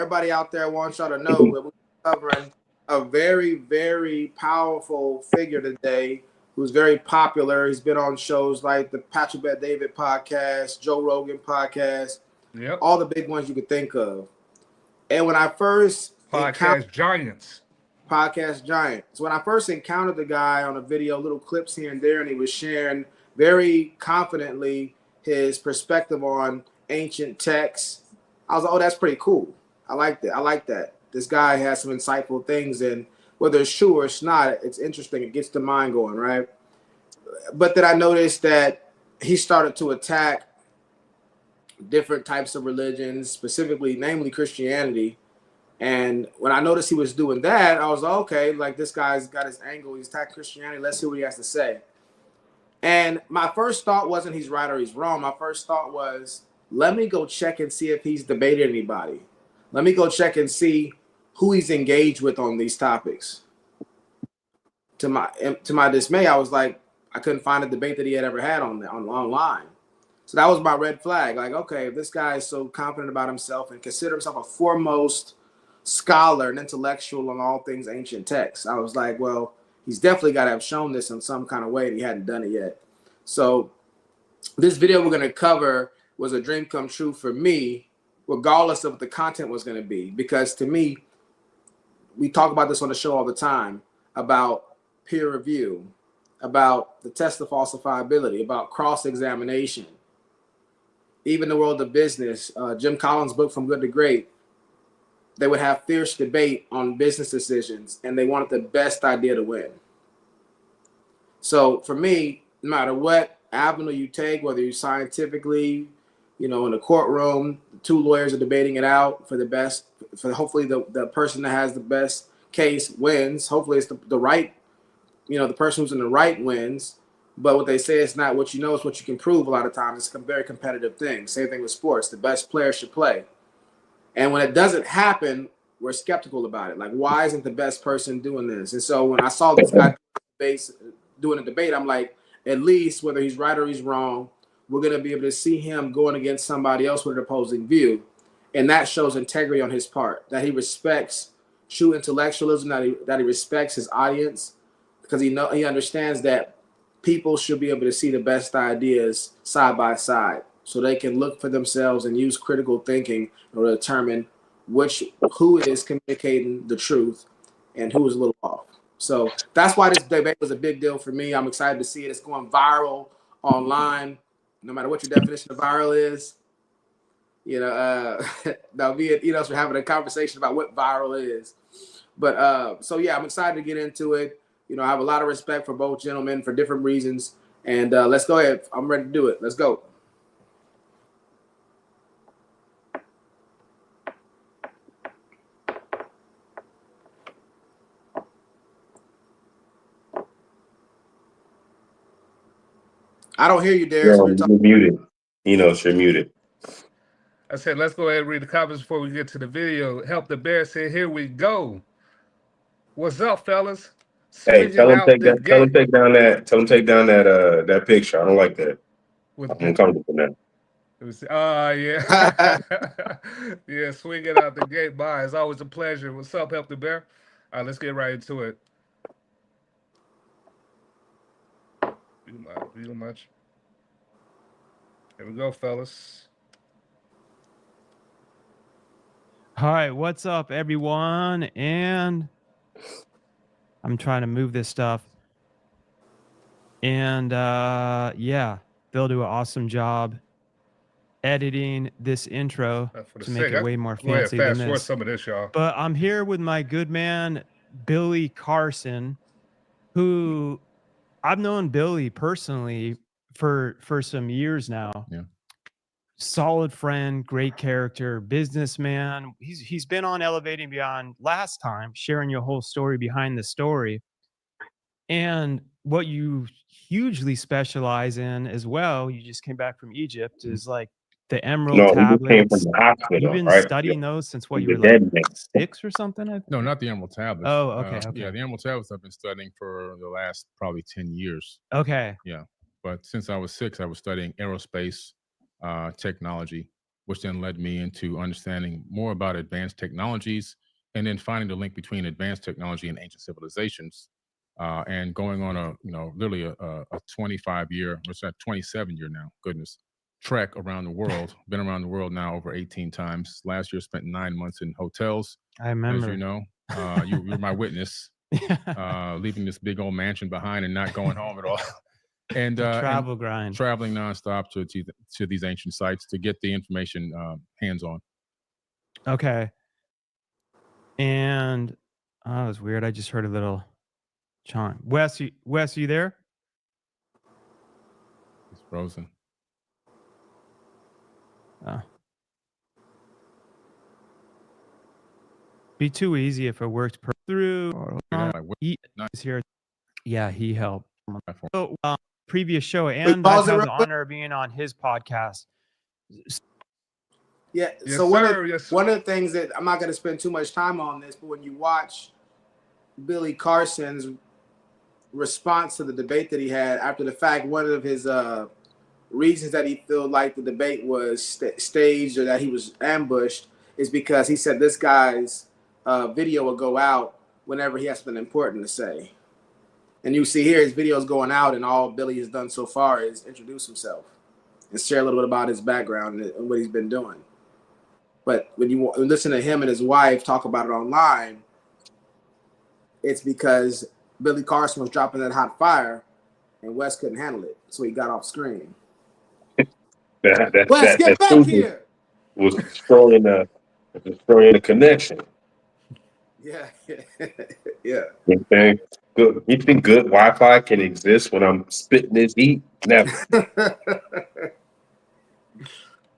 everybody out there wants y'all to know that we're covering a very, very powerful figure today who's very popular. He's been on shows like the Patrick Bet David podcast, Joe Rogan podcast, all the big ones you could think of. And when I first podcast giants. So when I first encountered the guy on a video, little clips here and there, and he was sharing very confidently his perspective on ancient texts, I was like, oh, that's pretty cool. I like that. I like that. This guy has some insightful things, and whether it's true or it's not, it's interesting. It gets the mind going, right? But then I noticed that he started to attack different types of religions, specifically, namely Christianity. And when I noticed he was doing that, I was like, okay, like this guy's got his angle. He's attacking Christianity. Let's see what he has to say. And my first thought wasn't he's right or he's wrong. My first thought was, let me go check and see if he's debated anybody. Let me go check and see who he's engaged with on these topics. To my dismay, I was like, I couldn't find a debate that he had ever had online. So that was my red flag. Like, okay, if this guy is so confident about himself and consider himself a foremost scholar and intellectual on all things ancient texts, I was like, well, he's definitely got to have shown this in some kind of way, and he hadn't done it yet. So this video we're going to cover was a dream come true for me, regardless of what the content was going to be. Because to me, we talk about this on the show all the time, about peer review, about the test of falsifiability, about cross-examination. Even the world of business, Jim Collins' book, From Good to Great, they would have fierce debate on business decisions, and they wanted the best idea to win. So for me, no matter what avenue you take, whether you scientifically, in the courtroom, two lawyers are debating it out for the best, for hopefully the person that has the best case wins. Hopefully it's the right, the person who's in the right wins. But what they say is not what you know, it's what you can prove. A lot of times it's a very competitive thing. Same thing with sports. The best player should play. And when it doesn't happen, we're skeptical about it. Like, why isn't the best person doing this? And so when I saw this guy doing a debate, I'm like, at least whether he's right or he's wrong, we're going to be able to see him going against somebody else with an opposing view. And that shows integrity on his part, that he respects true intellectualism, that he respects his audience, because he understands that people should be able to see the best ideas side by side, so they can look for themselves and use critical thinking in order to determine who is communicating the truth and who is a little off. So that's why this debate was a big deal for me. I'm excited to see it. It's going viral online. No matter what your definition of viral is, that'll be it. We're having a conversation about what viral is. But so yeah, I'm excited to get into it. I have a lot of respect for both gentlemen for different reasons. And let's go ahead. I'm ready to do it. Let's go. I don't hear you, Darius. You're muted. You're muted. I said, let's go ahead and read the comments before we get to the video. Help the Bear said, here we go. What's up, fellas? Hey, tell him take down that picture. I don't like that. I'm uncomfortable now. Yeah. Yeah, swinging out the gate. Bye. It's always a pleasure. What's up, Help the Bear? All right, let's get right into it. Real much. Here we go, fellas. All right, what's up, everyone? And I'm trying to move this stuff. And yeah, they'll do an awesome job editing this intro to make it way more fancy than this. Some of this, y'all. But I'm here with my good man, Billy Carson, who I've known Billy personally for some years now. Yeah. Solid friend, great character, businessman. He's been on Elevating Beyond last time, sharing your whole story behind the story. And what you hugely specialize in as well, you just came back from Egypt, is like the emerald tablets. Came from the hospital, You've been right? studying those since what, you were like 6 or something? I think? No, not the emerald tablets. Oh, okay. Yeah, the emerald tablets I've been studying for the last probably 10 years. Okay. Yeah, but since I was 6, I was studying aerospace technology which then led me into understanding more about advanced technologies, and then finding the link between advanced technology and ancient civilizations, and going on a, literally a 25-year, what's that, 27-year now, goodness, trek around the world. Been around the world now over 18 times. Last year, spent 9 months in hotels. I remember. As you know, you're my witness. Leaving this big old mansion behind and not going home at all. And travel grind, traveling nonstop to these ancient sites to get the information hands-on. Okay. And that was weird. I just heard a little chime. Wes, you there? He's frozen. Be too easy if it worked through. Here. Yeah, he helped. So, previous show, and I've had the honor of being on his podcast. Yeah. Yes, So sir. one of the things that I'm not going to spend too much time on this, but when you watch Billy Carson's response to the debate that he had after the fact, one of his reasons that he felt like the debate was staged or that he was ambushed is because he said this guy's video will go out whenever he has something important to say. And you see here his video's going out, and all Billy has done so far is introduce himself and share a little bit about his background and what he's been doing. But when you listen to him and his wife talk about it online, it's because Billy Carson was dropping that hot fire, and Wes couldn't handle it, so he got off screen. Wes, get back here! Was destroying the connection. Yeah, yeah. Okay. Good. You think good Wi-Fi can exist when I'm spitting this heat? Never.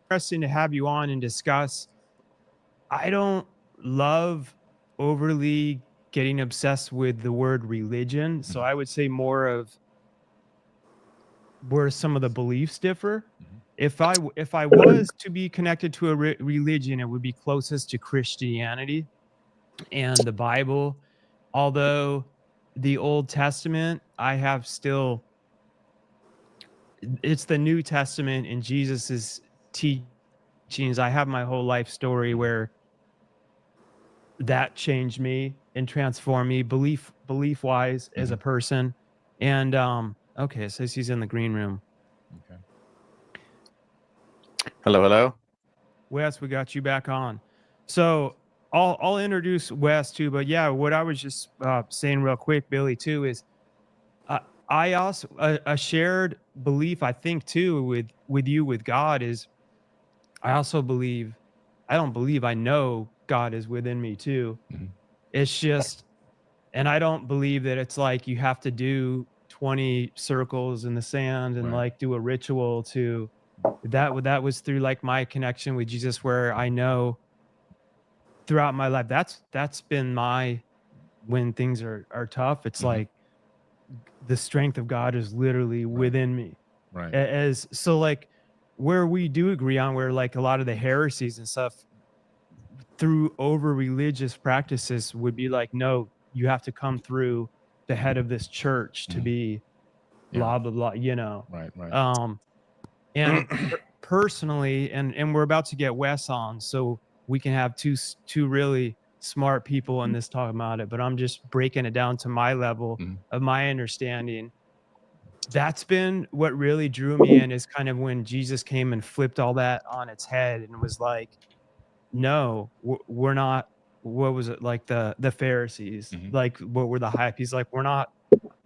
Interesting to have you on and discuss. I don't love overly getting obsessed with the word religion, so I would say more of where some of the beliefs differ. If I was to be connected to a religion, it would be closest to Christianity and the Bible. Although the Old Testament, I have still, it's the New Testament and Jesus's teachings. I have my whole life story where that changed me and transformed me belief wise as a person. And okay, it says he's in the green room. Okay. Hello. Wes, we got you back on. So I'll introduce Wes too, but yeah, what I was just saying real quick, Billy, too, is I also a shared belief, I think, too, with you, with God, is I also believe, I know God is within me too. It's just, and I don't believe that it's like you have to do 20 circles in the sand and like do a ritual to that was through like my connection with Jesus, where I know throughout my life, that's been my, when things are tough, it's like the strength of God is literally within me. Right. As so, like, where we do agree on, where like a lot of the heresies and stuff through over religious practices would be like, no, you have to come through the head of this church to be blah blah blah, you know. Right. And personally, and we're about to get Wes on, so we can have two really smart people in this talking about it, but I'm just breaking it down to my level of my understanding. That's been what really drew me in, is kind of when Jesus came and flipped all that on its head and was like, no, we're not, what was it, like the Pharisees, like what were the hype? He's like, we're not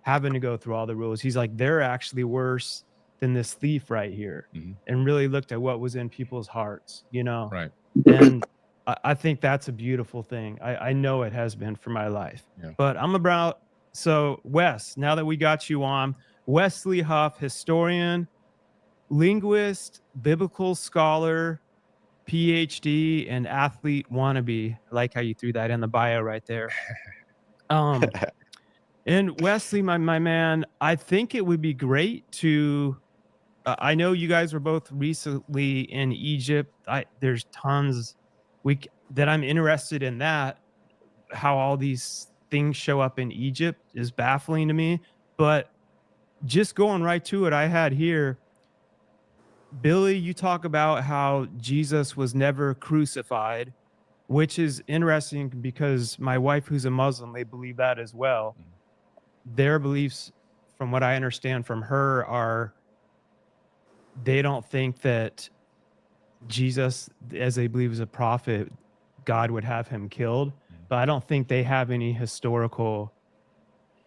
having to go through all the rules. He's like, they're actually worse than this thief right here, and really looked at what was in people's hearts, you know? Right. And I think that's a beautiful thing. I know it has been for my life. Yeah. But so Wes, now that we got you on, Wesley Huff, historian, linguist, biblical scholar, PhD, and athlete wannabe. I like how you threw that in the bio right there. And Wesley, my man, I think it would be great to, I know you guys were both recently in Egypt. There's tons that I'm interested in, that how all these things show up in Egypt is baffling to me. But just going right to it, I had here, Billy, you talk about how Jesus was never crucified, which is interesting because my wife, who's a Muslim, they believe that as well. Their beliefs, from what I understand from her, are they don't think that Jesus, as they believe is a prophet, God would have him killed. But I don't think they have any historical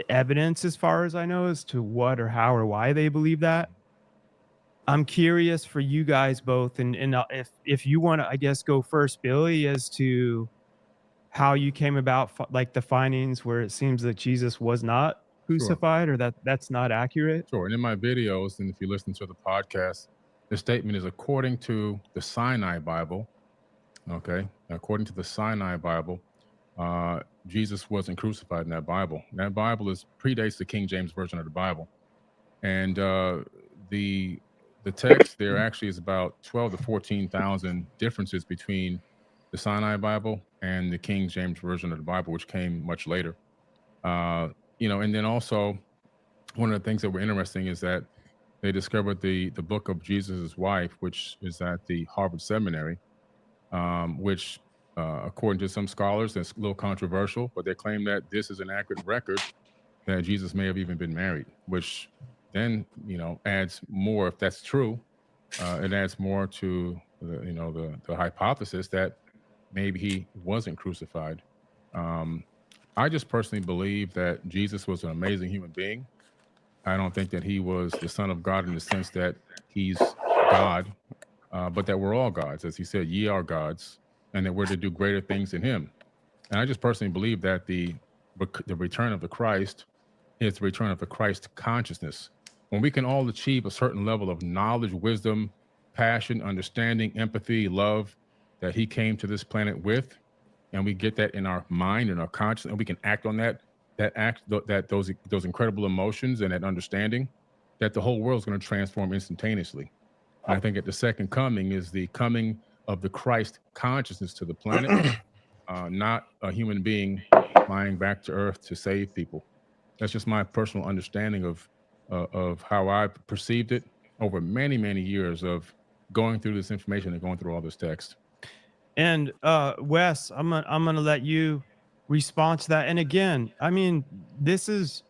evidence, as far as I know, as to what or how or why they believe that. I'm curious for you guys both, and if you want to, I guess, go first, Billy, as to how you came about, like the findings where it seems that Jesus was not Sure. crucified, or that's not accurate. Sure. And in my videos, and if you listen to the podcast, the statement is according to the Sinai Bible. Okay. According to the Sinai Bible, Jesus wasn't crucified in that Bible. That Bible predates the King James Version of the Bible. And the text there actually is about 12 to 14,000 differences between the Sinai Bible and the King James Version of the Bible, which came much later. And then also one of the things that were interesting is that they discovered the book of Jesus' wife, which is at the Harvard Seminary, which according to some scholars, it's a little controversial, but they claim that this is an accurate record that Jesus may have even been married, which then, adds more, if that's true, it adds more to the hypothesis that maybe he wasn't crucified. I just personally believe that Jesus was an amazing human being. I don't think that he was the Son of God in the sense that he's God, but that we're all gods. As he said, ye are gods, and that we're to do greater things in him. And I just personally believe that the return of the Christ is the return of the Christ consciousness. When we can all achieve a certain level of knowledge, wisdom, passion, understanding, empathy, love that he came to this planet with, and we get that in our mind and our consciousness, and we can act on those incredible emotions and that understanding, that the whole world is going to transform instantaneously. And I think at the second coming is the coming of the Christ consciousness to the planet, not a human being flying back to Earth to save people. That's just my personal understanding of how I perceived it over many, many years of going through this information and going through all this text. And Wes, I'm gonna let you respond to that. And again, I mean, this is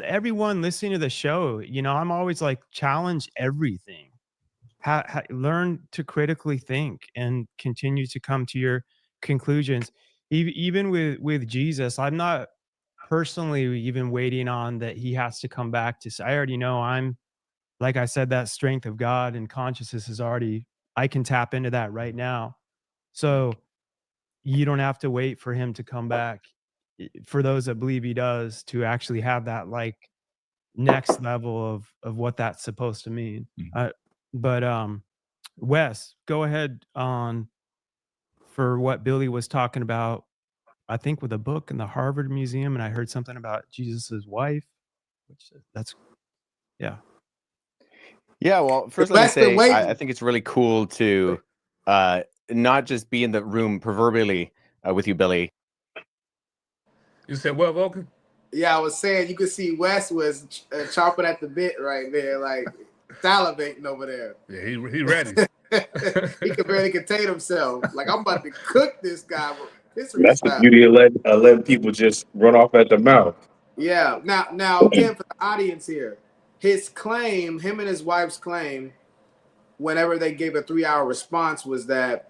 everyone listening to the show. I'm always like, challenge everything. Learn to critically think and continue to come to your conclusions. Even with Jesus, I'm not personally even waiting on that he has to come back to. I already know I'm, like I said, that strength of God and consciousness is already, I can tap into that right now. So you don't have to wait for him to come back. For those that believe he does, to actually have that like next level of what that's supposed to mean. But Wes, go ahead on for what Billy was talking about. I think with a book in the Harvard Museum, and I heard something about Jesus's wife, which yeah. Yeah, well, first let me say I think it's really cool to not just be in the room proverbially with you, Billy. You said what, Vulcan? Yeah, I was saying you could see Wes was chomping at the bit right there, like salivating over there. Yeah, he ready. He could barely contain himself. Like, I'm about to cook this guy. That's the beauty of letting people just run off at the mouth. Yeah. Now again, for the audience here, his claim, him and his wife's claim, whenever they gave a 3-hour response, was that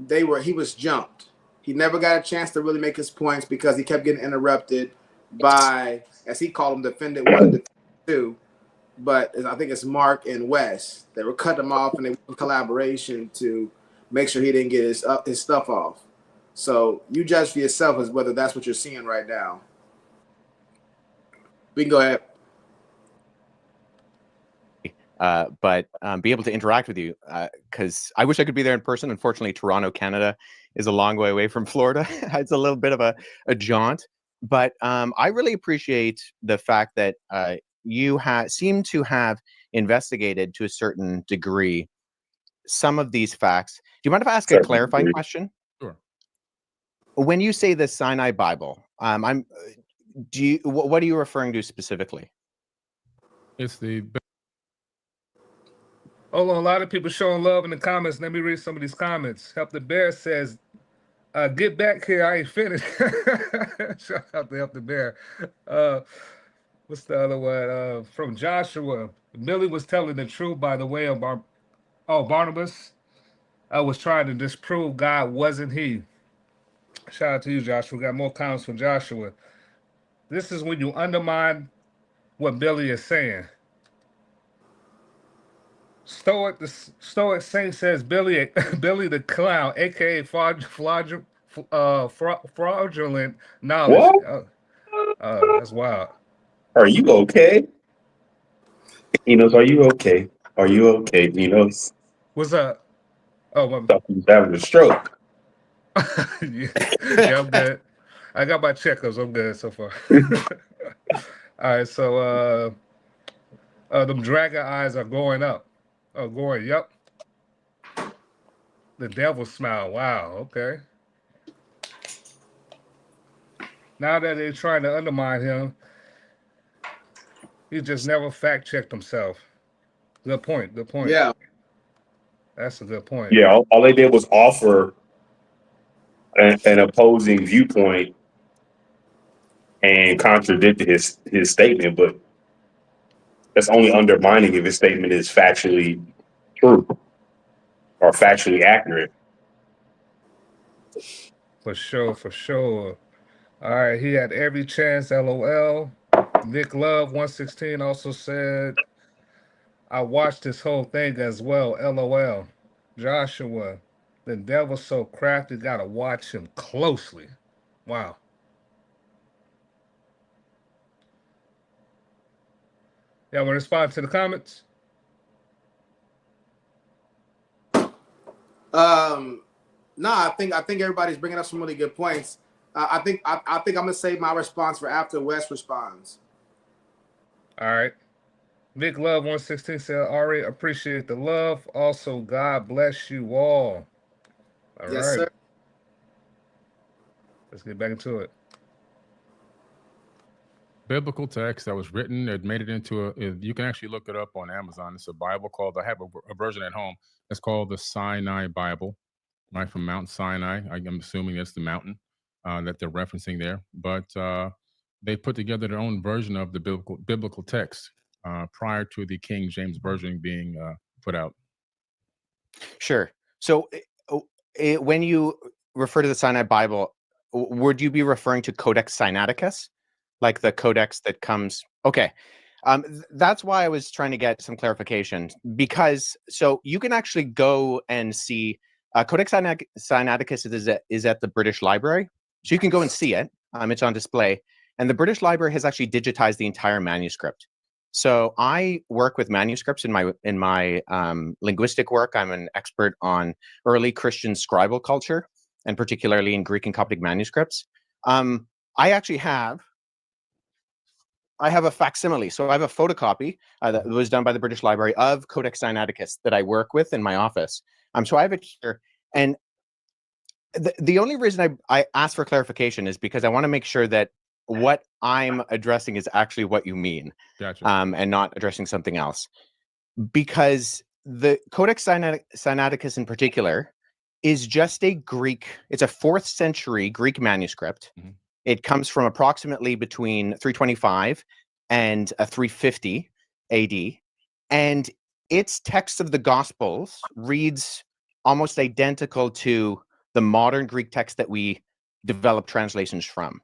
he was jumped. He never got a chance to really make his points because he kept getting interrupted by, as he called them, defendant 1 and defendant 2. But I think it's Mark and Wes. They were cutting him off, and they were in collaboration to make sure he didn't get his stuff off. So you judge for yourself as whether that's what you're seeing right now. We can go ahead. But be able to interact with you, because I wish I could be there in person. Unfortunately, Toronto, Canada is a long way away from Florida. It's a little bit of a jaunt. But I really appreciate the fact that you seem to have investigated to a certain degree some of these facts. Do you mind if I ask a clarifying question? Sure. When you say the Sinai Bible, what are you referring to specifically? It's the Hold on, a lot of people showing love in the comments. Let me read some of these comments. Help the Bear says, get back here, I ain't finished. Shout out to Help the Bear. What's the other one? From Joshua. Billy was telling the truth by the way of Barnabas. I was trying to disprove God wasn't he. Shout out to you, Joshua. We got more comments from Joshua. This is when you undermine what Billy is saying. The Stoic Saint says Billy Billy the Clown, aka fraudulent knowledge. What? That's wild. Are you okay? Enos, are you okay? Are you okay, Enos? What's up? Oh, my, Thought he was having a stroke. yeah, yeah, I'm good. I got my checkups. I'm good so far. All right, so them dragon eyes are going up. Oh, going. Yep. The devil smile. Wow. Okay. Now that they're trying to undermine him, he just never fact checked himself. Good point. Good point. Yeah. That's a good point. Yeah, all they did was offer an opposing viewpoint and contradicted his statement, but that's only undermining if his statement is factually true or factually accurate. For sure. For sure. All right. He had every chance. LOL. Nick Love 116 also said, I watched this whole thing as well. LOL. Joshua, the devil's so crafty, gotta watch him closely. Wow. Y'all want to respond to the comments? No, I think everybody's bringing up some really good points. I think I'm gonna save my response for after Wes responds. All right. Vic Love 116 said, Ari, appreciate the love. Also, God bless you all. All Yes, right. sir. Let's get back into it. Biblical text that was written, it made it into you can actually look it up on Amazon. It's a Bible called, I have a version at home. It's called the Sinai Bible, right, from Mount Sinai. I'm assuming that's the mountain that they're referencing there. But they put together their own version of the biblical text prior to the King James Version being put out. Sure. So when you refer to the Sinai Bible, would you be referring to Codex Sinaiticus, like the codex that comes? Okay. That's why I was trying to get some clarification, because so you can actually go and see Codex Sinaiticus is at the British Library. So you can go and see it. It's on display. And the British Library has actually digitized the entire manuscript. So I work with manuscripts in my linguistic work. I'm an expert on early Christian scribal culture, and particularly in Greek and Coptic manuscripts. I actually have a facsimile. So I have a photocopy that was done by the British Library of Codex Sinaiticus that I work with in my office. So I have it here. And the only reason I ask for clarification is because I want to make sure that what I'm addressing is actually what you mean. Gotcha. And not addressing something else. Because the Codex Sinaiticus in particular is just it's a 4th century Greek manuscript. Mm-hmm. It comes from approximately between 325 and 350 AD. And its text of the Gospels reads almost identical to the modern Greek text that we develop translations from.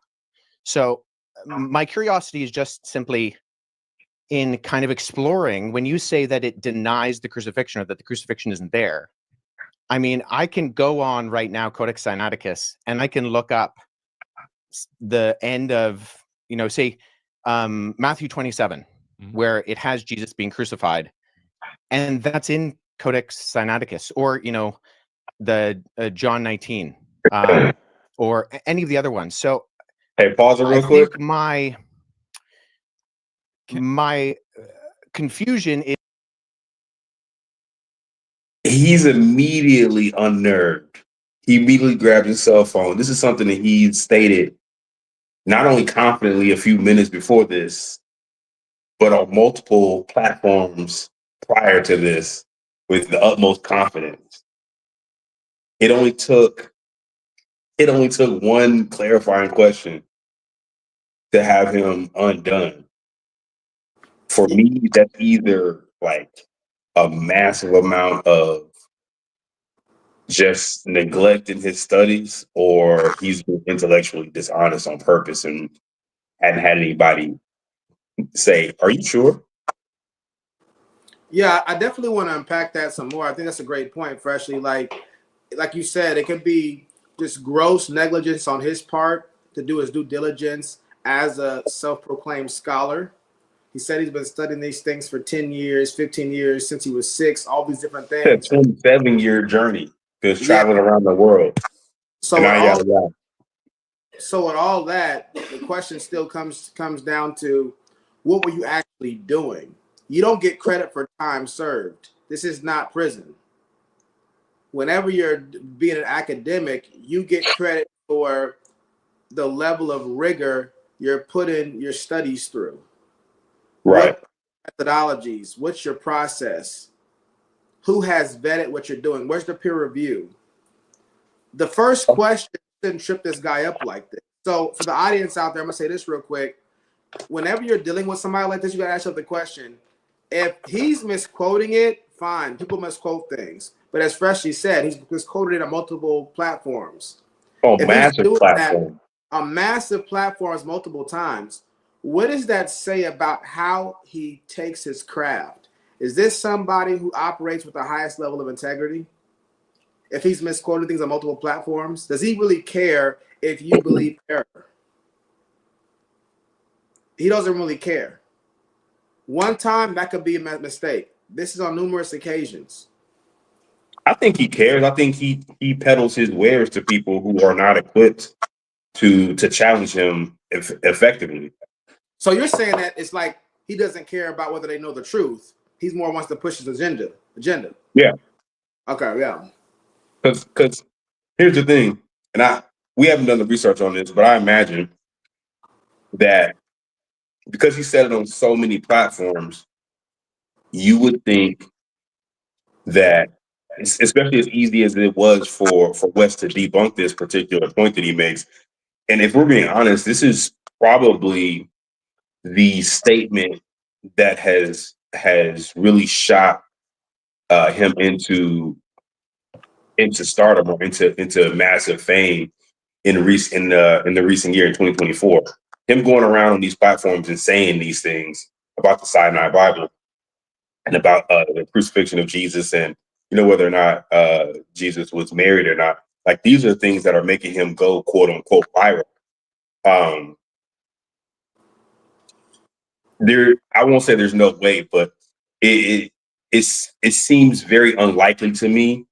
So my curiosity is just simply in kind of exploring, when you say that it denies the crucifixion or that the crucifixion isn't there. I mean, I can go on right now, Codex Sinaiticus, and I can look up the end of, say, Matthew 27, where it has Jesus being crucified. And that's in Codex Sinaiticus, or, the John 19, or any of the other ones. So, hey, pause it real quick. My confusion is he's immediately unnerved. He immediately grabbed his cell phone. This is something that he stated not only confidently a few minutes before this, but on multiple platforms prior to this. with the utmost confidence. It only took one clarifying question to have him undone. For me, that's either like a massive amount of just neglecting his studies, or he's been intellectually dishonest on purpose and hadn't had anybody say, "Are you sure?" Yeah, I definitely want to unpack that some more. I think that's a great point, Freshly. Like you said, it could be just gross negligence on his part to do his due diligence as a self-proclaimed scholar. He said he's been studying these things for 10 years, 15 years, since he was 6, all these different A things. 27-year journey, just Yeah. traveling around the world. So And with I, all, so with all that, the question still comes down to, what were you actually doing? You don't get credit for time served. This is not prison. Whenever you're being an academic, you get credit for the level of rigor you're putting your studies through. right. What methodologies? What's your process? Who has vetted what you're doing? Where's the peer review? The first question didn't trip this guy up like this. So for the audience out there, I'm gonna say this real quick. Whenever you're dealing with somebody like this, you gotta ask yourself the question: if he's misquoting it, fine. People misquote things, but as Freshly said, he's misquoted it on multiple platforms. Oh, If massive he's doing platform. that on massive platforms multiple times, what does that say about how he takes his craft? Is this somebody who operates with the highest level of integrity? If he's misquoting things on multiple platforms, does he really care if you believe error? He doesn't really care. One time, that could be a mistake. This is on numerous occasions. I think he cares. I think he peddles his wares to people who are not equipped to challenge him effectively. So you're saying that it's like he doesn't care about whether they know the truth. He's more wants to push his agenda. Yeah. Okay, yeah. Because here's the thing, and we haven't done the research on this, but I imagine that because he said it on so many platforms, you would think that, especially as easy as it was for Wes to debunk this particular point that he makes, and if we're being honest, this is probably the statement that has really shot him into stardom, or into massive fame in the recent year in 2024. Him going around on these platforms and saying these things about the Sinai Bible and about the crucifixion of Jesus, and whether or not Jesus was married or not. Like, these are things that are making him go quote unquote viral. I won't say there's no way, but it seems very unlikely to me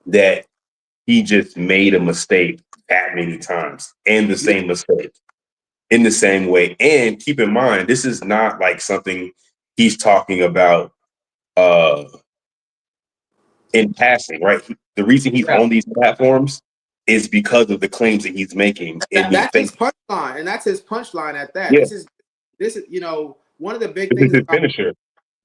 that he just made a mistake that many times, and the same mistake in the same way. And keep in mind, this is not like something he's talking about in passing, right? The reason he's on these platforms is because of the claims that he's making. That's his punchline, and that's his punchline at that. Yeah. This is one of the big This things is his about, finisher.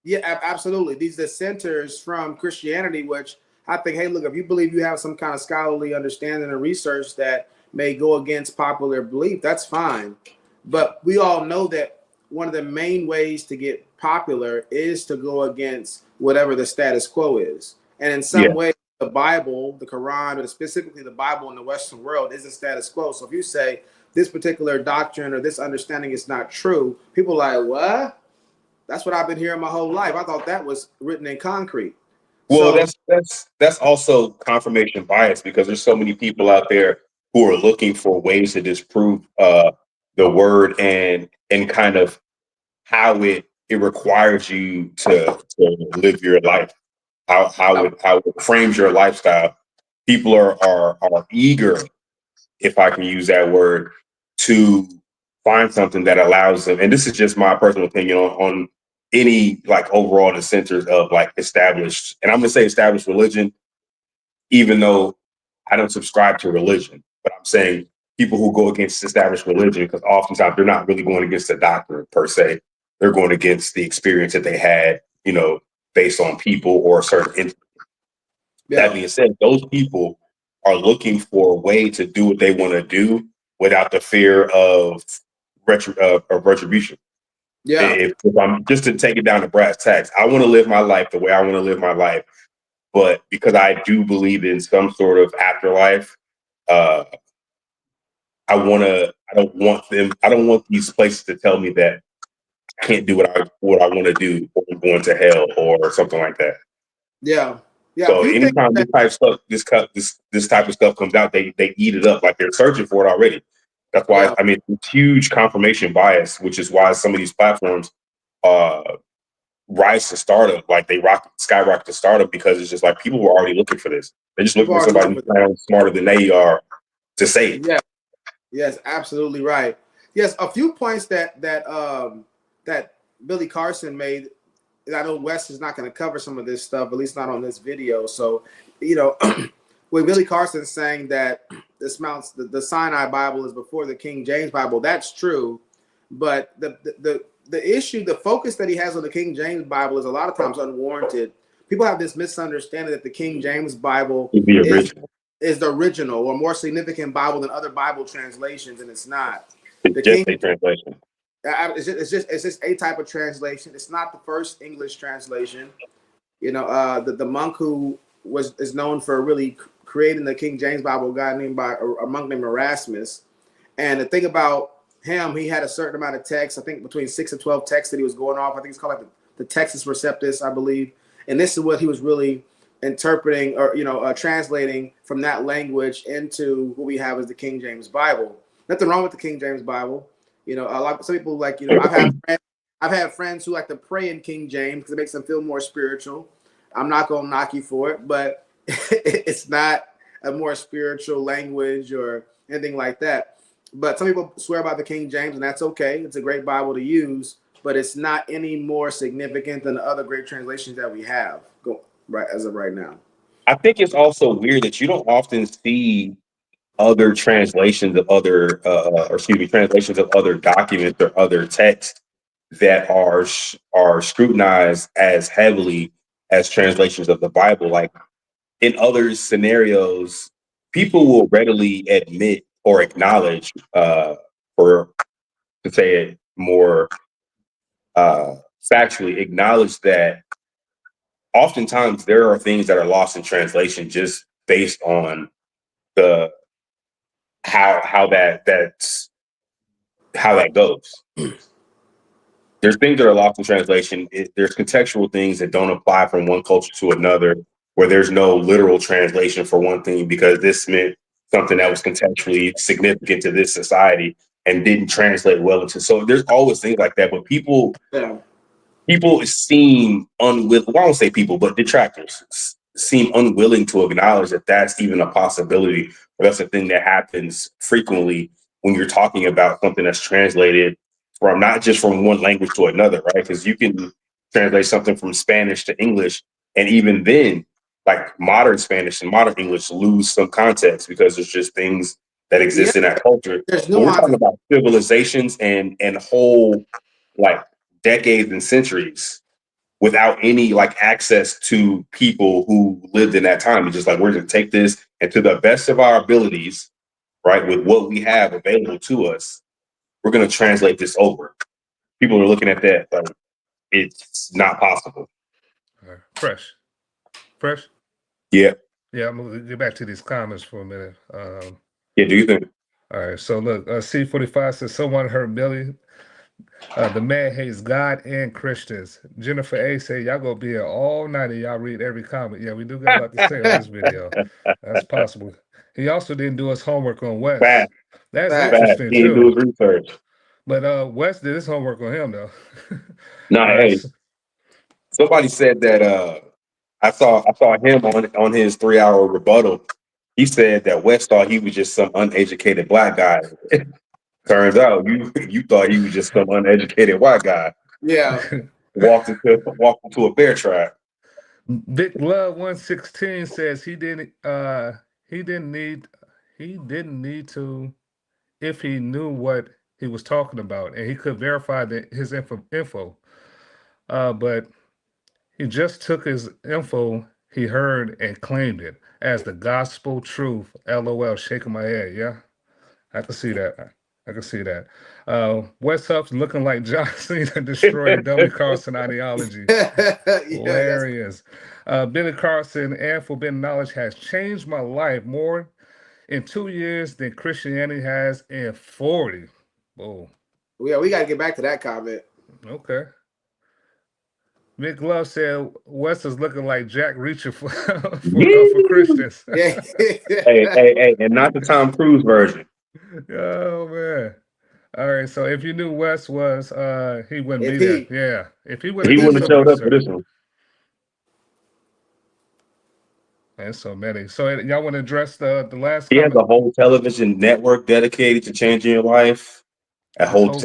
yeah, absolutely. These dissenters from Christianity, which I think, hey, look, if you believe you have some kind of scholarly understanding and research that may go against popular belief, that's fine. But we all know that one of the main ways to get popular is to go against whatever the status quo is. And in some way, the Bible, the Quran, but specifically the Bible in the Western world is a status quo. So if you say this particular doctrine or this understanding is not true, people are like, what? That's what I've been hearing my whole life. I thought that was written in concrete. Well, So that's also confirmation bias, because there's so many people out there who are looking for ways to disprove the word, and kind of how it requires you to live your life, how it frames your lifestyle. People are eager, if I can use that word, to find something that allows them. And this is just my personal opinion on any like overall dissenters of like established, and I'm gonna say established religion, even though I don't subscribe to religion, but I'm saying people who go against established religion, because oftentimes they're not really going against the doctrine per se. They're going against the experience that they had, based on people or certain. Yeah. That being said, those people are looking for a way to do what they want to do without the fear of retribution. Yeah. If I'm just to take it down to brass tacks, I want to live my life the way I want to live my life. But because I do believe in some sort of afterlife, I don't want these places to tell me that I can't do what I want to do, or I'm going to hell or something like that. Yeah. Yeah. So anytime this type of stuff comes out, they eat it up like they're searching for it already. That's why Yeah. I mean it's huge confirmation bias, which is why some of these platforms rise to stardom, like they skyrocket to stardom, because it's just like people were already looking for this. They're just looking for somebody who sounds smarter than they are to say it. Yeah. Yes, absolutely right. Yes, a few points that Billy Carson made. And I know Wes is not going to cover some of this stuff, at least not on this video. So, when Billy Carson's saying that the Sinai Bible is before the King James Bible, that's true. But the issue, the focus that he has on the King James Bible is a lot of times unwarranted. People have this misunderstanding that the King James Bible is the original or more significant Bible than other Bible translations, and it's not. It's just a translation. It's just a type of translation. It's not the first English translation. The monk who is known for really creating the King James Bible, a guy named a monk named Erasmus. And the thing about him, he had a certain amount of text. I think between 6 and 12 texts that he was going off. I think it's called like the Textus Receptus, I believe. And this is what he was really interpreting or translating from that language into what we have as the King James Bible. Nothing wrong with the King James Bible. Some people I've had friends who like to pray in King James because it makes them feel more spiritual. I'm not gonna knock you for it, but it's not a more spiritual language or anything like that. But some people swear by the King James, and that's okay. It's a great Bible to use, but it's not any more significant than the other great translations that we have right as of right now. I think it's also weird that you don't often see other translations of translations of other documents or other texts that are scrutinized as heavily as translations of the Bible. Like in other scenarios, people will readily admit or acknowledge, or to say it more factually, acknowledge that oftentimes there are things that are lost in translation just based on the how that goes. There's things that are lost in translation. There's contextual things that don't apply from one culture to another, where there's no literal translation for one thing because this meant something that was contextually significant to this society and didn't translate well into. So there's always things like that. But people seem unwilling. Well, I won't say people, but detractors seem unwilling to acknowledge that that's even a possibility. But that's a thing that happens frequently when you're talking about something that's translated from not just from one language to another, right? Because you can translate something from Spanish to English, and even then, like modern Spanish and modern English lose some context because there's just things that exist in that culture. But we're talking about civilizations and whole like decades and centuries without any like access to people who lived in that time. It's just like, we're going to take this and to the best of our abilities, right, with what we have available to us, we're going to translate this over. People are looking at that like it's not possible. Fresh. Yeah. I'm gonna get back to these comments for a minute. Yeah, do you think? All right, so look, C45 says someone heard Billy. The man hates God and Christians. Jennifer A said, y'all gonna be here all night and y'all read every comment. Yeah, we do got a lot to say on this video. That's possible. He also didn't do his homework on Wes. That's interesting He didn't do his research. But Wes did his homework on him though. Hey, somebody said that I saw him on his 3-hour rebuttal. He said that Wes thought he was just some uneducated black guy. Turns out you thought he was just some uneducated white guy. Yeah. walked into a bear trap. Big Love 116 says he didn't need to if he knew what he was talking about and he could verify his info. But He just took his info he heard and claimed it as the gospel truth. LOL, shaking my head. Yeah, I can see that. I can see that. Wes Huff's looking like John Cena destroying dummy Carson ideology. Yeah, that's Hilarious. Billy Carson and forbidden knowledge has changed my life more in 2 years than Christianity has in 40. Whoa. yeah. We got to get back to that comment. Okay. Mick Love said Wes is looking like Jack Reacher for Christians. Yeah. Hey, and not the Tom Cruise version. Oh man. All right. So if you knew Wes was he wouldn't If be there. he- Yeah. If he would He have wouldn't have showed up for this one. That's so many. So y'all want to address the last He has comment? a whole television network dedicated to changing your life. A whole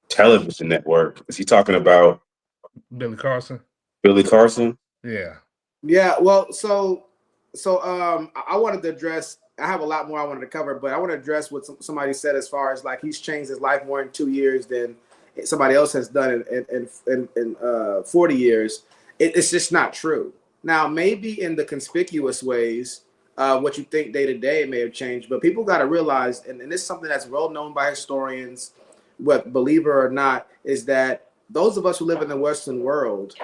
television network. Is he talking about Billy Carson? Billy Carson? Yeah. Yeah, well, so I wanted to address. I have a lot more I wanted to cover, but I want to address what somebody said as far as like he's changed his life more in 2 years than somebody else has done in 40 years. It's just not true. Now, maybe in the conspicuous ways, what you think day to day may have changed, but people got to realize, and this is something that's well known by historians, what believer or not, is that those of us who live in the Western world,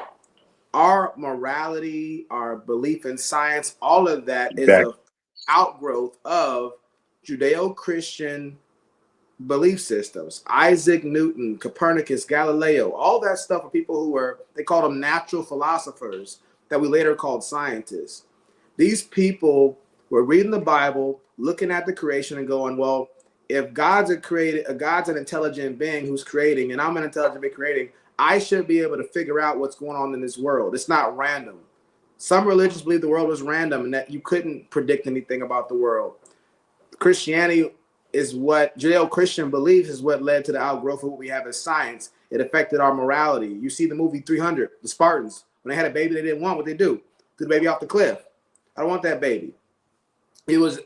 our morality, our belief in science, all of that is an outgrowth of Judeo-Christian belief systems. Isaac Newton, Copernicus, Galileo, all that stuff are people who were, they called them natural philosophers that we later called scientists. These people were reading the Bible, looking at the creation and going, well, if God's an intelligent being who's creating, and I'm an intelligent being creating, I should be able to figure out what's going on in this world. It's not random. Some religions believe the world was random and that you couldn't predict anything about the world. Christianity is what Judeo-Christian beliefs is what led to the outgrowth of what we have as science. It affected our morality. You see the movie 300, the Spartans, when they had a baby they didn't want, what they do? Threw the baby off the cliff. I don't want that baby. It was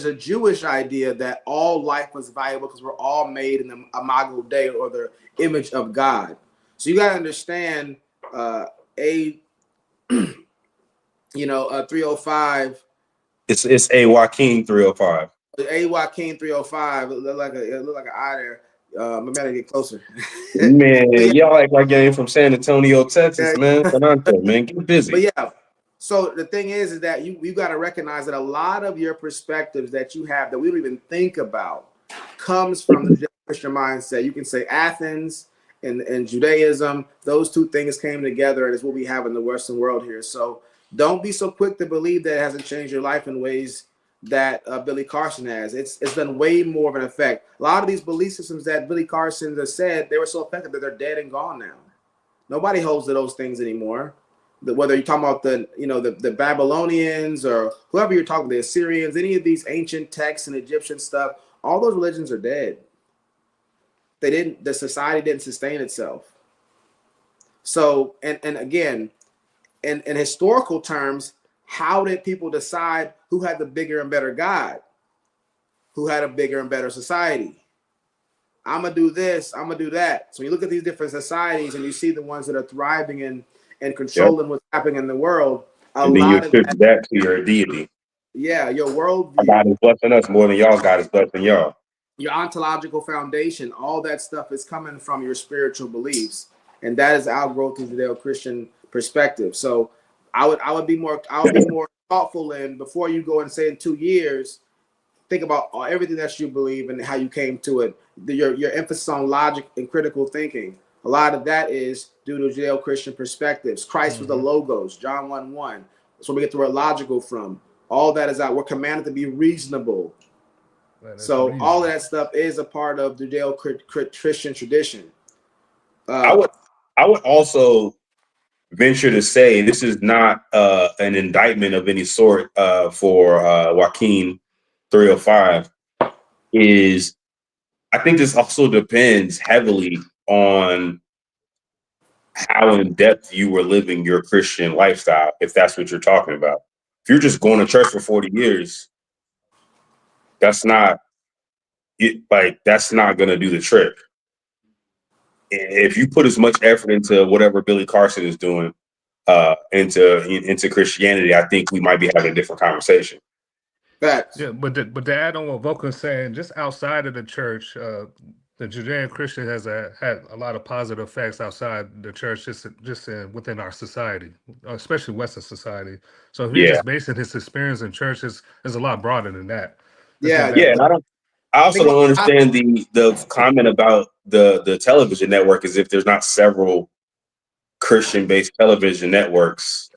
a Jewish idea that all life was valuable because we're all made in the imago Dei, or the image of God. So you got to understand a 305. It's a Joaquin 305. A Joaquin 305. It looked like an eye there. I gotta get closer. Man, yeah. y'all like game from San Antonio, Texas, man. Man, get busy. But yeah. So the thing is that you got to recognize that a lot of your perspectives that you have that we don't even think about comes from the Christian mindset. You can say Athens and Judaism; those two things came together, and it's what we have in the Western world here. So don't be so quick to believe that it hasn't changed your life in ways that Billy Carson has. It's done way more of an effect. A lot of these belief systems that Billy Carson has said, they were so effective that they're dead and gone now. Nobody holds to those things anymore. Whether you're talking about the Babylonians or whoever you're talking, the Assyrians, any of these ancient texts and Egyptian stuff, all those religions are dead. The society didn't sustain itself. So, and again, in historical terms, how did people decide who had the bigger and better God? Who had a bigger and better society? I'm gonna do this, I'm gonna do that. So you look at these different societies and you see the ones that are thriving and controlling what's happening in the world. And then you attribute that to your deity. Yeah, your worldview. God is blessing us more than y'all. God is blessing y'all. Your ontological foundation, all that stuff is coming from your spiritual beliefs, and that is outgrowth of Judeo-Christian perspective. So I would be more thoughtful, and before you go and say in 2 years, think about everything that you believe and how you came to it. Your emphasis on logic and critical thinking. A lot of that is due to Judeo-Christian perspectives. Christ was the logos, John 1:1. That's where we get the word logical from. All that is out. We're commanded to be reasonable. So all of that stuff is a part of the Judeo-Christian tradition. I would also venture to say this is not an indictment of any sort for Joaquin 305. I think this also depends heavily on how in depth you were living your Christian lifestyle, if that's what you're talking about. If you're just going to church for 40 years, that's not going to do the trick. if you put as much effort into whatever Billy Carson is doing into Christianity, I think we might be having a different conversation. Facts. Yeah, but to add on what Vulcan's saying, just outside of the church, the Judeo-Christian has had a lot of positive effects outside the church, within our society, especially Western society. So if he's Yeah, just basing his experience in churches, is a lot broader than that. Yeah, yeah. And I also Think don't about- understand the comment about the television network as if there's not several Christian-based television networks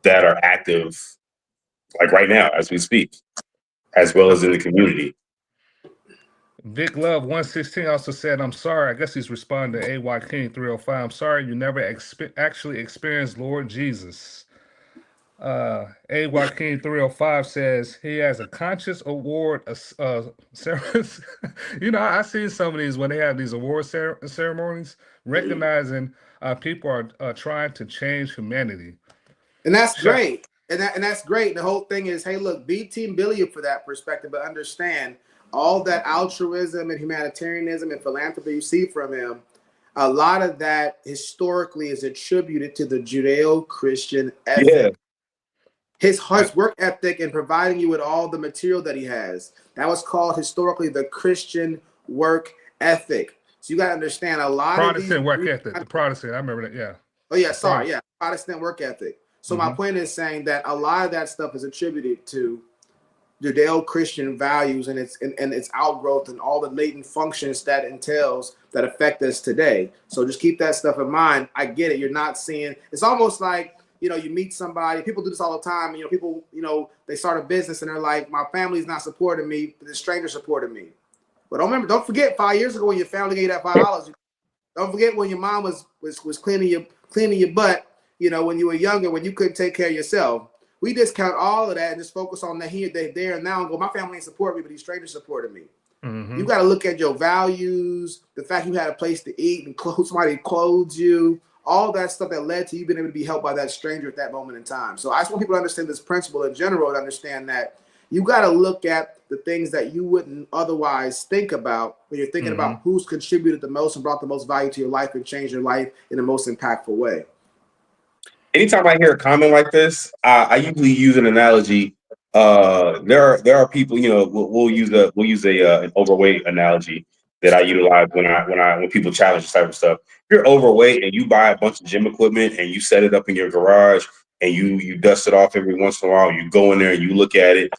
that are active, like right now as we speak, as well as in the community. Vic Love 116 also said, "I'm sorry." I guess he's responding to AY King 305. "I'm sorry you never actually experienced Lord Jesus." AY King 305 says he has a conscious award. I seen some of these when they have these award ceremonies, recognizing people are trying to change humanity. And that's Sure. great. And that's great. The whole thing is, hey, look, be Team Billy for that perspective, but understand all that altruism and humanitarianism and philanthropy you see from him, a lot of that historically is attributed to the Judeo-Christian ethic. Yeah, His work ethic and providing you with all the material that he has. That was called historically the Christian work ethic. So you got to understand a lot Protestant of these work ethic. The Protestant, I remember that. Yeah. Oh yeah, sorry, yeah, Protestant work ethic. So my Mhm. point is saying that a lot of that stuff is attributed to Judeo-Christian values and its outgrowth and all the latent functions that entails that affect us today. So just keep that stuff in mind. I get it. You're not seeing. It's almost like you meet somebody. People do this all the time. People they start a business and they're like, my family's not supporting me, but the stranger supported me. But don't forget 5 years ago when your family gave you that $5. Don't forget when your mom was cleaning your butt. When you were younger, when you couldn't take care of yourself. We discount all of that and just focus on the here, there, and now, and go, my family ain't support me, but these strangers supported me. Mhm. You got to look at your values, the fact you had a place to eat and somebody clothes you, all that stuff that led to you being able to be helped by that stranger at that moment in time. So I just want people to understand this principle in general and understand that you got to look at the things that you wouldn't otherwise think about when you're thinking about who's contributed the most and brought the most value to your life and changed your life in the most impactful way. anytime I hear a comment like this, I usually use an analogy. There are people, we'll use an overweight analogy that I utilize when people challenge this type of stuff. If you're overweight and you buy a bunch of gym equipment and you set it up in your garage and you dust it off every once in a while, you go in there and you look at it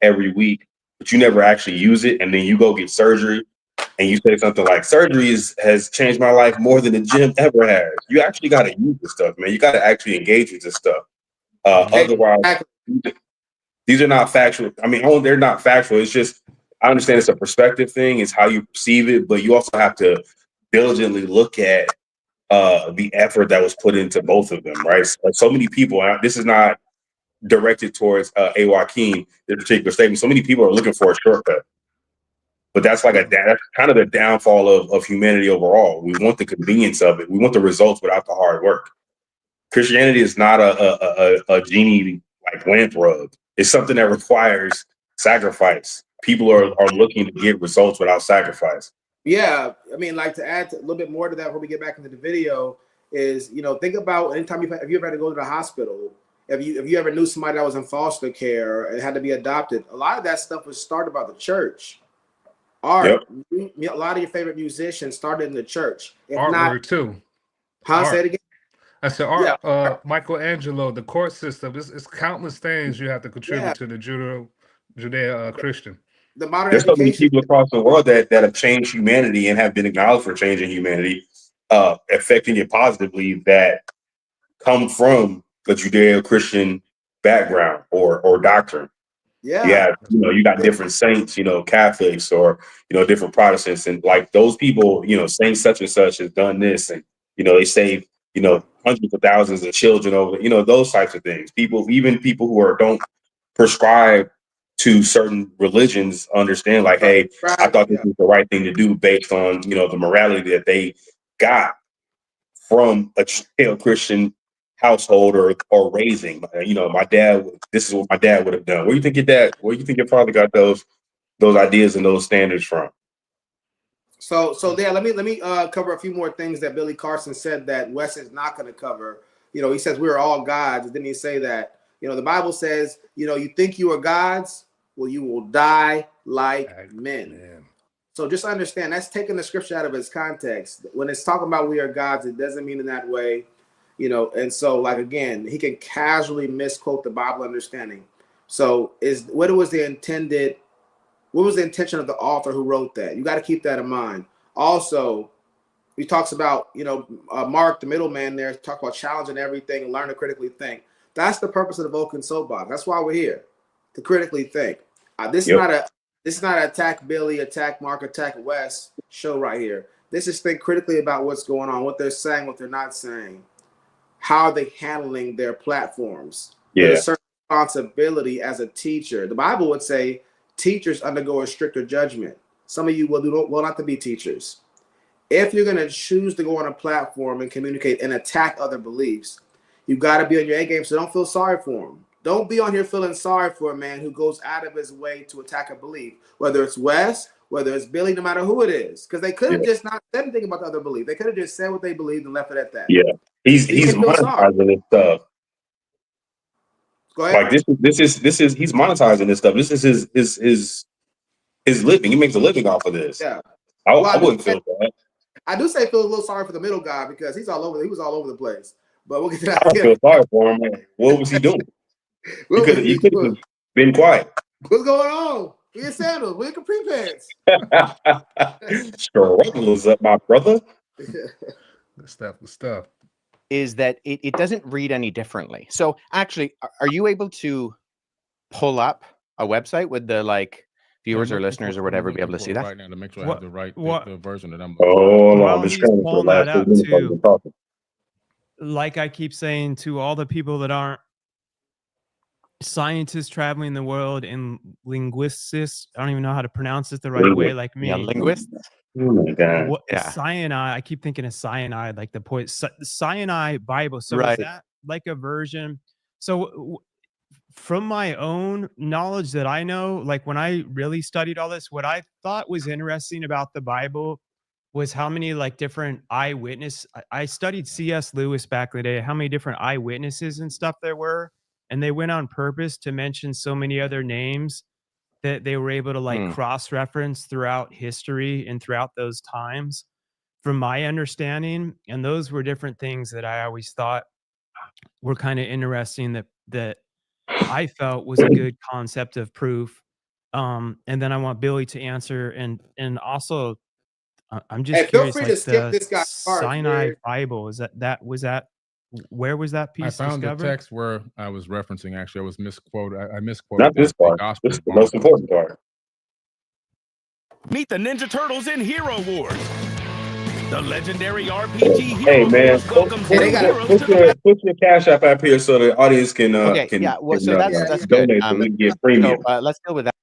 every week, but you never actually use it, and then you go get surgery. And you say something like, surgery has changed my life more than the gym ever has. You actually got to use this stuff, man. You got to actually engage with this stuff. Otherwise, these are not factual. I mean, they're not factual. It's just, I understand it's a perspective thing. It's how you perceive it. But you also have to diligently look at the effort that was put into both of them, right? So many people, and this is not directed towards A. Joaquin, this particular statement. So many people are looking for a shortcut. But that's that's kind of the downfall of humanity overall. We want the convenience of it. We want the results without the hard work. Christianity is not a genie like lamp rub. It's something that requires sacrifice. People are looking to get results without sacrifice. Yeah, I mean, like to add a little bit more to that before we get back into the video is, think about anytime if you ever had to go to the hospital, if you ever knew somebody that was in foster care and had to be adopted, a lot of that stuff was started by the church. Art, a lot of your favorite musicians started in the church. If Artwork too. Say it again. I said art. Yeah. Michelangelo, the court system. It's countless things you have to contribute to the Judeo Christian. The modern There's so many education. people across the world that have changed humanity and have been acknowledged for changing humanity, affecting it positively, that come from a Judeo-Christian background or doctrine. Yeah, you got different saints, Catholics or different Protestants, and like those people, Saint such and such has done this, and they save hundreds of thousands of children over, those types of things. Even people who don't prescribe to certain religions understand, like, hey, I thought this was the right thing to do based on the morality that they got from a Judeo-Christian household or raising. My dad, this is what my dad would have done. Where do you think your father got those ideas and those standards from? So there, let me cover a few more things that Billy Carson said that Wes is not going to cover. He says we're all gods. Didn't he say that? The Bible says, you think you are gods, well, you will die like men. So just understand that's taking the scripture out of its context. When it's talking about we are gods, it doesn't mean in that way, And so, like again, he can casually misquote the Bible understanding. So what was the intention of the author who wrote that? You got to keep that in mind. Also, he talks about, Mark, the middleman there, talk about challenging everything and learn to critically think. That's the purpose of the Vulcan Soapbox. That's why we're here, to critically think. This is not an attack Billy, attack Mark, attack Wes show right here. This is think critically about what's going on, what they're saying, what they're not saying. How are they handling their platforms? Yeah. There's a certain responsibility as a teacher. The Bible would say teachers undergo a stricter judgment. Some of you will not to be teachers. If you're going to choose to go on a platform and communicate and attack other beliefs, you got to be on your A game, so don't feel sorry for them. Don't be on here feeling sorry for a man who goes out of his way to attack a belief, whether it's Wes, whether it's Billy, no matter who it is, because they could have just not said anything about the other belief. They could have just said what they believed and left it at that. Yeah, he's feel sorry. monetizing this stuff. Go ahead. Like this is he's monetizing this stuff. This is his living. He makes a living off of this. Yeah. I wouldn't feel bad. I do say feel a little sorry for the middle guy because he was all over the place. But we'll get to I that. don't feel sorry for him. What was he doing? He could have been quiet. What's going on? Get sandals. Wear capri pants. Struggles up, my brother. Good stuff. Is that it doesn't read any differently. So actually, are you able to pull up a website with the viewers or listeners or whatever be able to see that? Right now to make sure I have the right the version that I'm Oh, no, While I'm just he's pulling that up too, talking. like I keep saying to all the people that aren't scientists traveling the world and linguists, I don't even know how to pronounce it the right way, like me. Yeah, linguists. Oh my God. Yeah. Cyanide, I keep thinking of cyanide, like the cyanide Bible. So Right. is that like a version? So from my own knowledge that I know, like when I really studied all this, what I thought was interesting about the Bible was how many different eyewitness. I studied C.S. Lewis back in the day, how many different eyewitnesses and stuff there were. And they went on purpose to mention so many other names that they were able to cross-reference throughout history and throughout those times, from my understanding. And those were different things that I always thought were kind of interesting that I felt was a good concept of proof. And then I want Billy to answer, and also I'm just curious, feel free to skip this guy's part. Sinai Bible, where was that piece I found discovered? the text where I was referencing. Actually, I was misquoted. I misquoted. Not this part. This is the most important part. Meet the Ninja Turtles in Hero Wars. The legendary RPG Hero Hey man, Wars welcomes new heroes to the put your cash app up here so the audience can Okay, can, yeah, well, can, so that's good. donate so we can get premium. So let's deal with that.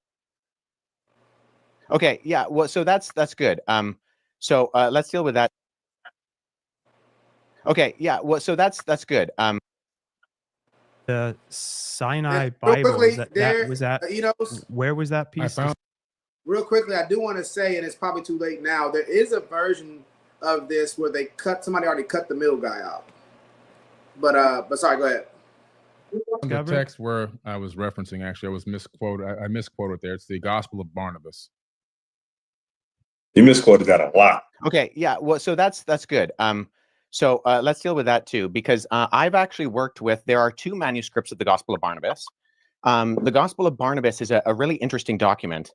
Okay, yeah, well, so that's good. So let's deal with that. Okay, yeah, well, so that's good. The Sinai Real Bible, quickly, where was that piece? Real quickly, I do want to say, and it's probably too late now, there is a version of this where somebody already cut the middle guy out. But sorry, go ahead. The text where I was referencing, actually, I was misquoted. I misquoted there. It's the Gospel of Barnabas. You misquoted that a lot. Okay, yeah, well, so that's good. So let's deal with that too, because I've actually worked with, there are two manuscripts of the Gospel of Barnabas. The Gospel of Barnabas is a really interesting document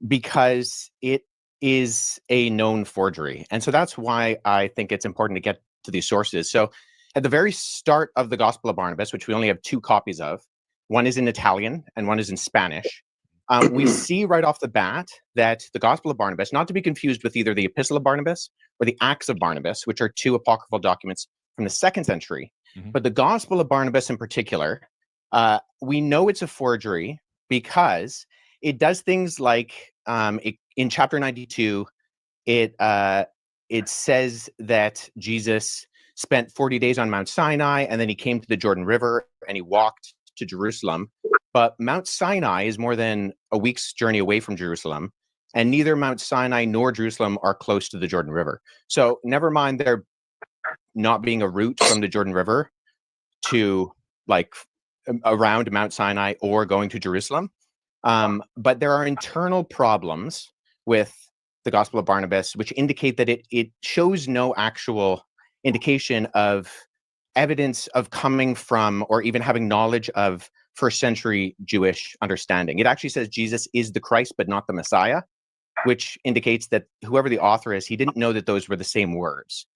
because it is a known forgery. And so that's why I think it's important to get to these sources. So at the very start of the Gospel of Barnabas, which we only have two copies of, one is in Italian and one is in Spanish. We see right off the bat that the Gospel of Barnabas, not to be confused with either the Epistle of Barnabas or the Acts of Barnabas, which are two apocryphal documents from the 2nd century, but the Gospel of Barnabas in particular, we know it's a forgery because it does things like in chapter 92, it says that Jesus spent 40 days on Mount Sinai, and then he came to the Jordan River and he walked to Jerusalem. But Mount Sinai is more than a week's journey away from Jerusalem. and neither Mount Sinai nor Jerusalem are close to the Jordan River. So never mind there not being a route from the Jordan River to like around Mount Sinai or going to Jerusalem. But there are internal problems with the Gospel of Barnabas, which indicate that it shows no actual indication of evidence of coming from or even having knowledge of first century Jewish understanding. It actually says Jesus is the Christ, but not the Messiah, which indicates that whoever the author is, he didn't know that those were the same words.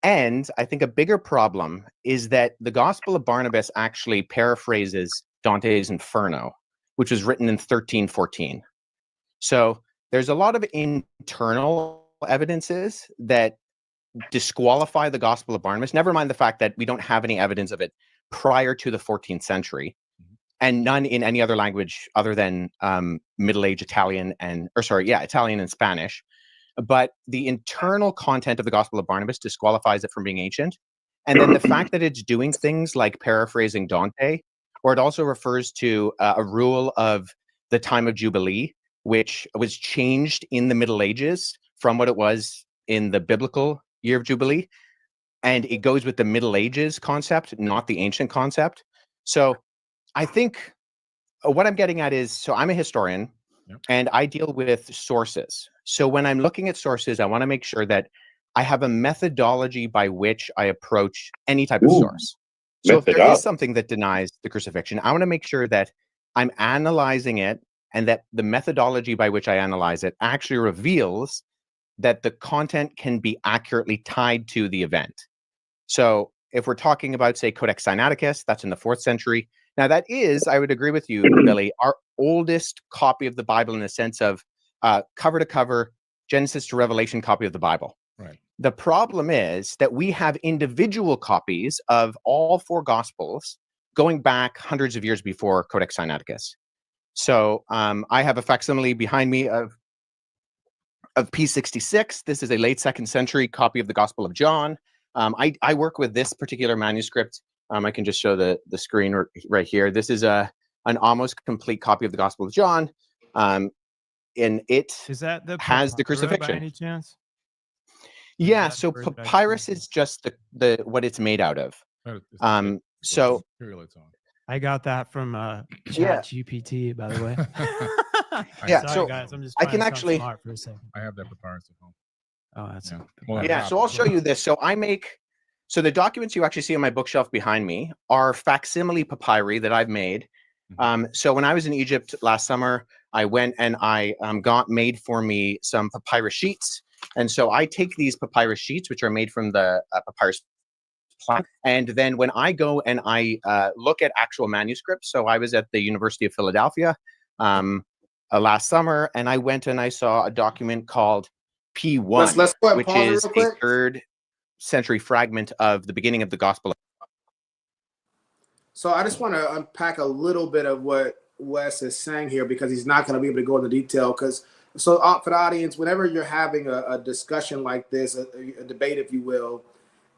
And I think a bigger problem is that the Gospel of Barnabas actually paraphrases Dante's Inferno, which was written in 1314. So there's a lot of internal evidences that disqualify the Gospel of Barnabas, never mind the fact that we don't have any evidence of it prior to the 14th century, and none in any other language other than Middle Age Italian Italian and Spanish. But the internal content of the Gospel of Barnabas disqualifies it from being ancient. And then the fact that it's doing things like paraphrasing Dante, or it also refers to a rule of the time of Jubilee, which was changed in the Middle Ages from what it was in the biblical year of Jubilee. And it goes with the Middle Ages concept, not the ancient concept. So I think what I'm getting at is, so I'm a historian, and I deal with sources. So when I'm looking at sources, I want to make sure that I have a methodology by which I approach any type of source. So if there is something that denies the crucifixion, I want to make sure that I'm analyzing it and that the methodology by which I analyze it actually reveals that the content can be accurately tied to the event. So if we're talking about, say, Codex Sinaiticus, that's in the 4th century. Now that is, I would agree with you, Billy, our oldest copy of the Bible in the sense of cover to cover, Genesis to Revelation copy of the Bible. Right. The problem is that we have individual copies of all 4 Gospels going back hundreds of years before Codex Sinaiticus. So I have a facsimile behind me of P66. This is a late 2nd century copy of the Gospel of John. I work with this particular manuscript. I can just show the screen right here. This is an almost complete copy of the Gospel of John. And it Is that the has the papyrus crucifixion. by any chance? Yeah, Is that so the word that I papyrus see? is just the what it's made out of. So I got that from Yeah. ChatGPT, by the way. Yeah, Sorry, so guys. I'm just I trying can to sound actually- smart for a second. I have that papyrus at home. Oh, that's Yeah, so I'll show you this. So the documents you actually see on my bookshelf behind me are facsimile papyri that I've made. So when I was in Egypt last summer, I went and I got made for me some papyrus sheets. And so I take these papyrus sheets, which are made from the papyrus plant. And then when I go and I look at actual manuscripts, so I was at the University of Philadelphia last summer, and I went and I saw a document called P1, Let's go ahead and which pause it is real a quick. 3rd century fragment of the beginning of the Gospel. So I just want to unpack a little bit of what Wes is saying here, because he's not going to be able to go into detail. Because for the audience, whenever you're having a discussion like this, a debate, if you will,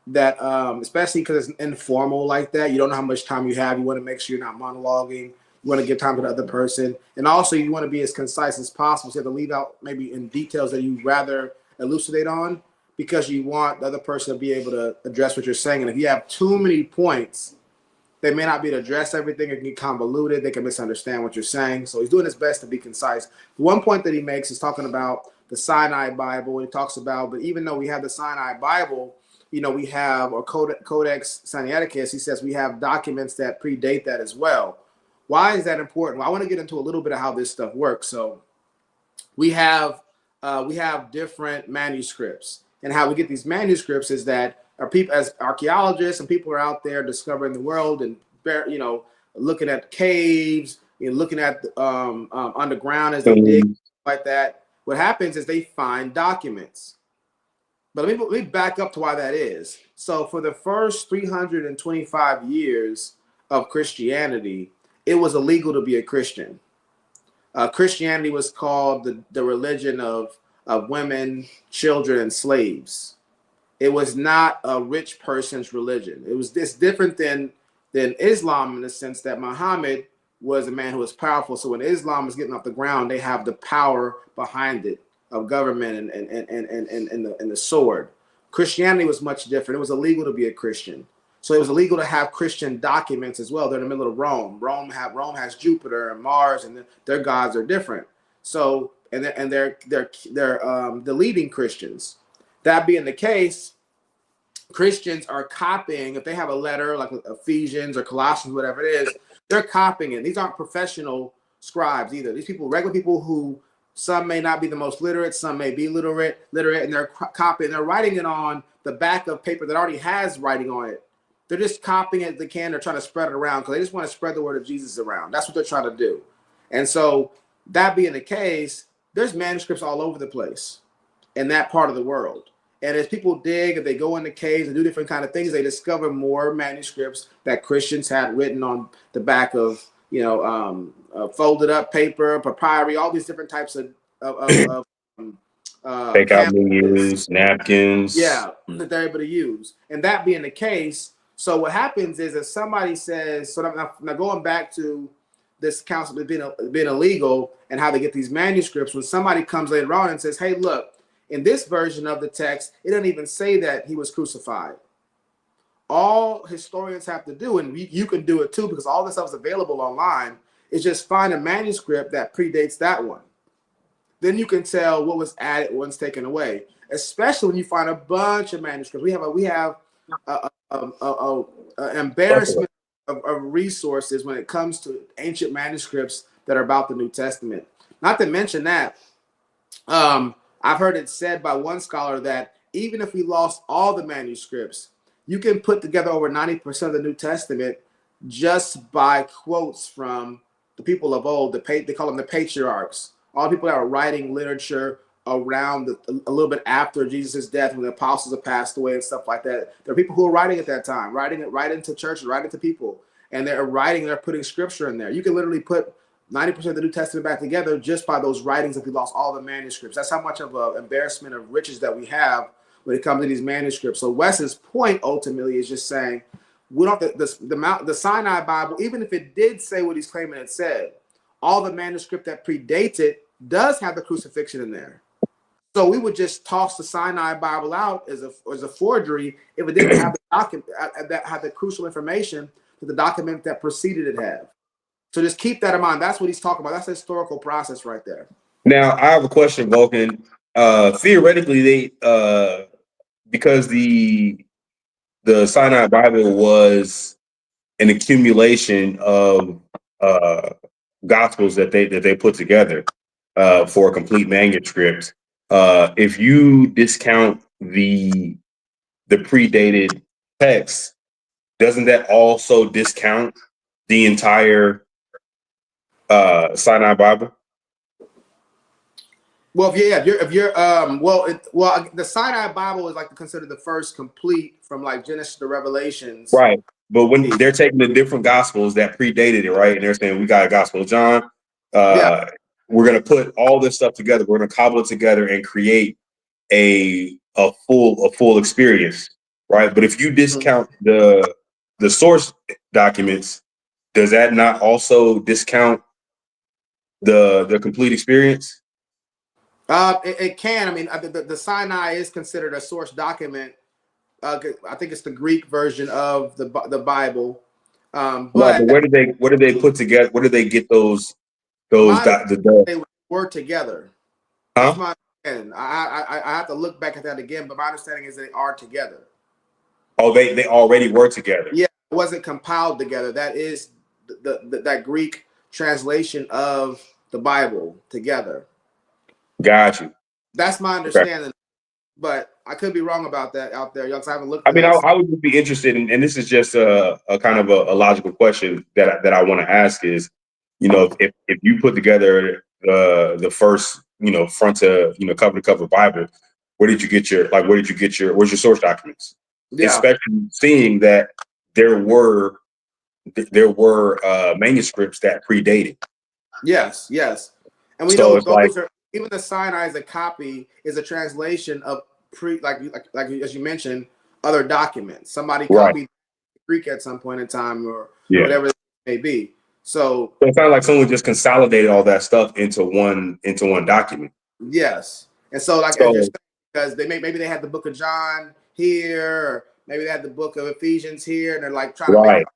that especially because it's informal like that, you don't know how much time you have. You want to make sure you're not monologuing. You want to give time to the other person, and also you want to be as concise as possible. So you have to leave out maybe in details that you rather elucidate on, because you want the other person to be able to address what you're saying. And if you have too many points, they may not be able to address everything. It can get convoluted. They can misunderstand what you're saying. So he's doing his best to be concise. The one point that he makes is talking about the Sinai Bible. He talks about, but even though we have the Sinai Bible, you know, we have, or Codex Sinaiticus, he says we have documents that predate that as well. Why is that important? Well, I want to get into a little bit of how this stuff works. So we have different manuscripts, and how we get these manuscripts is that our people, as archaeologists and people are out there discovering the world and, you know, looking at caves, you know, looking at underground as they dig like that. What happens is they find documents. But let me back up to why that is. So for the first 325 years of Christianity, it was illegal to be a Christian. Christianity was called the religion of women, children, and slaves. It was not a rich person's religion. It's different than Islam, in the sense that Muhammad was a man who was powerful. So when Islam is getting off the ground, they have the power behind it of government and the sword. Christianity was much different. It was illegal to be a Christian. So it was illegal to have Christian documents as well. They're in the middle of Rome. Rome has Jupiter and Mars, and their gods are different. So they're deleting Christians. That being the case, Christians are copying. If they have a letter like Ephesians or Colossians, whatever it is, they're copying it. These aren't professional scribes either. These people, regular people who some may not be the most literate, some may be literate, and they're copying. They're writing it on the back of paper that already has writing on it. They're just copying it as they can. They're trying to spread it around because they just want to spread the word of Jesus around. That's what they're trying to do. And so that being the case, there's manuscripts all over the place in that part of the world. And as people dig, if they go into caves and do different kind of things, they discover more manuscripts that Christians had written on the back of, folded up paper, papyri, all these different types of take out canvases. menus, napkins. Yeah, that they're able to use. And that being the case, so what happens is if somebody says, so now going back to this council being illegal and how they get these manuscripts, when somebody comes later on and says, hey, look, in this version of the text, it doesn't even say that he was crucified. All historians have to do, and you can do it too, because all this stuff is available online, is just find a manuscript that predates that one. Then you can tell what was added, what's taken away. Especially when you find a bunch of manuscripts. We have an embarrassment of resources when it comes to ancient manuscripts that are about the New Testament. Not to mention that, I've heard it said by one scholar that even if we lost all the manuscripts, you can put together over 90% of the New Testament just by quotes from the people of old. They call them the patriarchs. All the people that are writing literature around a little bit after Jesus' death, when the apostles have passed away and stuff like that. There are people who are writing at that time, writing it right into churches, right into people. And they're putting scripture in there. You can literally put 90% of the New Testament back together just by those writings if we lost all the manuscripts. That's how much of an embarrassment of riches that we have when it comes to these manuscripts. So Wes's point ultimately is just saying, we don't the Sinai Bible, even if it did say what he's claiming it said, all the manuscript that predates it does have the crucifixion in there. So we would just toss the Sinai Bible out as a forgery if it didn't have the document that had the crucial information that the document that preceded it have. So just keep that in mind. That's what he's talking about. That's a historical process right there. Now I have a question, Vulcan. Theoretically, they because the Sinai Bible was an accumulation of gospels that they put together for a complete manuscript. If you discount the predated text, doesn't that also discount the entire Sinai Bible? Well, if you're the Sinai Bible is like considered the first complete from like Genesis to Revelations. Right. But when they're taking the different gospels that predated it, right, and they're saying we got a Gospel of John, we're gonna put all this stuff together. We're gonna cobble it together and create a full experience, right? But if you discount the source documents, does that not also discount the complete experience? It can. I mean, the Sinai is considered a source document. I think it's the Greek version of the Bible. But where did they put together? Where did they get those? They were together. Huh? That's my understanding. I have to look back at that again, but my understanding is they are together. Oh, they already were together. Yeah, it wasn't compiled together. That is that Greek translation of the Bible together. Got you. That's my understanding, but I could be wrong about that out there. Y'all, I haven't looked. I mean, I would just be interested in, and this is just a kind of a logical question that I want to ask is, if you put together the first, front to cover to cover Bible, where's your source documents? Yeah. Especially seeing that there were manuscripts that predated. Yes, and we know those are even the Sinai is a copy is a translation of like as you mentioned other documents. Somebody copied Greek at some point in time or whatever it may be. So So it sounds like someone just consolidated all that stuff into one document. yes, and so like as you're So saying, because maybe they had the book of John here, or maybe they had the book of Ephesians here, and they're like trying to make right,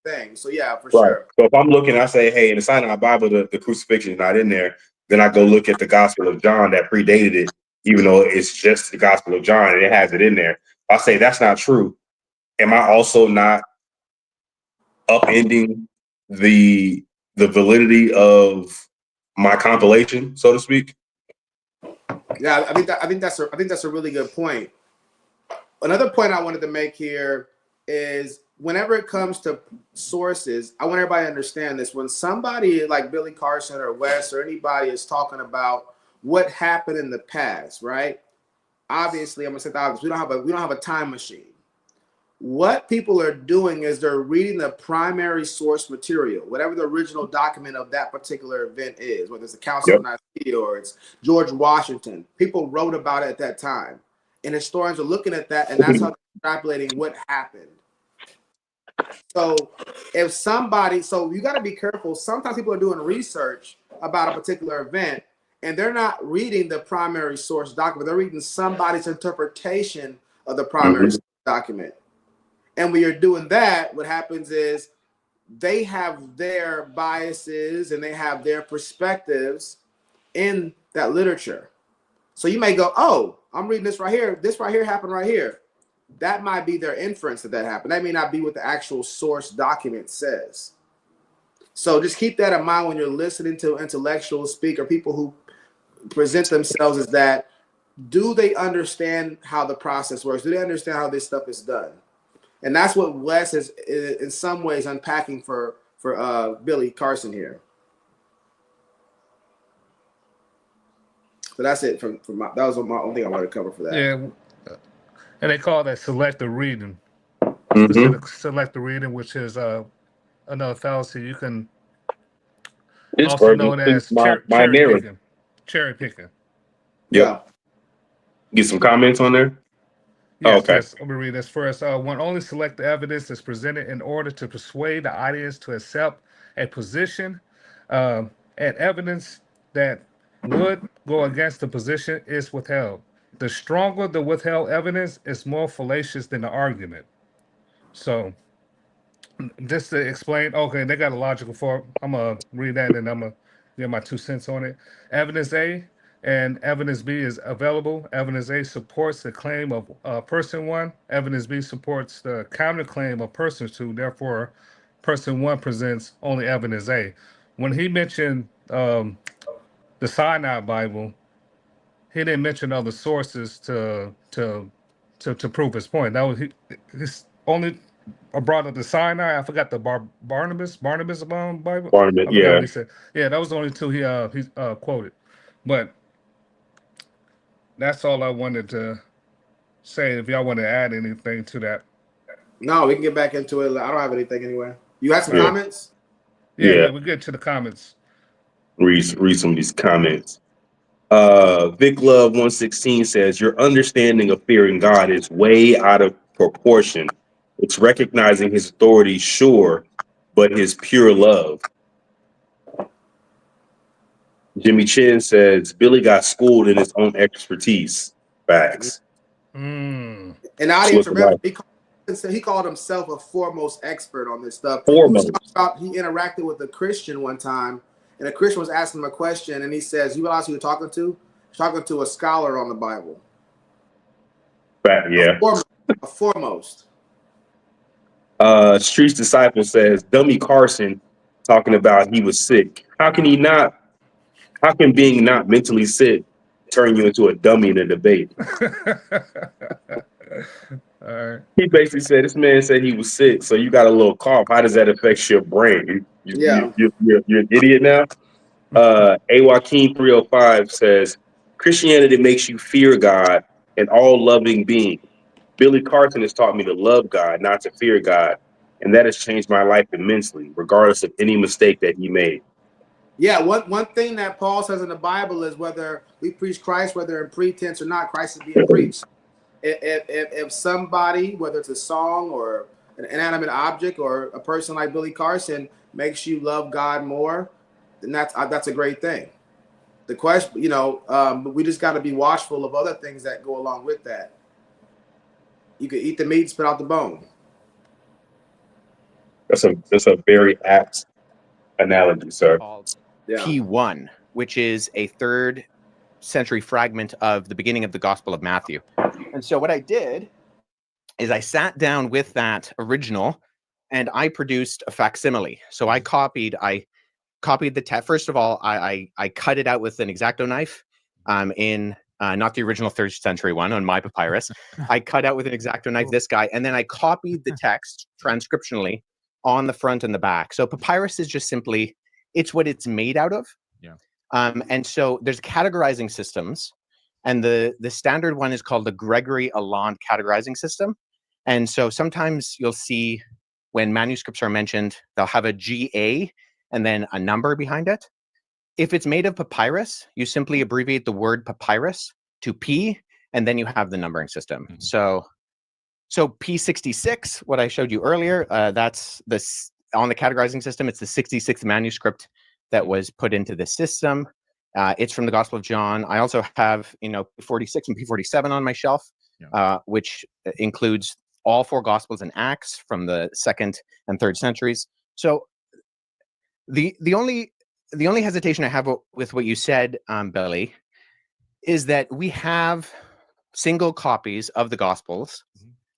a thing. So yeah, for right. sure. So if I'm looking, I say, hey, in the Sinai Bible, the crucifixion is not in there. Then I go look at the Gospel of John that predated it, even though it's just the Gospel of John and it has it in there. I say that's not true. Am I also not upending the validity of my compilation, so to speak? Yeah, I think that's a really good point. Another point I wanted to make here is whenever it comes to sources, I want everybody to understand this. When somebody like Billy Carson or Wes or anybody is talking about what happened in the past, right? Obviously, I'm gonna say the obvious. We don't have a time machine. What people are doing is they're reading the primary source material, whatever the original document of that particular event is, whether it's the Council of Nicaea or it's George Washington. People wrote about it at that time. And historians are looking at that, and that's how they're extrapolating what happened. So if somebody, so you got to be careful. Sometimes people are doing research about a particular event, and they're not reading the primary source document. They're reading somebody's interpretation of the primary source document. And when you're doing that, what happens is they have their biases and they have their perspectives in that literature. So you may go, oh, I'm reading this right here. This right here happened right here. That might be their inference that happened. That may not be what the actual source document says. So just keep that in mind when you're listening to intellectuals speak or people who present themselves as that. Do they understand how the process works? Do they understand how this stuff is done? And that's what Wes is in some ways unpacking for Billy Carson here. So that's it that was my only thing I wanted to cover for that. Yeah, and they call that selective reading. Mm-hmm. Selective reading, which is another fallacy. You can It's also known as my cherry narrative. picking. Cherry picking. Yep. Get some comments on there. Yes, Okay. yes. Let me read this first. One only select the evidence that's presented in order to persuade the audience to accept a position, and evidence that would go against the position is withheld. The stronger the withheld evidence is more fallacious than the argument. So, just to explain, okay, they got a logical form. I'm gonna read that and I'm gonna give my 2 cents on it. Evidence A and evidence B is available. Evidence A supports the claim of person one. Evidence B supports the counterclaim of person two. Therefore, person one presents only evidence A. When he mentioned the Sinai Bible, he didn't mention other sources to prove his point. That was his only. I brought up the Sinai. I forgot the Barnabas Bible. Barnabas, I forgot yeah. what he said. Yeah, that was the only two he quoted. But that's all I wanted to say. If y'all want to add anything to that. No, we can get back into it. I don't have anything anyway. You have some Yeah. comments? Yeah, we get to the comments. Read some of these comments. Vic Love 116 says your understanding of fearing God is way out of proportion. It's recognizing his authority, sure, but his pure love. Jimmy Chin says Billy got schooled in his own expertise. Facts. Mm. And the audience, remember, he called himself a foremost expert on this stuff. Foremost. He interacted with a Christian one time, and a Christian was asking him a question, and he says, "You realize who you're talking to? Talking to a scholar on the Bible." Yeah. A foremost. Street's Disciple says Dummy Carson talking about he was sick. How can being not mentally sick turn you into a dummy in a debate? All right. He basically said this man said he was sick, so you got a little cough. How does that affect your brain? You're an idiot now. A Joaquin 305 says Christianity makes you fear God, an all-loving being. Billy Carson has taught me to love God, not to fear God, and that has changed my life immensely, regardless of any mistake that he made. Yeah, one thing that Paul says in the Bible is whether we preach Christ, whether in pretense or not, Christ is being preached. If somebody, whether it's a song or an inanimate object or a person like Billy Carson, makes you love God more, then that's a great thing. The question, but we just got to be watchful of other things that go along with that. You could eat the meat, spit out the bone. That's a very apt analogy, sir. Called Yeah. P1, which is a 3rd century fragment of the beginning of the Gospel of Matthew. And so what I did is I sat down with that original and I produced a facsimile. So I copied the text. First of all, I cut it out with an X-Acto knife in not the original 3rd century one on my papyrus. I cut out with an X-Acto knife this guy, and then I copied the text transcriptionally on the front and the back. So papyrus is just simply, it's what it's made out of. Yeah. And so there's categorizing systems, and the standard one is called the Gregory Alland categorizing system. And so sometimes you'll see when manuscripts are mentioned, they'll have a GA and then a number behind it. If it's made of papyrus, you simply abbreviate the word papyrus to P, and then you have the numbering system. Mhm. So P66, what I showed you earlier, that's this on the categorizing system. It's the 66th manuscript that was put into the system. It's from the Gospel of John. I also have, P46 and P47 on my shelf, which includes all 4 Gospels and Acts from the 2nd and 3rd centuries. So the only hesitation I have with what you said, Billy, is that we have single copies of the Gospels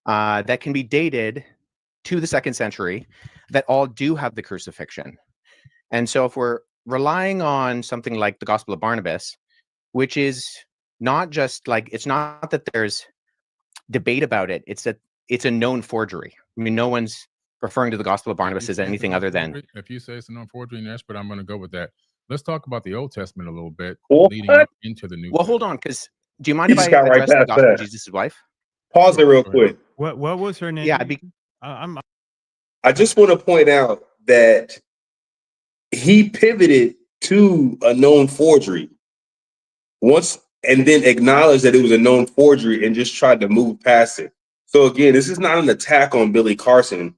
that can be dated to the 2nd century that all do have the crucifixion. And so if we're relying on something like the Gospel of Barnabas, which is not just like, it's not that there's debate about it, it's that it's a known forgery. I mean, no one's referring to the Gospel of Barnabas as anything other than. If you say it's a known forgery and expert, I'm going to go with that. Let's talk about the Old Testament a little bit, What? leading up into the New. Well, hold on, because do you mind You if I just got right address the past Gospel of that. Jesus' wife? Pause it real quick. What was her name? Yeah, I just want to point out that he pivoted to a known forgery once, and then acknowledged that it was a known forgery and just tried to move past it. So again, this is not an attack on Billy Carson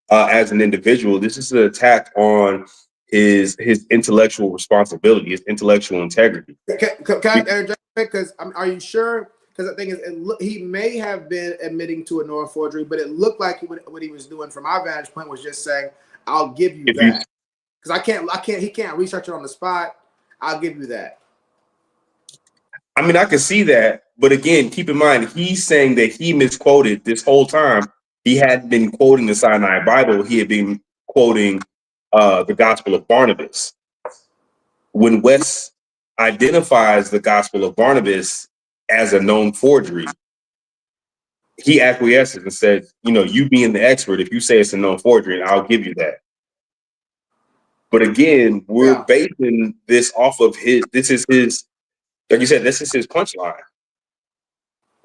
as an individual. This is an attack on his intellectual responsibility, his intellectual integrity. Can I interject? Because are you sure? Because the thing is, he may have been admitting to a known forgery, but it looked like what he was doing from our vantage point was just saying, "I'll give you that." Because he can't research it on the spot. I'll give you that. I mean, I can see that, but again, keep in mind, he's saying that he misquoted this whole time. He hadn't been quoting the Sinai Bible. He had been quoting the Gospel of Barnabas. When Wes identifies the Gospel of Barnabas as a known forgery, he acquiesces and said, you being the expert, if you say it's a known forgery, I'll give you that. But again, we're basing this off of this is his, like you said, this is his punchline.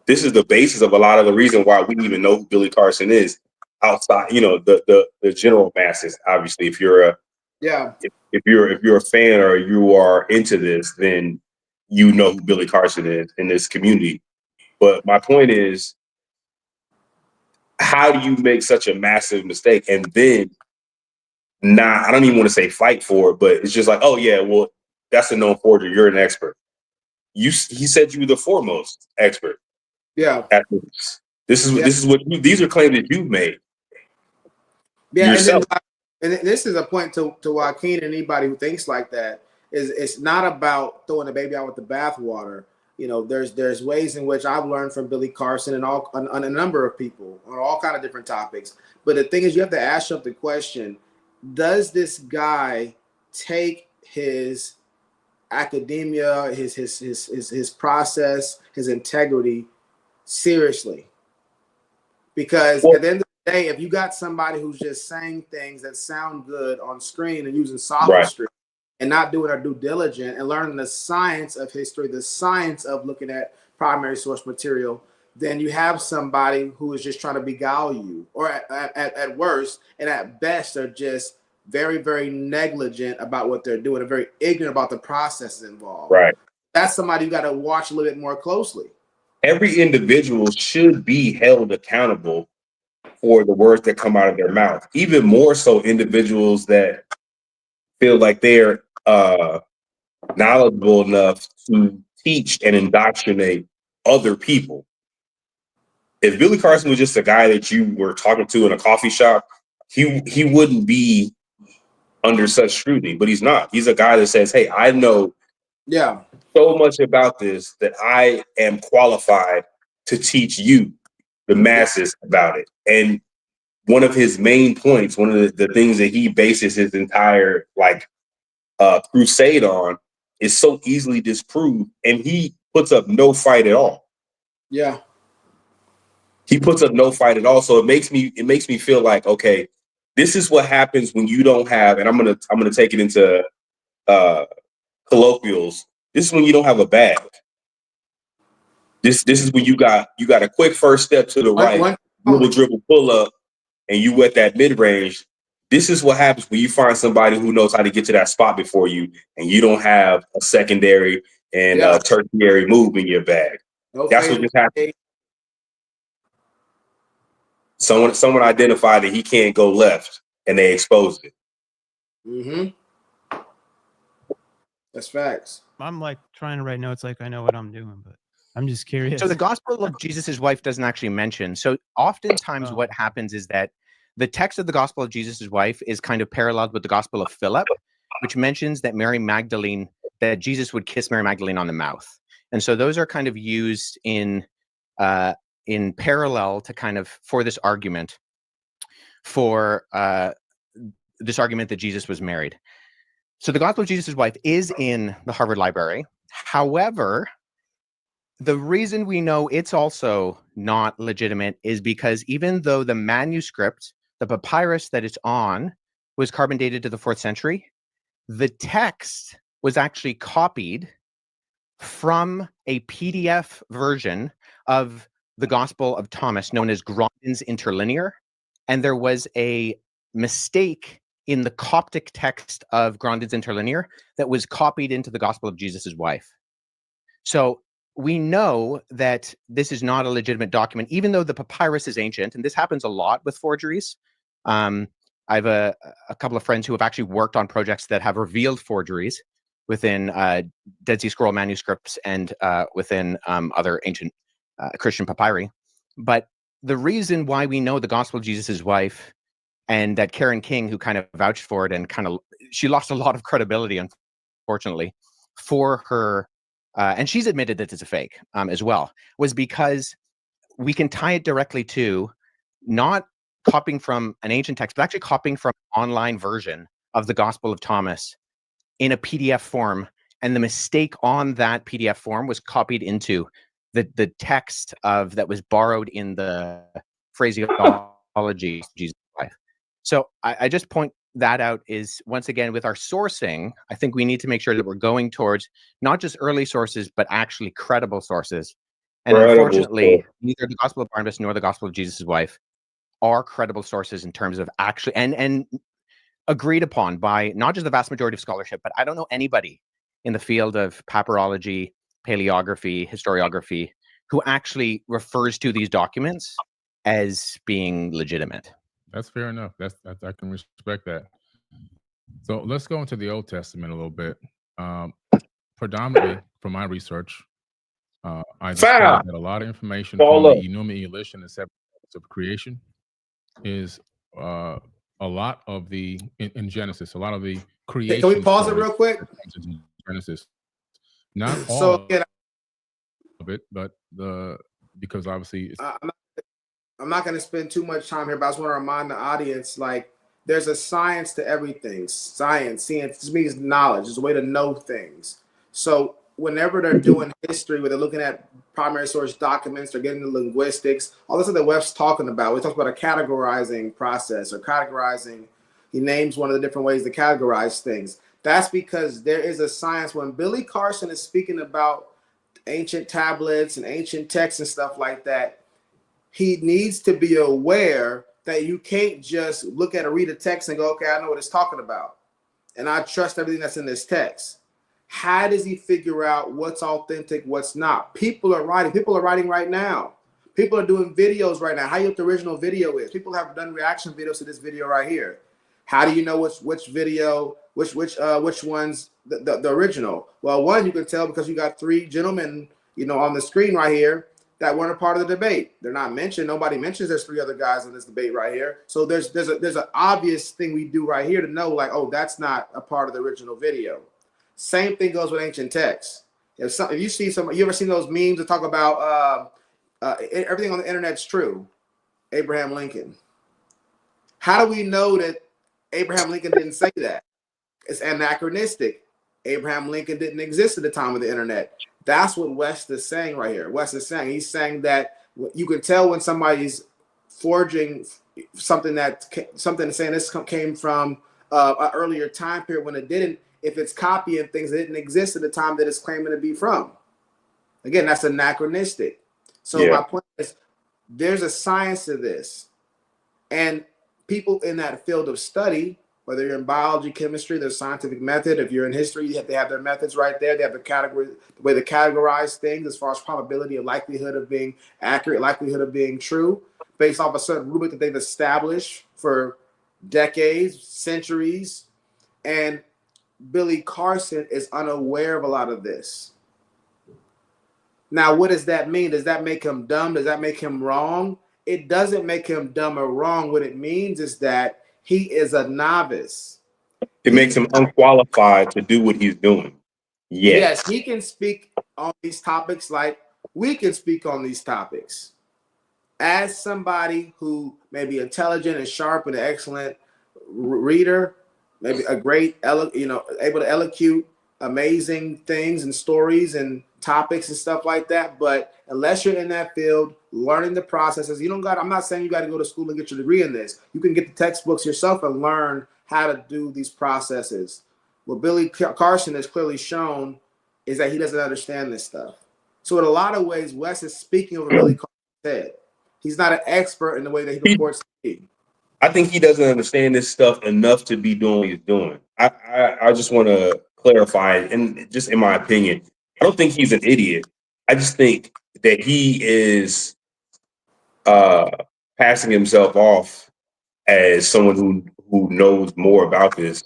This is the basis of a lot of the reason why we even know who Billy Carson is outside, the general masses. Obviously, if you're a fan or you are into this, then you know who Billy Carson is in this community. But my point is, how do you make such a massive mistake and then I don't even want to say fight for it, but it's just like, oh yeah, well, that's a known forgery. You're an expert. He said you were the foremost expert. Yeah. These are claims that you've made. Yeah, yourself. And this is a point to Joaquin and anybody who thinks like that, is it's not about throwing the baby out with the bathwater. There's ways in which I've learned from Billy Carson and on a number of people on all kind of different topics. But the thing is, you have to ask yourself the question: does this guy take his academia, his process, his integrity seriously? Because at the end of the day, if you got somebody who's just saying things that sound good on screen and using sophistry and not doing their due diligence and learning the science of history, the science of looking at primary source material, then you have somebody who is just trying to beguile you, or at worst, and at best, they're just very, very negligent about what they're doing and very ignorant about the processes involved. Right. That's somebody you got to watch a little bit more closely. Every individual should be held accountable for the words that come out of their mouth. Even more so, individuals that feel like they're knowledgeable enough to teach and indoctrinate other people. If Billy Carson was just a guy that you were talking to in a coffee shop, he wouldn't be under such scrutiny, but he's not. He's a guy that says, hey, I know so much about this that I am qualified to teach you, the masses, about it. And one of his main points, one of the things that he bases his entire crusade on, is so easily disproved, and he puts up no fight at all. Yeah. He puts up no fight at all. So it makes me feel like, okay, this is what happens when you don't have, and I'm gonna take it into colloquials. This is when you don't have a bag. This is when you got a quick first step to the right, dribble pull up, and you at that mid range. This is what happens when you find somebody who knows how to get to that spot before you, and you don't have a secondary and tertiary move in your bag. That's what just happened. Someone identified that he can't go left, and they exposed it. Mm-hmm. That's facts. I'm like trying to write notes like I know what I'm doing, but I'm just curious. So the Gospel of Jesus' wife doesn't actually mention. So oftentimes what happens is that the text of the Gospel of Jesus' wife is kind of paralleled with the Gospel of Philip, which mentions that that Jesus would kiss Mary Magdalene on the mouth. And so those are kind of used in parallel to kind of for this argument that Jesus was married. So the Gospel of Jesus' wife is in the Harvard Library. However, the reason we know it's also not legitimate is because even though the manuscript, the papyrus that it's on, was carbon dated to the 4th century, the text was actually copied from a PDF version of the Gospel of Thomas known as Grondin's Interlinear. And there was a mistake in the Coptic text of Grondin's Interlinear that was copied into the Gospel of Jesus' wife. So we know that this is not a legitimate document, even though the papyrus is ancient, and this happens a lot with forgeries. I have a couple of friends who have actually worked on projects that have revealed forgeries within Dead Sea Scroll manuscripts and within other ancient Christian papyri. But the reason why we know the Gospel of Jesus' wife, and that Karen King, who kind of vouched for it and she lost a lot of credibility, unfortunately, for her, and she's admitted that it's a fake as well, was because we can tie it directly to not copying from an ancient text, but actually copying from an online version of the Gospel of Thomas in a PDF form. And the mistake on that PDF form was copied into the text that was borrowed in the phraseology of Jesus' life. So I just point that out is, once again, with our sourcing, I think we need to make sure that we're going towards not just early sources, but actually credible sources. And unfortunately, neither the Gospel of Barnabas nor the Gospel of Jesus' wife are credible sources in terms of actually, and agreed upon by not just the vast majority of scholarship, but I don't know anybody in the field of papyrology, paleography, historiography, who actually refers to these documents as being legitimate. That's fair enough. I can respect that. So let's go into the Old Testament a little bit. Predominantly, from my research, I discovered that a lot of information from the Enuma Elish and the 7 books of creation is a lot of the in Genesis, a lot of the creation. Can we pause it real quick? Genesis, not all of it, but because obviously it's, I'm not going to spend too much time here, but I just want to remind the audience, like, there's a science to everything. Science just means knowledge. It's a way to know things. So whenever they're doing history, where they're looking at primary source documents, they're getting into linguistics, all this that Wes talking about. We talk about a categorizing process or categorizing. He names one of the different ways to categorize things. That's because there is a science. When Billy Carson is speaking about ancient tablets and ancient texts and stuff like that, he needs to be aware that you can't just look at or read a text and go, okay, I know what it's talking about, and I trust everything that's in this text. How does he figure out what's authentic, what's not? People are writing right now. People are doing videos right now. How do you know what the original video is? People have done reaction videos to this video right here. How do you know which video Which one's the original? Well, one you can tell because you got three gentlemen, on the screen right here that weren't a part of the debate. They're not mentioned. Nobody mentions there's three other guys in this debate right here. So there's an obvious thing we do right here to know, like, oh, that's not a part of the original video. Same thing goes with ancient texts. If you see you ever seen those memes that talk about everything on the internet's true? Abraham Lincoln. How do we know that Abraham Lincoln didn't say that? It's anachronistic. Abraham Lincoln didn't exist at the time of the internet. That's what Wes is saying right here. Wes is saying, he's saying that you can tell when somebody's forging something saying this came from an earlier time period when it didn't, if it's copying things that didn't exist at the time that it's claiming to be from. Again, that's anachronistic. So my point is, there's a science to this. And people in that field of study, whether you're in biology, chemistry, there's scientific method. If you're in history, they have their methods right there. They have the way to categorize things as far as probability of likelihood of being accurate, likelihood of being true, based off a certain rubric that they've established for decades, centuries. And Billy Carson is unaware of a lot of this. Now, what does that mean? Does that make him dumb? Does that make him wrong? It doesn't make him dumb or wrong. What it means is that he is a novice. It makes him unqualified to do what he's doing. Yes, he can speak on these topics like we can speak on these topics. As somebody who may be intelligent and sharp and an excellent reader, maybe a great, able to elocute amazing things and stories and topics and stuff like that. But unless you're in that field, learning the processes, I'm not saying you got to go to school and get your degree in this. You can get the textbooks yourself and learn how to do these processes. What Billy Carson has clearly shown is that he doesn't understand this stuff. So in a lot of ways, Wes is speaking over Billy Carson's head. He's not an expert in the way that he reports to be. I think he doesn't understand this stuff enough to be doing what he's doing. I just want to clarify, and just in my opinion, I don't think he's an idiot. I just think that he is passing himself off as someone who knows more about this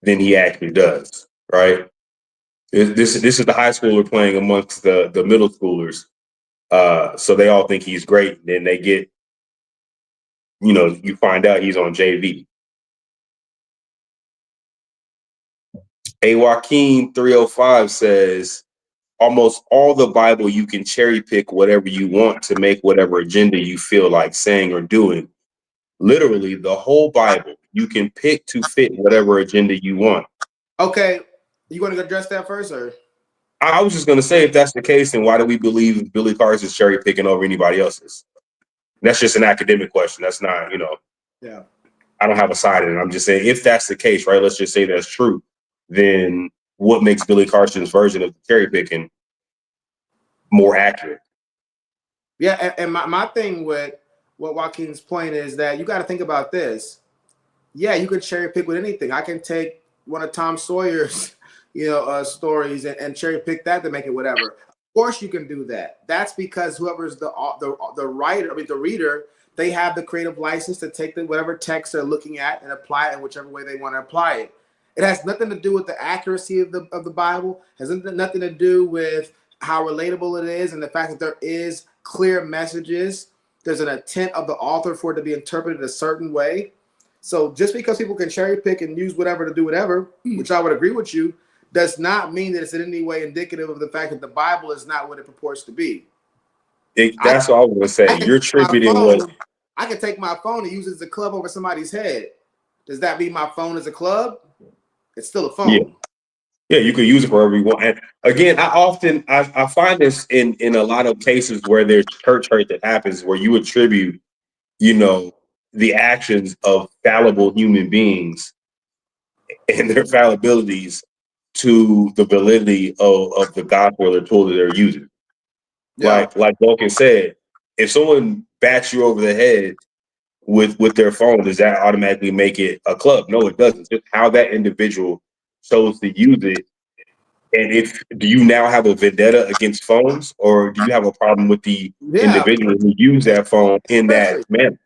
than he actually does, right? This is the high schooler playing amongst the middle schoolers. So they all think he's great. Then they get, you find out he's on JV. A Joaquin 305 says, almost all the Bible, you can cherry pick whatever you want to make whatever agenda you feel like saying or doing. Literally, the whole Bible, you can pick to fit whatever agenda you want. Okay, you want to address that first, or? I was just going to say, if that's the case, then why do we believe Billy Carson's cherry picking over anybody else's? That's just an academic question. That's not, Yeah. I don't have a side in it. I'm just saying, if that's the case, right? Let's just say that's true. Then what makes Billy Carson's version of cherry picking more accurate? Yeah, and my thing with what Joaquin's point is that you got to think about this. Yeah, you can cherry pick with anything. I can take one of Tom Sawyer's, stories and cherry pick that to make it whatever. Of course, you can do that. That's because whoever's the writer, the reader, they have the creative license to take whatever text they're looking at and apply it in whichever way they want to apply it. It has nothing to do with the accuracy of the Bible. It has nothing to do with how relatable it is and the fact that there is clear messages. There's an intent of the author for it to be interpreted a certain way. So just because people can cherry pick and use whatever to do whatever, which I would agree with you, does not mean that it's in any way indicative of the fact that the Bible is not what it purports to be. That's what I was going to say. You're attributing what... I can take my phone and use it as a club over somebody's head. Does that mean my phone is a club? It's still a phone. Yeah, you can use it for whatever you want. And again, I find this in a lot of cases where there's church hurt that happens, where you attribute, the actions of fallible human beings and their fallibilities to the validity of the gospel or tool that they're using. Yeah. Like Vulcan said, if someone bats you over the head with their phone, does that automatically make it a club? No, it doesn't. It's just how that individual chose to use it. And do you now have a vendetta against phones, or do you have a problem with the individual who used that phone in that manner?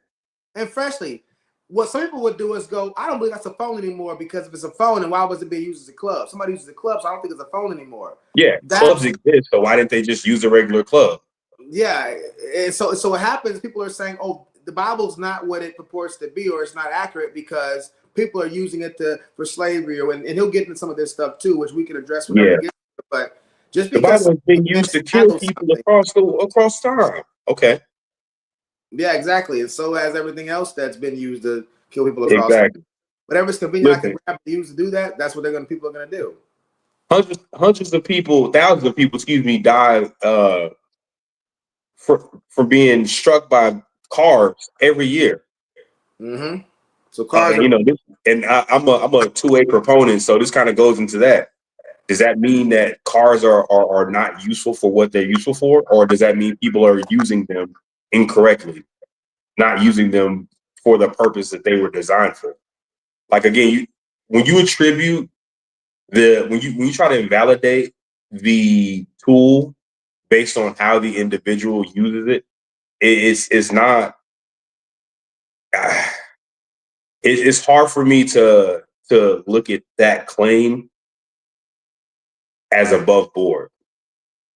And freshly, what some people would do is go, I don't believe that's a phone anymore, because if it's a phone, then why was it being used as a club? Somebody uses a club, so I don't think it's a phone anymore. Yeah, clubs exist, so why didn't they just use a regular club? Yeah, and so what happens, people are saying, oh, the Bible's not what it purports to be, or it's not accurate because people are using it for slavery, and he'll get into some of this stuff too, which we can address whenever we get to it. But just the because Bible has been used to kill people across time. Okay. Yeah, exactly. And so has everything else that's been used to kill people across. Exactly. Whatever's convenient, I can grab to use to do that. That's what people are going to do. Hundreds of people, thousands of people, die for being struck by cars every year. Mm-hmm. So cars, I'm a 2A proponent, so this kind of goes into that. Does that mean that cars are not useful for what they're useful for, or does that mean people are using them incorrectly, not using them for the purpose that they were designed for? Like, again, when you attribute when you try to invalidate the tool based on how the individual uses it, it's not. It's hard for me to look at that claim as above board,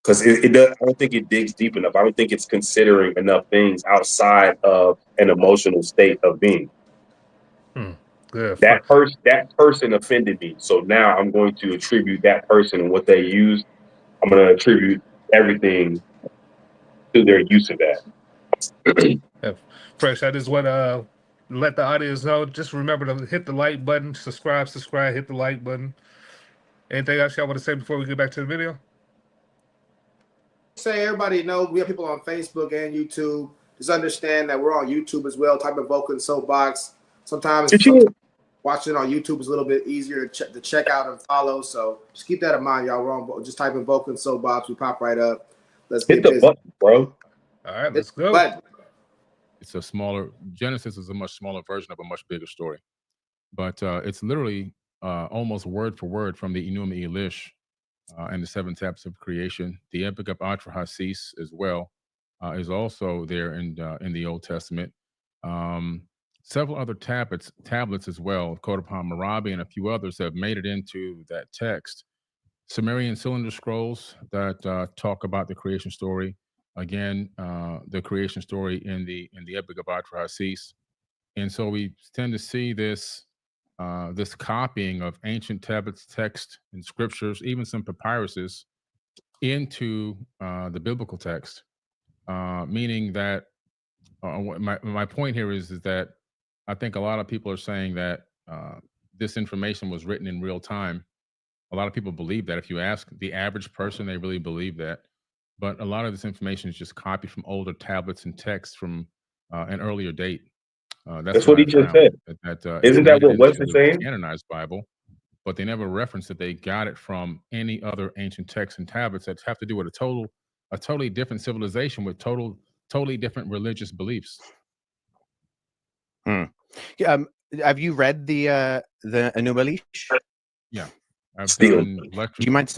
because I don't think it digs deep enough. I don't think it's considering enough things outside of an emotional state of being. Good. That person offended me, so now I'm going to attribute that person and what they used. I'm going to attribute everything to their use of that. Fresh, I just want to let the audience know. Just remember to hit the like button, subscribe, hit the like button. Anything else y'all want to say before we get back to the video? Say, everybody knows we have people on Facebook and YouTube. Just understand that we're on YouTube as well. Type in Vulcan Soapbox. Sometimes watching it on YouTube is a little bit easier to check out and follow. So just keep that in mind, y'all. We're on, just type in Vulcan Soapbox. We pop right up. Let's hit the button, bro. All right, let's go. It's a smaller, Genesis is a much smaller version of a much bigger story. But it's literally almost word for word from the Enuma Elish and the 7 tablets of creation. The Epic of Atrahasis as well is also there in the Old Testament. Several other tablets as well, Code upon Hammurabi and a few others have made it into that text. Sumerian cylinder scrolls that talk about the creation story. Again, the creation story in the Epic of Atrahasis. And so we tend to see this this copying of ancient tablets, text, and scriptures, even some papyruses, into the biblical text. Meaning that my point here is that I think a lot of people are saying that this information was written in real time. A lot of people believe that. If you ask the average person, they really believe that. But a lot of this information is just copied from older tablets and texts from an earlier date. That's what he just said. Isn't that what Wes is saying? Canonized Bible, but they never referenced that they got it from any other ancient texts and tablets that have to do with a totally different civilization with totally different religious beliefs. Yeah, have you read the Enuma Elish? Yeah, I've done lectures. Do you mind?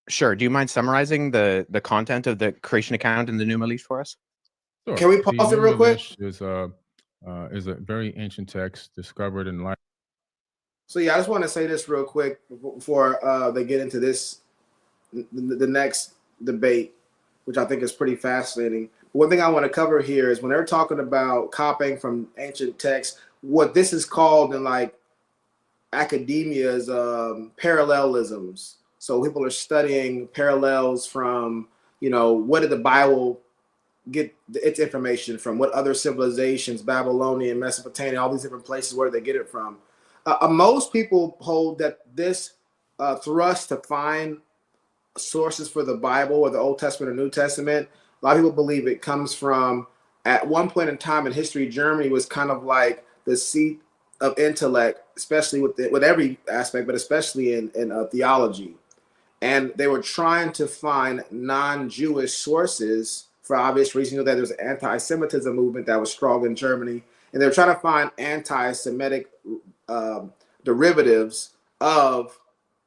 Sure. Do you mind summarizing the content of the creation account in the Enuma Elish for us? Sure. Can we pause it real quick? Is a very ancient text discovered in life. So yeah, I just want to say this real quick before they get into this, the next debate, which I think is pretty fascinating. One thing I want to cover here is when they're talking about copying from ancient texts, what this is called in like academia is parallelisms. So people are studying parallels from, what did the Bible get its information from? What other civilizations, Babylonian, Mesopotamian, all these different places, where they get it from? Most people hold that this thrust to find sources for the Bible or the Old Testament or New Testament, a lot of people believe it comes from, at one point in time in history, Germany was kind of like the seat of intellect, especially with every aspect, but especially in theology. And they were trying to find non-Jewish sources for obvious reasons. That there was an anti-Semitism movement that was strong in Germany, and they were trying to find anti-Semitic derivatives of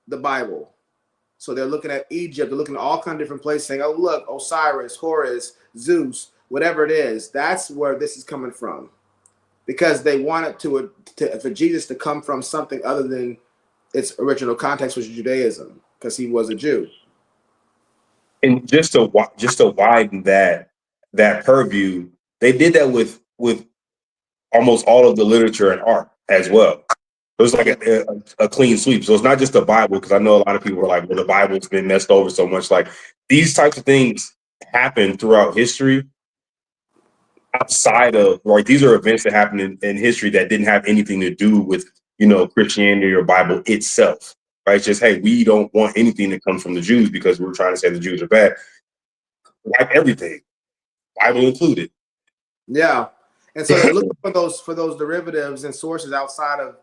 the Bible. So they're looking at Egypt, they're looking at all kinds of different places, saying, oh, look, Osiris, Horus, Zeus, whatever it is, that's where this is coming from. because they wanted for Jesus to come from something other than its original context, which was Judaism, because he was a Jew. And just to widen that purview, they did that with almost all of the literature and art as well. It was like a clean sweep. So it's not just the Bible, because I know a lot of people are like, well, the Bible's been messed over so much. Like, these types of things happen throughout history outside of, like, these are events that happen in history that didn't have anything to do with, Christianity or Bible itself, right? It's just, hey, we don't want anything that comes from the Jews because we're trying to say the Jews are bad. Wipe everything, Bible included. Yeah. And so they're looking for those derivatives and sources outside of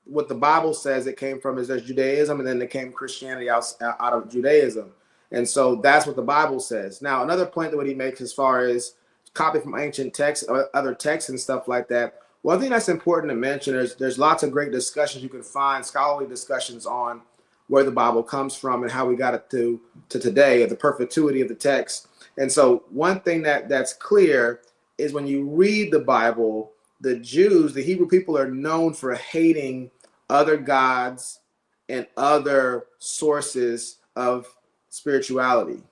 what the Bible says it came from. Is there's Judaism, and then there came Christianity out of Judaism. And so that's what the Bible says. Now, another point that what he makes as far as copy from ancient texts or other texts and stuff like that, one thing that's important to mention is there's lots of great discussions you can find, scholarly discussions on where the Bible comes from and how we got it to today, the perpetuity of the text. And so one thing that's clear is when you read the Bible, the Jews, the Hebrew people, are known for hating other gods and other sources of spirituality.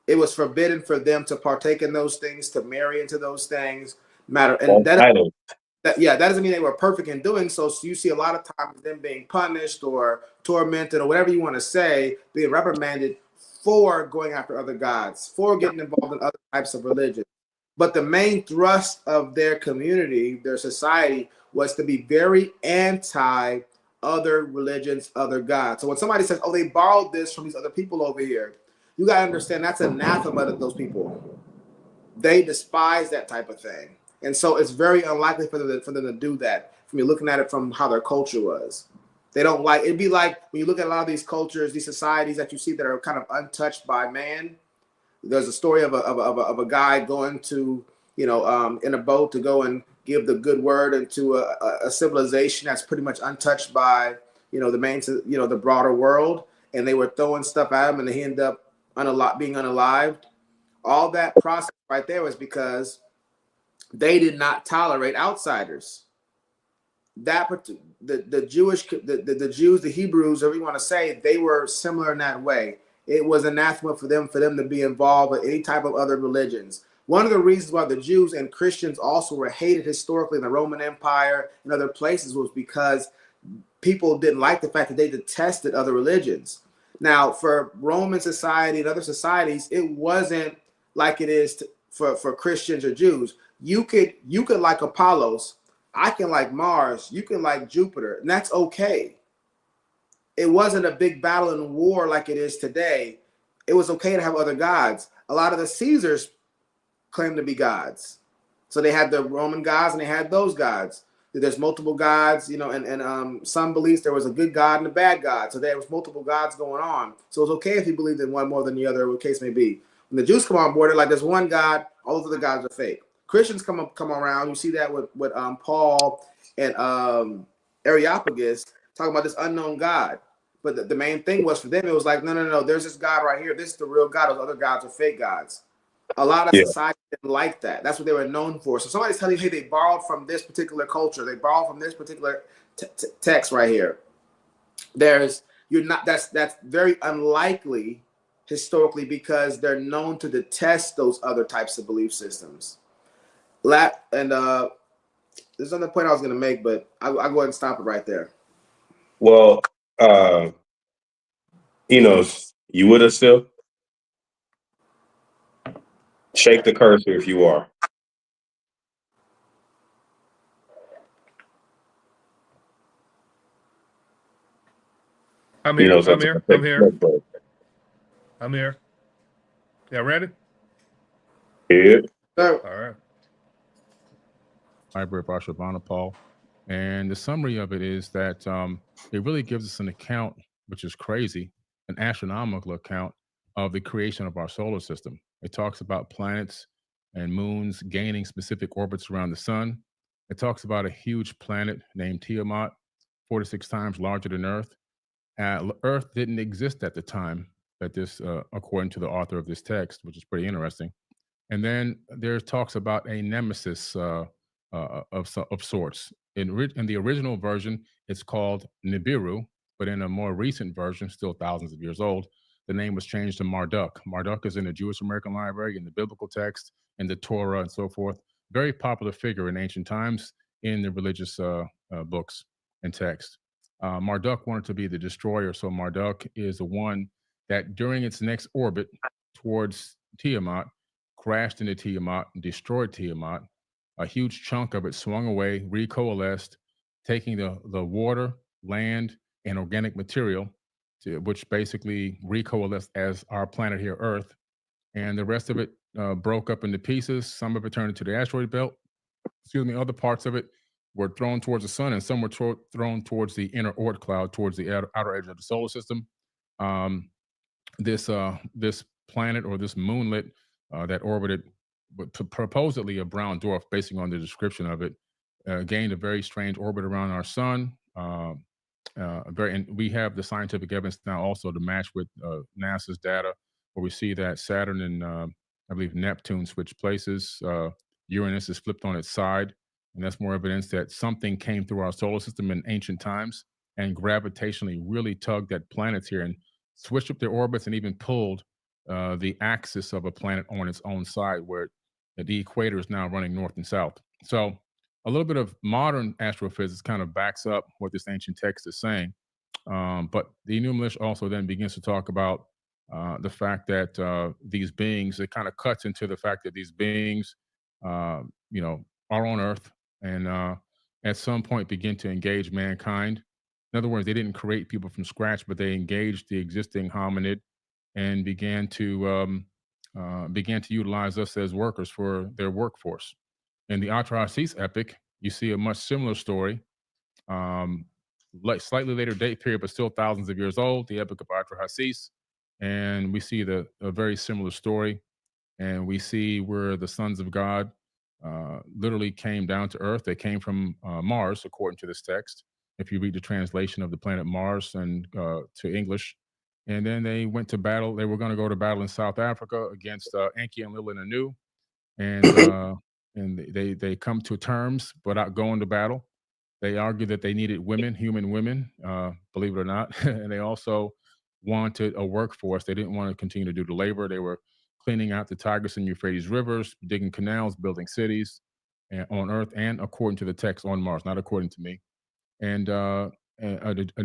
It was forbidden for them to partake in those things, to marry into those things. And that doesn't mean they were perfect in doing so. So you see a lot of times them being punished or tormented or whatever you want to say, being reprimanded for going after other gods, for getting involved in other types of religion. But the main thrust of their community, their society, was to be very anti other religions, other gods. So when somebody says, oh, they borrowed this from these other people over here, you got to understand that's anathema to those people. They despise that type of thing. And so it's very unlikely for them to do that, from you looking at it from how their culture was. They don't like, it'd be like when you look at a lot of these cultures, these societies that you see that are kind of untouched by man. There's a story of a guy going to, in a boat to go and give the good word into a civilization that's pretty much untouched by, the broader world. And they were throwing stuff at him and he ended up being unalived. All that process right there was because they did not tolerate outsiders. The Jews, the Hebrews, whatever you want to say, they were similar in that way. It was anathema for them to be involved with any type of other religions. One of the reasons why the Jews and Christians also were hated historically in the Roman Empire and other places was because people didn't like the fact that they detested other religions. Now, for Roman society and other societies, it wasn't like it is for Christians or Jews. You could like Apollos, I can like Mars, you can like Jupiter, and that's okay. It wasn't a big battle and war like it is today. It was okay to have other gods. A lot of the Caesars claimed to be gods. So they had the Roman gods and they had those gods. There's multiple gods, and some beliefs there was a good god and a bad god. So there was multiple gods going on. So it's okay if you believed in one more than the other, what case may be. When the Jews come on board, they're like, there's one God, all of the gods are fake. Christians come around. You see that with Paul and Areopagus talking about this unknown God. But the main thing was for them, it was like, no, there's this God right here. This is the real God. Those other gods are fake gods. A lot of society didn't like that. That's what they were known for. So somebody's telling you, hey, they borrowed from this particular culture. They borrowed from this particular text right here. That's very unlikely historically because they're known to detest those other types of belief systems. There's another point I was going to make, but I'll go ahead and stop it right there. Well, you would have still shake the cursor if you are. I'm here. I'm here. I'm here. I'm here. Yeah, ready? Yeah. So, all right. Library of Ashurbanipal. And the summary of it is that it really gives us an account, which is crazy, an astronomical account of the creation of our solar system. It talks about planets and moons gaining specific orbits around the sun. It talks about a huge planet named Tiamat, 46 times larger than Earth. Earth didn't exist at the time that this, according to the author of this text, which is pretty interesting. And then there's talks about a nemesis of sorts. In the original version, it's called Nibiru, but in a more recent version, still thousands of years old, the name was changed to Marduk. Marduk is in the Jewish American Library, in the biblical text, in the Torah, and so forth. Very popular figure in ancient times in the religious books and text. Marduk wanted to be the destroyer, so Marduk is the one that during its next orbit towards Tiamat crashed into Tiamat and destroyed Tiamat. A huge chunk of it swung away, recoalesced, taking the water, land, and organic material, which basically recoalesced as our planet here, Earth. And the rest of it broke up into pieces. Some of it turned into the asteroid belt. Excuse me. Other parts of it were thrown towards the sun, and some were thrown towards the inner Oort cloud, towards the outer edge of the solar system. This planet, or this moonlet that orbited supposedly a brown dwarf, basing on the description of it, gained a very strange orbit around our sun. And we have the scientific evidence now also to match with NASA's data, where we see that Saturn and I believe Neptune switch places. Uranus is flipped on its side, and that's more evidence that something came through our solar system in ancient times and gravitationally really tugged at planets here and switched up their orbits and even pulled the axis of a planet on its own side, where the equator is now running north and south. So a little bit of modern astrophysics kind of backs up what this ancient text is saying. But the Enumilish also then begins to talk about the fact that these beings, it kind of cuts into the fact that these beings, are on Earth and at some point begin to engage mankind. In other words, they didn't create people from scratch, but they engaged the existing hominid and began to utilize us as workers for their workforce. In the Atrahasis epic, you see a much similar story, like slightly later date period, but still thousands of years old, the epic of Atrahasis. And we see a very similar story. And we see where the sons of God literally came down to Earth. They came from Mars, according to this text. If you read the translation of the planet Mars and to English, and then they went to battle. They were going to go to battle in South Africa against Enki and Lil and Anu, and they come to terms without going to battle. They argued that they needed women, human women, believe it or not, and they also wanted a workforce. They didn't want to continue to do the labor. They were cleaning out the Tigris and Euphrates rivers, digging canals, building cities on Earth, and according to the text on Mars, not according to me. And a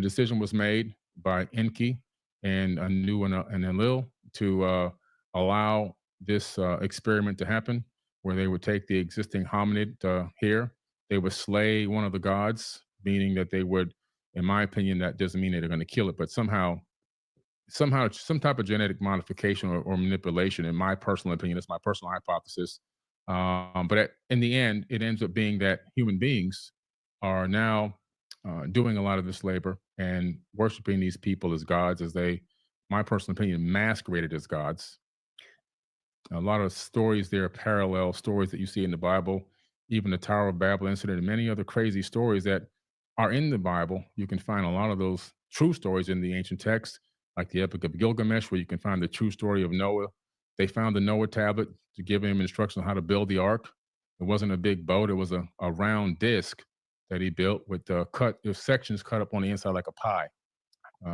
decision was made by Enki and Anu and Enlil to allow this experiment to happen, where they would take the existing hominid here. They would slay one of the gods, meaning that they would, in my opinion, that doesn't mean they're going to kill it, but somehow some type of genetic modification or manipulation, in my personal opinion, that's my personal hypothesis. But in the end, it ends up being that human beings are now doing a lot of this labor and worshiping these people as gods, as they, my personal opinion, masqueraded as gods. A lot of stories there, parallel stories that you see in the Bible, even the Tower of Babel incident, and many other crazy stories that are in the Bible. You can find a lot of those true stories in the ancient text, like the Epic of Gilgamesh, where you can find the true story of Noah. They found the Noah tablet to give him instruction on how to build the ark. It wasn't a big boat; it was a round disc that he built with sections cut up on the inside like a pie.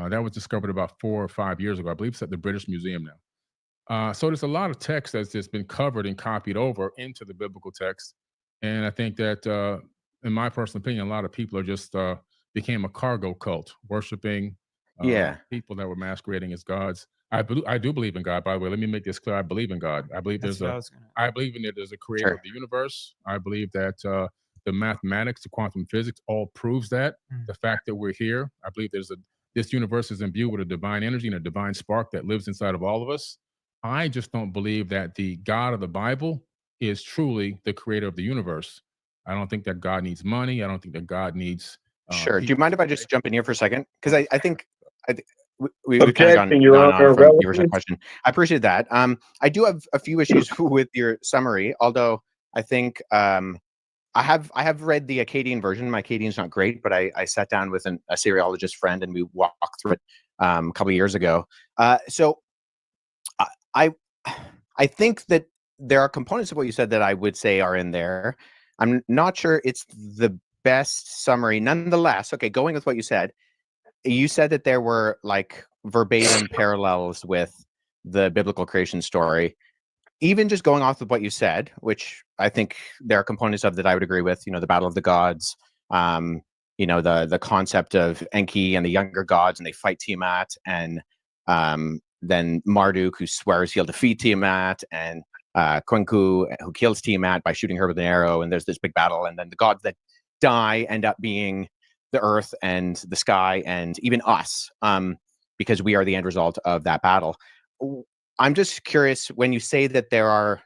That was discovered about 4 or 5 years ago. I believe it's at the British Museum now. So there's a lot of text that's just been covered and copied over into the biblical text. And I think that, in my personal opinion, a lot of people are just became a cargo cult, worshiping people that were masquerading as gods. I do believe in God, by the way. Let me make this clear. I believe in God. I believe there's a creator of the universe. I believe that the mathematics, the quantum physics, all proves that. The fact that we're here, I believe this universe is imbued with a divine energy and a divine spark that lives inside of all of us. I just don't believe that the God of the Bible is truly the creator of the universe. I don't think that God needs money. I don't think that God needs. Sure. Do you mind if I just jump in here for a second? Because I think we've Objection, kind of Your gone Honor, on from your question. I appreciate that. I do have a few issues with your summary, although I think I have read the Akkadian version. My Akkadian's not great, but I sat down with a Syriologist friend and we walked through it a couple of years ago. So I think that there are components of what you said that I would say are in there. I'm not sure it's the best summary. Nonetheless, okay, going with what you said that there were like verbatim parallels with the biblical creation story. Even just going off of what you said, which I think there are components of that I would agree with, the Battle of the Gods, the concept of Enki and the younger gods, and they fight Tiamat, and then Marduk, who swears he'll defeat Tiamat, and Kwenku, who kills Tiamat by shooting her with an arrow, and there's this big battle, and then the gods that die end up being the earth and the sky and even us, because we are the end result of that battle. I'm just curious, when you say that there are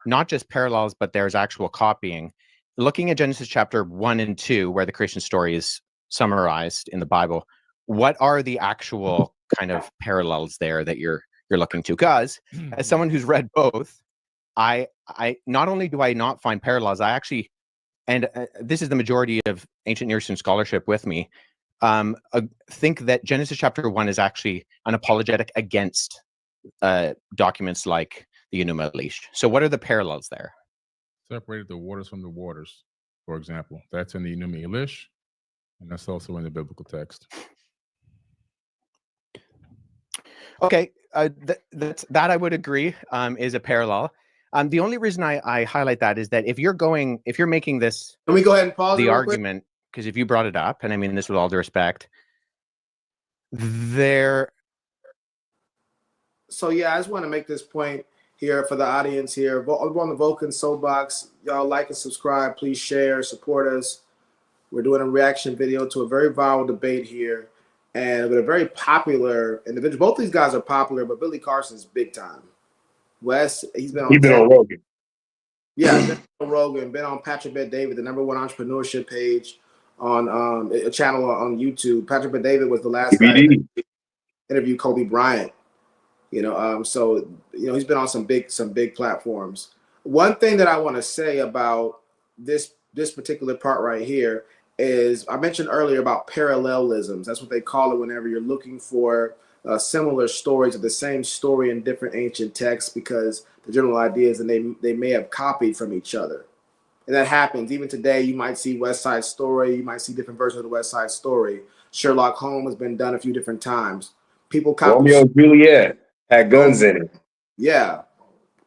not just parallels, but there's actual copying, looking at Genesis chapter 1 and 2, where the creation story is summarized in the Bible, what are the actual kind of parallels there that you're looking to? Because as someone who's read both, I not only do I not find parallels, I actually, and this is the majority of ancient Near Eastern scholarship with me, think that Genesis chapter 1 is actually an apologetic against documents like the Enuma Elish. So what are the parallels there? Separated the waters from the waters, for example. That's in the Enuma Elish, and that's also in the biblical text. Okay, that I would agree is a parallel. The only reason I highlight that is that if you're making this, Can we go ahead and pause the it real quick? argument, because if you brought it up, and I mean this with all due respect, there. So yeah, I just want to make this point here for the audience here. We're on the Vulcan Soapbox. Y'all like and subscribe. Please share, support us. We're doing a reaction video to a very viral debate here, and with a very popular individual. Both these guys are popular, but Billy Carson's big time. Wes, he's been on Rogan. Yeah, been on Rogan, been on Patrick Bet-David, the #1 entrepreneurship page on a channel on YouTube. Patrick Bet-David was the last guy that interviewed Kobe Bryant. So he's been on some big platforms. One thing that I want to say about this particular part right here is I mentioned earlier about parallelisms. That's what they call it whenever you're looking for similar stories of the same story in different ancient texts, because the general idea is that they may have copied from each other. And that happens. Even today, you might see West Side Story. You might see different versions of the West Side Story. Sherlock Holmes has been done a few different times. People copy. Romeo and Juliet had guns in it. Yeah.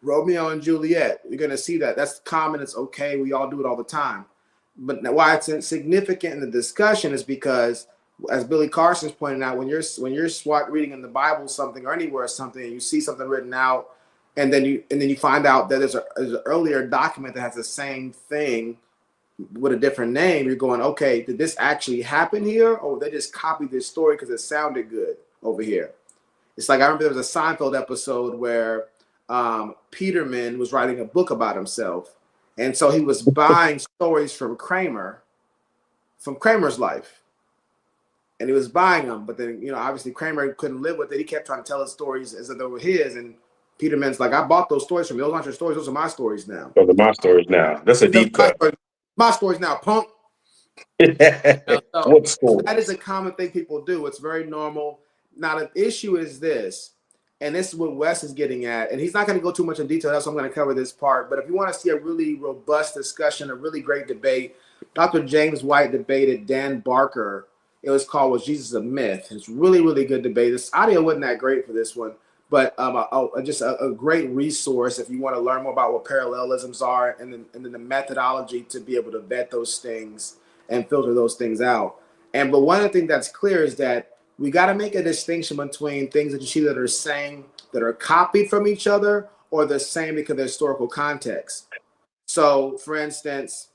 Romeo and Juliet. You're going to see that. That's common. It's okay. We all do it all the time. But why it's significant in the discussion is because, as Billy Carson's pointing out, when you're reading in the Bible something or anywhere something, and you see something written out, and then you find out that there's an earlier document that has the same thing with a different name, you're going, okay, did this actually happen here, or they just copied this story because it sounded good over here? It's like I remember there was a Seinfeld episode where Peterman was writing a book about himself, and so he was buying stories from Kramer, from Kramer's life, and he was buying them. But then, obviously Kramer couldn't live with it. He kept trying to tell his stories as if they were his, and Peterman's like, I bought those stories from you. Those aren't your stories. Those are my stories now. Those are my stories now. That's a deep cut. My stories now, punk. What story? That is a common thing people do. It's very normal. Now, the issue is this, and this is what Wes is getting at, and he's not going to go too much in detail. That's why I'm going to cover this part. But if you want to see a really robust discussion, a really great debate, Dr. James White debated Dan Barker. It was called Was Jesus a Myth? It's really, really good debate. This audio wasn't that great for this one, but just a great resource if you want to learn more about what parallelisms are and then the methodology to be able to vet those things and filter those things out. But one of the things that's clear is that we got to make a distinction between things that you see that are same, that are copied from each other, or the same because of the historical context. So, for instance,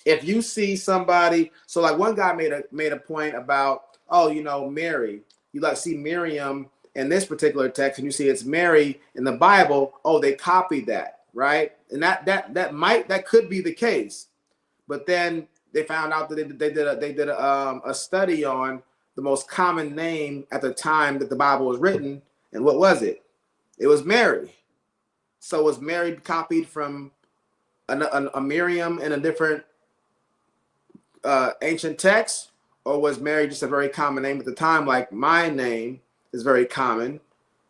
if you see somebody, so like one guy made a point about, Mary, you like see Miriam in this particular text, and you see it's Mary in the Bible. Oh, they copied that, right? And that could be the case, but then they found out that they did a study on the most common name at the time that the Bible was written, and what was it? It was Mary. So was Mary copied from a Miriam in a different ancient text, or was Mary just a very common name at the time? Like my name is very common,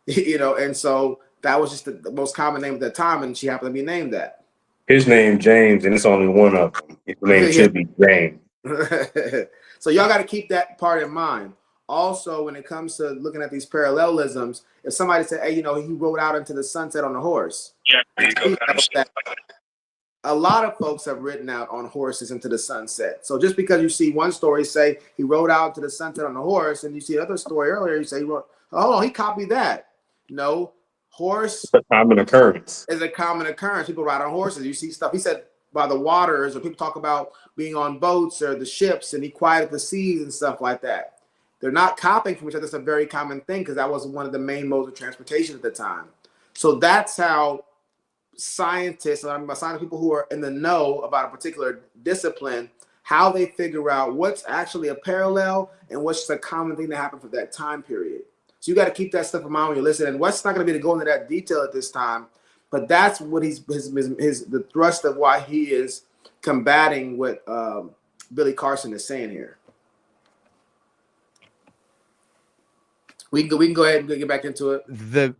and so that was just the most common name at the time, and she happened to be named that. His name James, and it's only one of them. His name should be James. So y'all got to keep that part in mind. Also, when it comes to looking at these parallelisms, if somebody said, "Hey, you know, he rode out into the sunset on a horse," a lot of folks have ridden out on horses into the sunset. So just because you see one story say he rode out to the sunset on a horse, and you see another story earlier, you say, "Oh, he copied that." No, horse It's a common occurrence. is a common occurrence. People ride on horses. You see stuff. He said by the waters, or people talk about being on boats or the ships, and he quieted the seas and stuff like that. They're not copying from each other. That's a very common thing because that was one of the main modes of transportation at the time. So that's how scientists, and I'm by scientists, people who are in the know about a particular discipline, how they figure out what's actually a parallel and what's the common thing that happened for that time period. So you got to keep that stuff in mind when you listen. And Wes not going to be able to go into that detail at this time, but that's what the thrust of why he is combating what Billy Carson is saying here. We can go ahead and get back into it.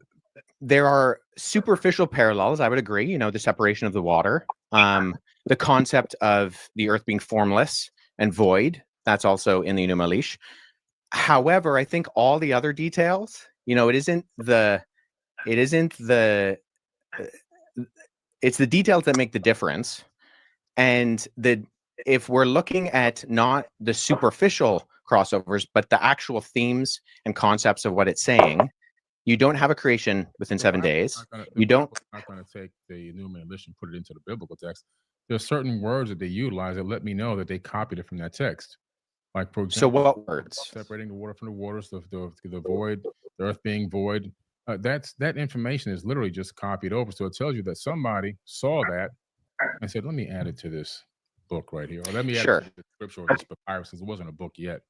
There are superficial parallels. I would agree. You know, the separation of the water, the concept of the earth being formless and void. That's also in the Enuma Elish. However, I think all the other details, you know, it's the details that make the difference. And if we're looking at not the superficial crossovers, but the actual themes and concepts of what it's saying, you don't have a creation within 7 days. You don't. I'm not going to take the Enuma Elish and put it into the biblical text. There's certain words that they utilize that let me know that they copied it from that text. Like, for example, so what words? Separating the water from the waters, the void, the earth being void. That information is literally just copied over. So it tells you that somebody saw that and said, let me add it to this book right here. Or let me add it to the scripture or this papyrus, since it wasn't a book yet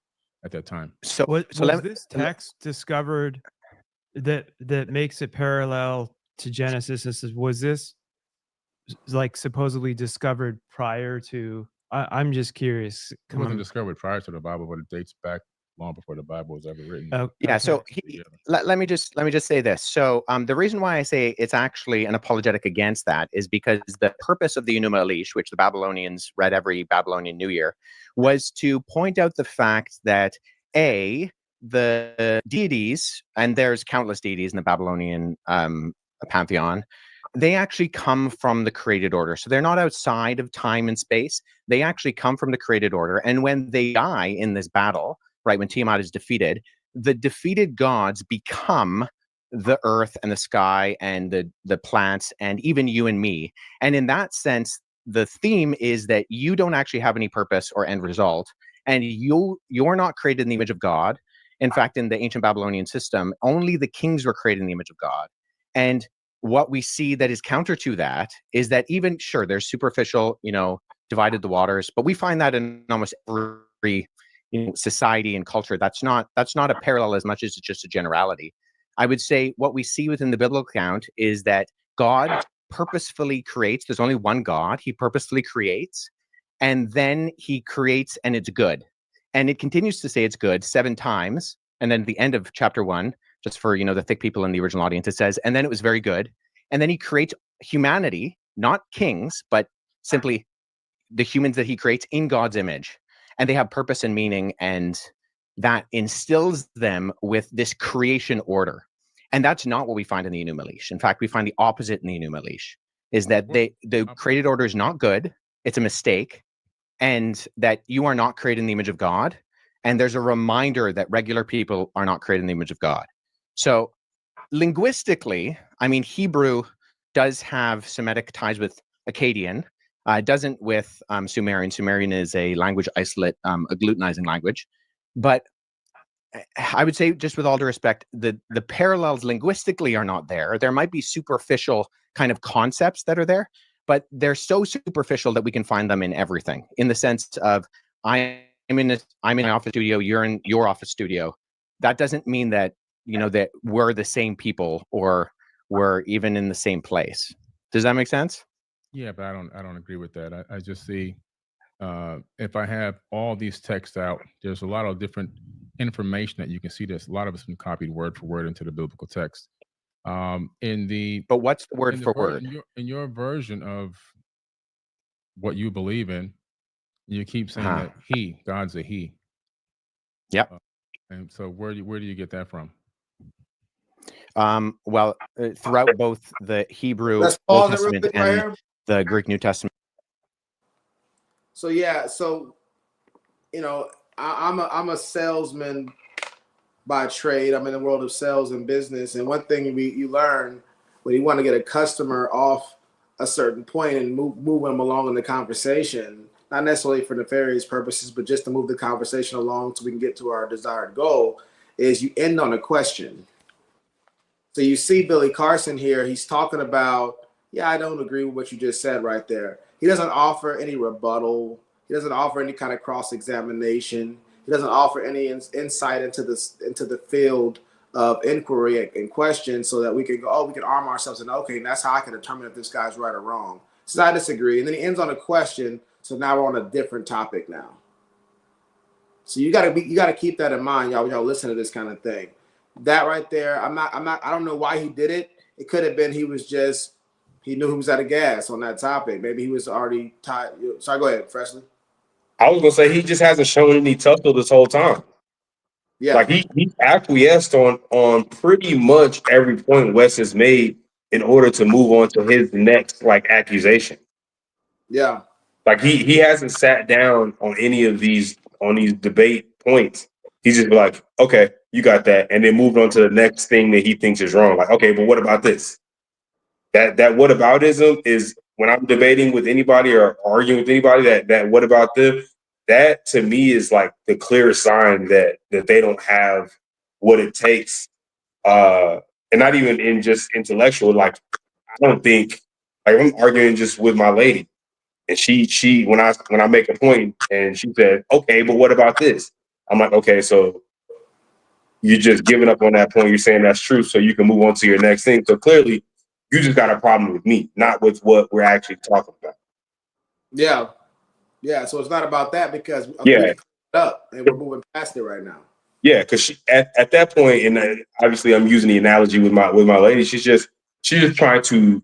at that time. So was this text discovered that makes it parallel to Genesis? Was this like supposedly discovered prior to? I'm just curious. It wasn't discovered prior to the Bible, but it dates back long before the Bible was ever written. Yeah. Okay. So let me just say this. So the reason why I say it's actually an apologetic against that is because the purpose of the Enuma Elish, which the Babylonians read every Babylonian New Year, was to point out the fact that the deities, and there's countless deities in the Babylonian pantheon, they actually come from the created order. So they're not outside of time and space. They actually come from the created order. And when they die in this battle, right, when Tiamat is defeated, the defeated gods become the earth and the sky and the plants and even you and me. And in that sense, the theme is that you don't actually have any purpose or end result. And you're not created in the image of God. In fact, in the ancient Babylonian system, only the kings were created in the image of God. And what we see that is counter to that is that even, sure, there's superficial, you know, divided the waters, but we find that in almost every, you know, society and culture. That's not a parallel as much as it's just a generality. I would say what we see within the biblical account is that God purposefully creates. There's only one God. He purposefully creates, and then he creates and it's good. And it continues to say it's good 7 times. And then at the end of chapter 1, just for, you know, the thick people in the original audience, it says, and then it was very good. And then he creates humanity, not kings, but simply the humans that he creates in God's image. And they have purpose and meaning, and that instills them with this creation order. And that's not what we find in the Enuma Elish. In fact, we find the opposite in the Enuma Elish, is that the created order is not good. It's a mistake. And that you are not created in the image of God. And there's a reminder that regular people are not created in the image of God. So linguistically, I mean, Hebrew does have Semitic ties with Akkadian. It doesn't with Sumerian. Sumerian is a language isolate, agglutinizing language. But I would say, just with all due respect, the parallels linguistically are not there. There might be superficial kind of concepts that are there, but they're so superficial that we can find them in everything. In the sense of, I'm in an office studio, you're in your office studio. That doesn't mean that, you know, that we're the same people or we're even in the same place. Does that make sense? Yeah, but I don't agree with that. I just see if I have all these texts out, there's a lot of different information that you can see. There's a lot of it's been copied word for word into the biblical text. But what's the word for word? In your version of what you believe in, you keep saying that God's a he. Yep. And so where do you get that from? Well, throughout both the Hebrew Let's Old pause it real Testament quick right and here. the Greek New Testament. So yeah, so you know, I'm a salesman by trade. I'm in the world of sales and business, and one thing you learn when you want to get a customer off a certain point and move them along in the conversation, not necessarily for nefarious purposes, but just to move the conversation along so we can get to our desired goal, is you end on a question. So you see Billy Carson here, he's talking about, yeah, I don't agree with what you just said right there. He doesn't offer any rebuttal. He doesn't offer any kind of cross-examination. He doesn't offer any insight into the field of inquiry and question so that we can go, we can arm ourselves and okay, and that's how I can determine if this guy's right or wrong. So I disagree. And then he ends on a question. So now we're on a different topic now. So you gotta keep that in mind, y'all listen to this kind of thing. That right there, I don't know why he did it. It could have been he knew he was out of gas on that topic. Maybe he was already tired. Sorry, go ahead, Freshly. I was gonna say he just hasn't shown any tussle this whole time. Yeah. Like he acquiesced on pretty much every point Wes has made in order to move on to his next accusation. Yeah. Like he hasn't sat down on any of these debate points. He's just like, okay, you got that, and then moved on to the next thing that he thinks is wrong. Like, okay, but what about this? That whataboutism is when I'm debating with anybody or arguing with anybody that what about them? That to me is like the clearest sign that they don't have what it takes. And not even in just intellectual. Like I don't think I'm arguing just with my lady. And she when I make a point and she said, okay, but what about this? I'm like, okay, so you're just giving up on that point. You're saying that's true, so you can move on to your next thing. So clearly, you just got a problem with me, not with what we're actually talking about. Yeah. Yeah. So it's not about that because we've Yeah. cleared it up and we're moving past it right now. Yeah, because at that point, and obviously I'm using the analogy with my lady. She's just trying to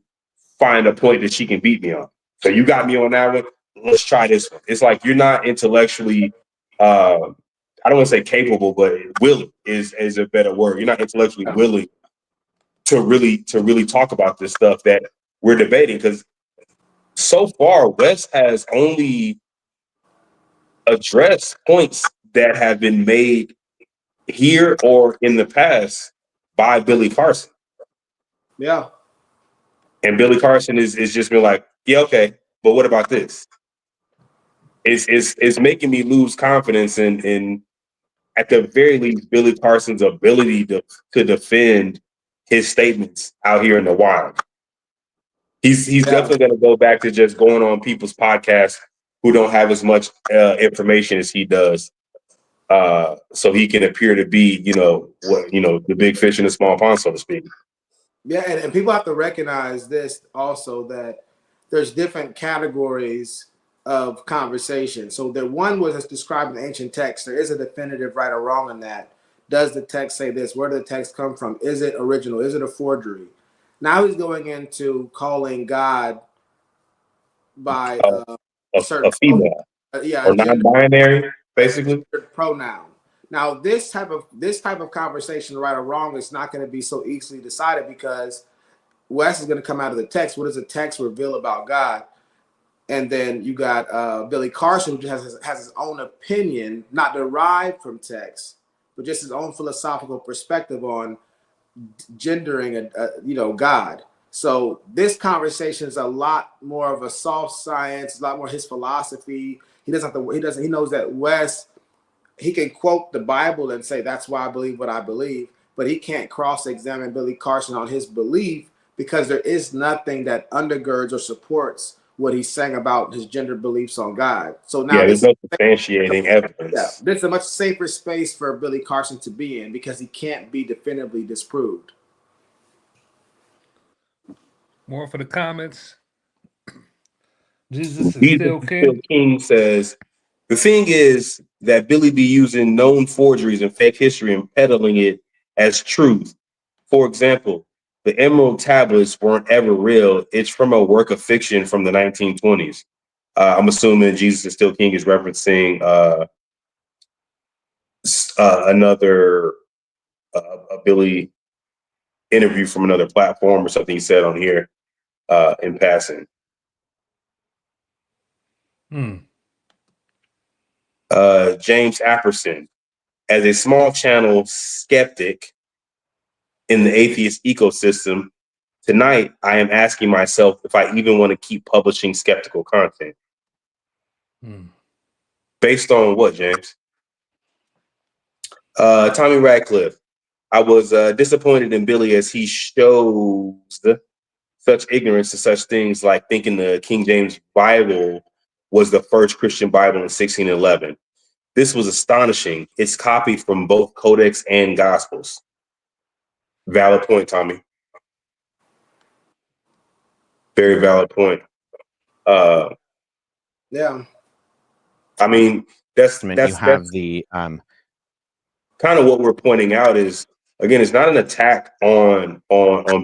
find a point that she can beat me on. So you got me on that one. Let's try this one. It's like you're not intellectually, I don't want to say capable, but willing is a better word. You're not intellectually willing to really talk about this stuff that we're debating. Because so far, Wes has only addressed points that have been made here or in the past by Billy Carson. Yeah. And Billy Carson is just been like, yeah, okay, but what about this? It's making me lose confidence in at the very least Billy Carson's ability to defend his statements out here in the wild. He's definitely going to go back to just going on people's podcasts who don't have as much information as he does, so he can appear to be, the big fish in the small pond, so to speak. Yeah, and people have to recognize this also, that there's different categories of conversation. So the one was described in ancient text. There is a definitive right or wrong in that. Does the text say this? Where did the text come from? Is it original? Is it a forgery? Now he's going into calling God by a female or non-binary, basically pronoun. Now this type of conversation, right or wrong, is not going to be so easily decided because Wes is going to come out of the text. What does the text reveal about God? And then you got Billy Carson, who has his own opinion, not derived from text, but just his own philosophical perspective on gendering God. So this conversation is a lot more of a soft science, a lot more his philosophy. He knows that Wes, he can quote the Bible and say that's why I believe what I believe, but he can't cross-examine Billy Carson on his belief because there is nothing that undergirds or supports what he's saying about his gender beliefs on God. So now there's no substantiating evidence. Yeah, this is a much safer space for Billy Carson to be in because he can't be definitively disproved. More for the comments. Jesus is still king. King says, the thing is that Billy be using known forgeries and fake history and peddling it as truth. For example, the Emerald Tablets weren't ever real. It's from a work of fiction from the 1920s. I'm assuming Jesus is still king is referencing another a Billy interview from another platform or something he said on here in passing. James Apperson, as a small channel skeptic in the atheist ecosystem, tonight I am asking myself if I even want to keep publishing skeptical content. Based on what, James? Tommy Radcliffe, I was disappointed in Billy as he shows such ignorance to such things like thinking the King James Bible was the first Christian Bible in 1611. This was astonishing. It's copied from both Codex and Gospels. Valid point, Tommy. Very valid point. Yeah. I mean, that's you have the kind of what we're pointing out is, again, it's not an attack on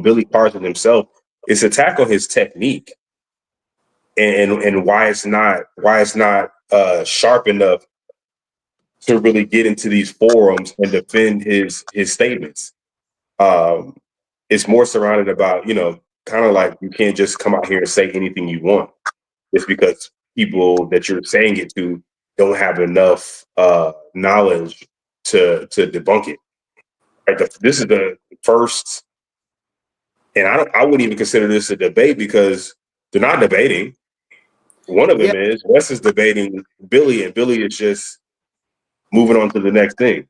Billy Carson himself. It's an attack on his technique and why it's not sharp enough to really get into these forums and defend his statements. It's more surrounded about, kind of like you can't just come out here and say anything you want. It's because people that you're saying it to don't have enough knowledge to debunk it. Right? This is the first, and I wouldn't even consider this a debate because they're not debating. One of them is Wes is debating Billy, and Billy is just moving on to the next thing.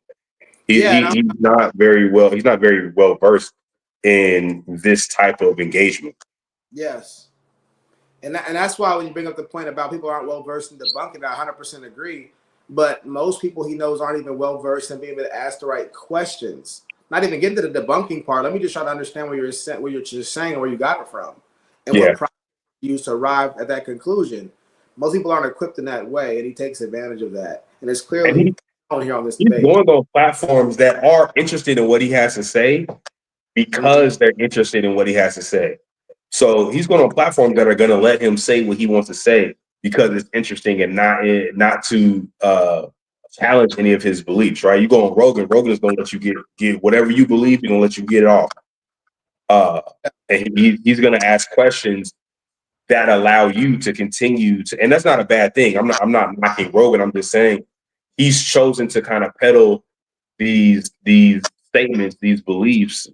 He's not very well versed in this type of engagement. Yes. And that's why when you bring up the point about people aren't well versed in debunking, I 100% agree. But most people he knows aren't even well versed in being able to ask the right questions. Not even get to the debunking part. Let me just try to understand what you're just saying and where you got it from, and what process you used to arrive at that conclusion. Most people aren't equipped in that way, and he takes advantage of that. And it's clearly on here on this debate. He's going on platforms that are interested in what he has to say because they're interested in what he has to say. So he's going on platforms that are going to let him say what he wants to say because it's interesting and not to challenge any of his beliefs, right? You go on Rogan is going to let you get whatever you believe, he's going to let you get it off. And he's going to ask questions that allow you to continue to, and that's not a bad thing. I'm not knocking Rogan. I'm just saying he's chosen to kind of peddle these statements, these beliefs,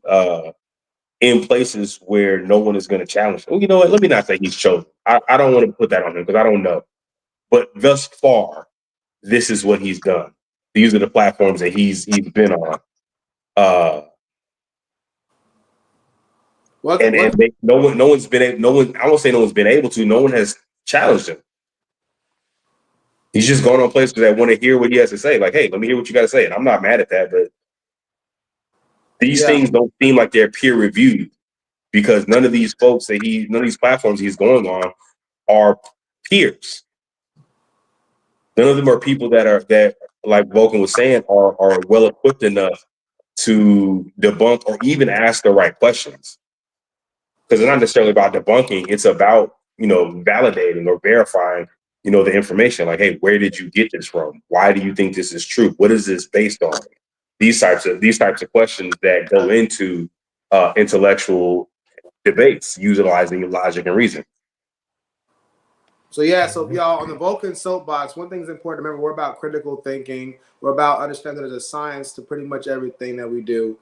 in places where no one is going to challenge. Well, you know what? Let me not say he's chosen. I don't want to put that on him because I don't know. But thus far, this is what he's done. These are the platforms that he's been on. No one's been able to. No one has challenged him. He's just going on places that want to hear what he has to say. Like, hey, let me hear what you got to say. And I'm not mad at that, but these things don't seem like they're peer reviewed because none of these platforms he's going on are peers. None of them are people that like Vulcan was saying are well equipped enough to debunk or even ask the right questions. Because it's not necessarily about debunking; it's about validating or verifying the information. Like, hey, where did you get this from? Why do you think this is true? What is this based on? These types of questions that go into intellectual debates, utilizing logic and reason. So y'all, on the Vulcan Soapbox, one thing's important to remember: we're about critical thinking. We're about understanding there's a science to pretty much everything that we do.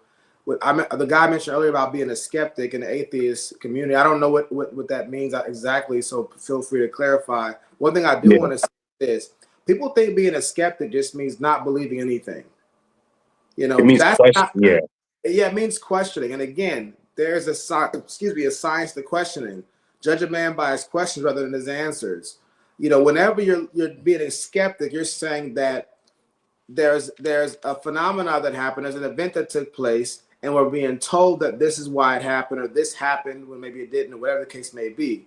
The guy mentioned earlier about being a skeptic in the atheist community. I don't know what that means exactly, so feel free to clarify. One thing I do want to say is people think being a skeptic just means not believing anything. It means it means questioning. And again, there's a science to questioning. Judge a man by his questions rather than his answers. Whenever you're being a skeptic, you're saying that there's a phenomena that happened, there's an event that took place, and we're being told that this is why it happened, or this happened when maybe it didn't, or whatever the case may be.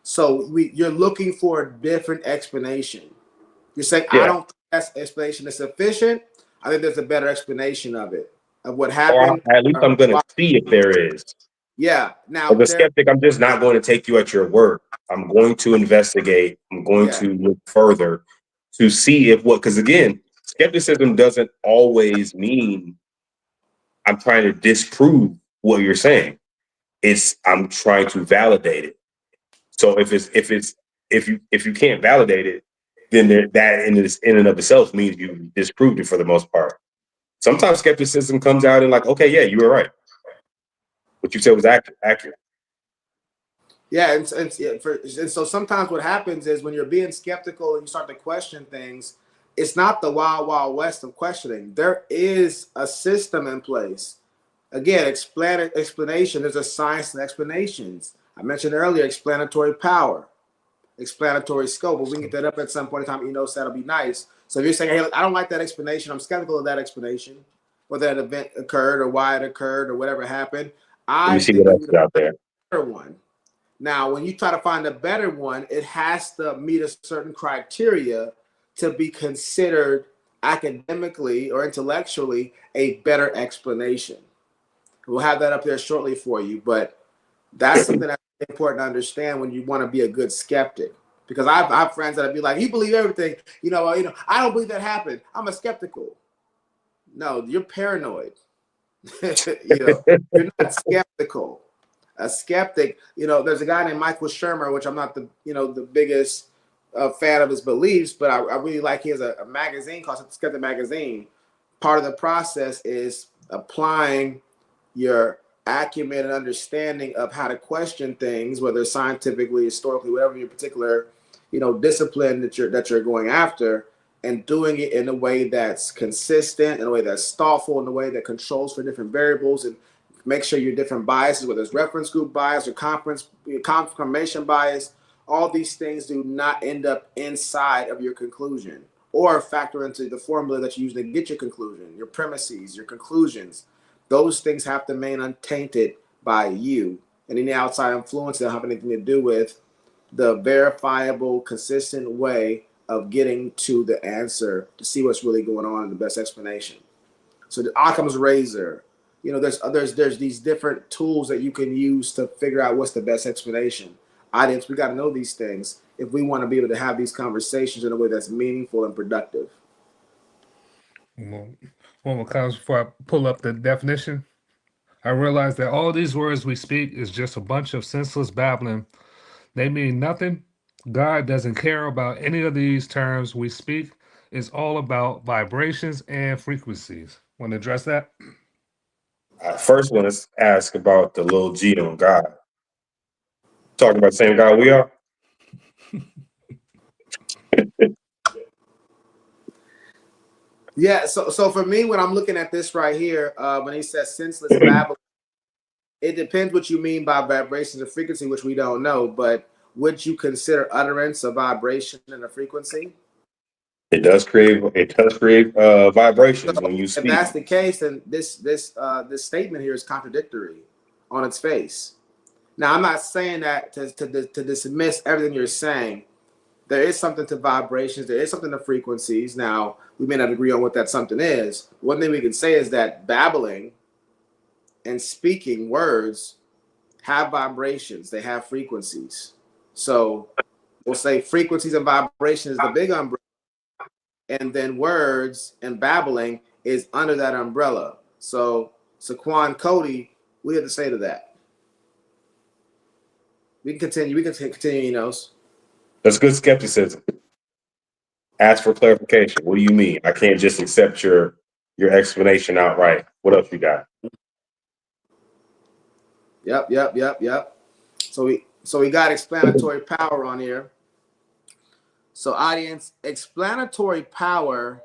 So you're looking for a different explanation. You're saying, I don't think that explanation is sufficient. I think there's a better explanation of it, of what happened. Or at least I'm going to see if there is. Yeah. Now, As a skeptic, I'm just not going to take you at your word. I'm going to investigate. I'm going to look further to see if because again, skepticism doesn't always mean I'm trying to disprove what you're saying. I'm trying to validate it. So if you can't validate it, then that in and of itself means you disproved it for the most part. Sometimes skepticism comes out and like, okay, yeah, you were right. What you said was accurate. Yeah, and so sometimes what happens is when you're being skeptical and you start to question things, it's not the wild, wild west of questioning. There is a system in place. Again, explanation. There's a science and explanations. I mentioned earlier explanatory power, explanatory scope. But we can get that up at some point in time. You know, so that'll be nice. So if you're saying, hey, look, I don't like that explanation, I'm skeptical of that explanation, whether that event occurred or why it occurred or whatever happened. Let me I see think what else is out there. better one. Now, when you try to find a better one, it has to meet a certain criteria to be considered academically or intellectually a better explanation. We'll have that up there shortly for you, but that's something that's important to understand when you want to be a good skeptic. Because I have friends that'll be like, "You believe everything, you know, I don't believe that happened. I'm a skeptical." No, you're paranoid. You're not skeptical. A skeptic, there's a guy named Michael Shermer, which I'm not the biggest fan of his beliefs, but I really like. He has a magazine called Skeptic Magazine. Part of the process is applying your acumen and understanding of how to question things, whether scientifically, historically, whatever your particular, discipline that you're going after, and doing it in a way that's consistent, in a way that's thoughtful, in a way that controls for different variables and make sure your different biases, whether it's reference group bias or confirmation bias, all these things do not end up inside of your conclusion or factor into the formula that you use to get your conclusion, your premises, your conclusions. Those things have to remain untainted by you. And any outside influence that don't have anything to do with the verifiable, consistent way of getting to the answer to see what's really going on in the best explanation. So the Occam's razor, there's these different tools that you can use to figure out what's the best explanation. Audience, we got to know these things if we want to be able to have these conversations in a way that's meaningful and productive. One more comment before I pull up the definition. I realize that all these words we speak is just a bunch of senseless babbling. They mean nothing. God doesn't care about any of these terms we speak. It's all about vibrations and frequencies. Want to address that? I first want to ask about the little G on God. Talking about the same God we are? Yeah, so for me, when I'm looking at this right here, when he says senseless babble, it depends what you mean by vibrations and frequency, which we don't know, but would you consider utterance a vibration and a frequency? It does create vibrations So when you if speak. that's the case, then this statement here is contradictory on its face. Now, I'm not saying that to dismiss everything you're saying. There is something to vibrations. There is something to frequencies. Now, we may not agree on what that something is. One thing we can say is that babbling and speaking words have vibrations. They have frequencies. So we'll say frequencies and vibrations is the big umbrella. And then words and babbling is under that umbrella. So Saquon Cody, we have to say to that. We can continue. We can continue, Enos. That's good skepticism. Ask for clarification. What do you mean? I can't just accept your explanation outright. What else you got? Yep. So we got explanatory power on here. So audience, explanatory power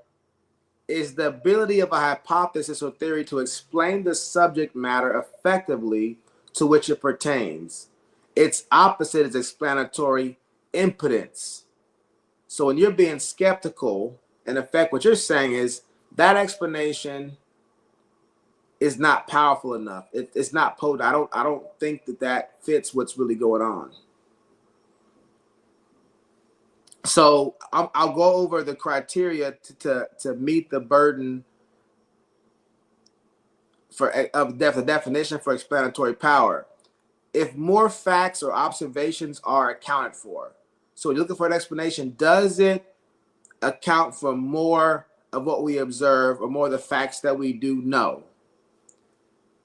is the ability of a hypothesis or theory to explain the subject matter effectively to which it pertains. Its opposite is explanatory impotence. So when you're being skeptical, in effect, what you're saying is that explanation is not powerful enough. It's not potent. I don't think that fits what's really going on. So I'll go over the criteria to meet the burden of the definition for explanatory power. if more facts or observations are accounted for. So when you're looking for an explanation, does it account for more of what we observe or more of the facts that we do know?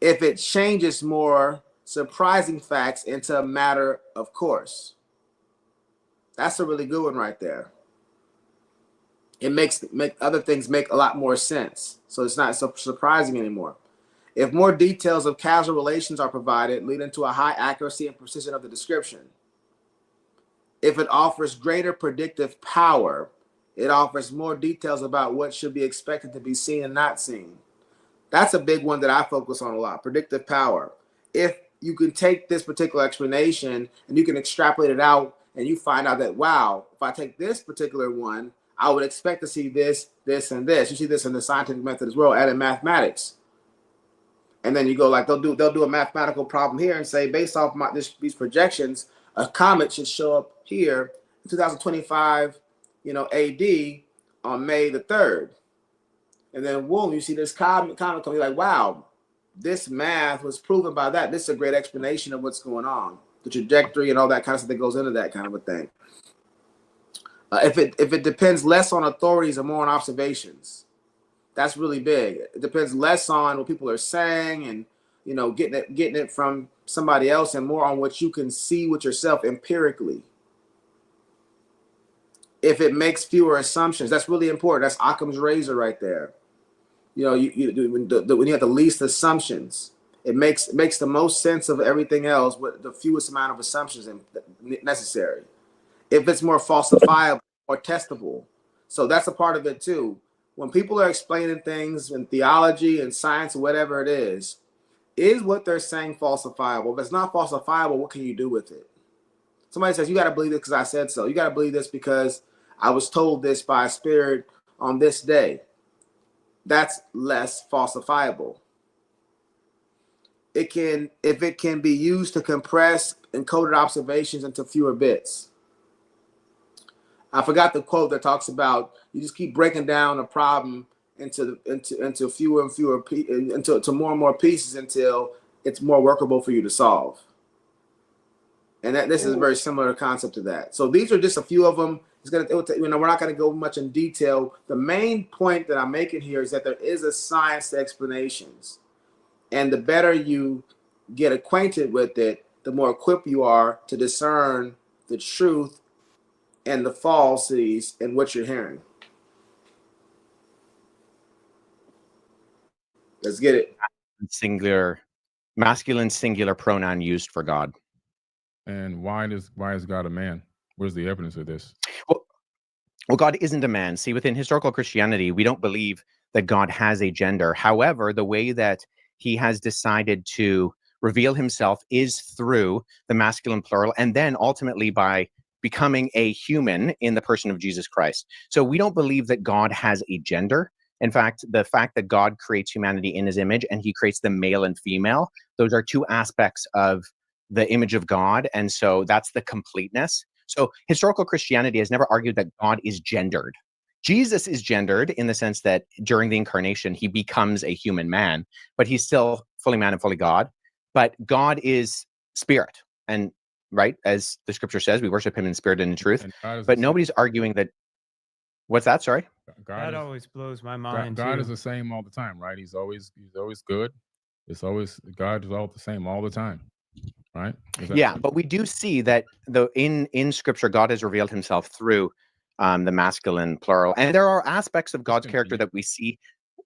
If it changes more surprising facts into a matter of course. That's a really good one right there. It makes other things make a lot more sense. So it's not so surprising anymore. If more details of causal relations are provided, leading to a high accuracy and precision of the description. If it offers greater predictive power, it offers more details about what should be expected to be seen and not seen. That's a big one that I focus on a lot, predictive power. If you can take this particular explanation and you can extrapolate it out and you find out that, wow, if I take this particular one, I would expect to see this, this, and this. You see this in the scientific method as well, and in mathematics. And then you go like, they'll do a mathematical problem here and say, based off these projections, a comet should show up here in 2025, AD on May the 3rd. And then, boom, you see this comet come. You're like, wow, this math was proven by that. This is a great explanation of what's going on, the trajectory and all that kind of stuff that goes into that kind of a thing. If it depends less on authorities and more on observations, that's really big. It depends less on what people are saying and getting it from somebody else and more on what you can see with yourself empirically. If it makes fewer assumptions, that's really important. That's Occam's razor right there. When you have the least assumptions, it makes the most sense of everything else with the fewest amount of assumptions necessary. If it's more falsifiable or testable, so that's a part of it too. When people are explaining things in theology and science or whatever it is what they're saying falsifiable? If it's not falsifiable, what can you do with it? Somebody says, you got to believe this because I said so. You got to believe this because I was told this by a spirit on this day. That's less falsifiable. If it can be used to compress encoded observations into fewer bits. I forgot the quote that talks about you just keep breaking down a problem into fewer and fewer into more and more pieces until it's more workable for you to solve. And this is a very similar concept to that. So these are just a few of them. We're not going to go much in detail. The main point that I'm making here is that there is a science to explanations, and the better you get acquainted with it, the more equipped you are to discern the truth and the falsities in what you're hearing. Let's get it. Masculine singular pronoun used for God. And why is God a man? Where's the evidence of this? Well, God isn't a man. See, within historical Christianity, we don't believe that God has a gender. However, the way that he has decided to reveal himself is through the masculine plural, and then ultimately by becoming a human in the person of Jesus Christ. So we don't believe that God has a gender. In fact, the fact that God creates humanity in his image and he creates them male and female, those are two aspects of the image of God. And so that's the completeness. So historical Christianity has never argued that God is gendered. Jesus is gendered in the sense that during the incarnation, he becomes a human man, but he's still fully man and fully God. But God is spirit. And right, as the scripture says, we worship him in spirit and in truth. But nobody's arguing that. What's that? Sorry? That always blows my mind. God is the same all the time, right? He's always good. It's always God is all the same all the time, right? Yeah, but we do see that in scripture, God has revealed himself through the masculine plural, and there are aspects of God's character that we see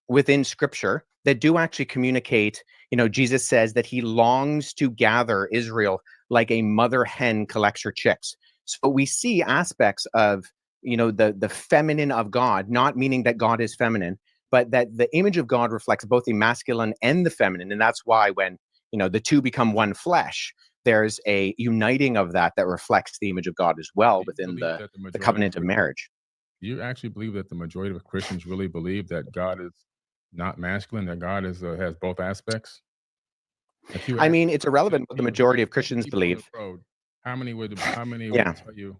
within scripture that do actually communicate. Jesus says that he longs to gather Israel like a mother hen collects her chicks. So we see aspects of the feminine of God, not meaning that God is feminine, but that the image of God reflects both the masculine and the feminine. And that's why when, the two become one flesh, there's a uniting of that reflects the image of God as well within the covenant of marriage. Do you actually believe that the majority of Christians really believe that God is not masculine, that God has both aspects? I mean, it's irrelevant what the majority of Christians believe. How many would tell you,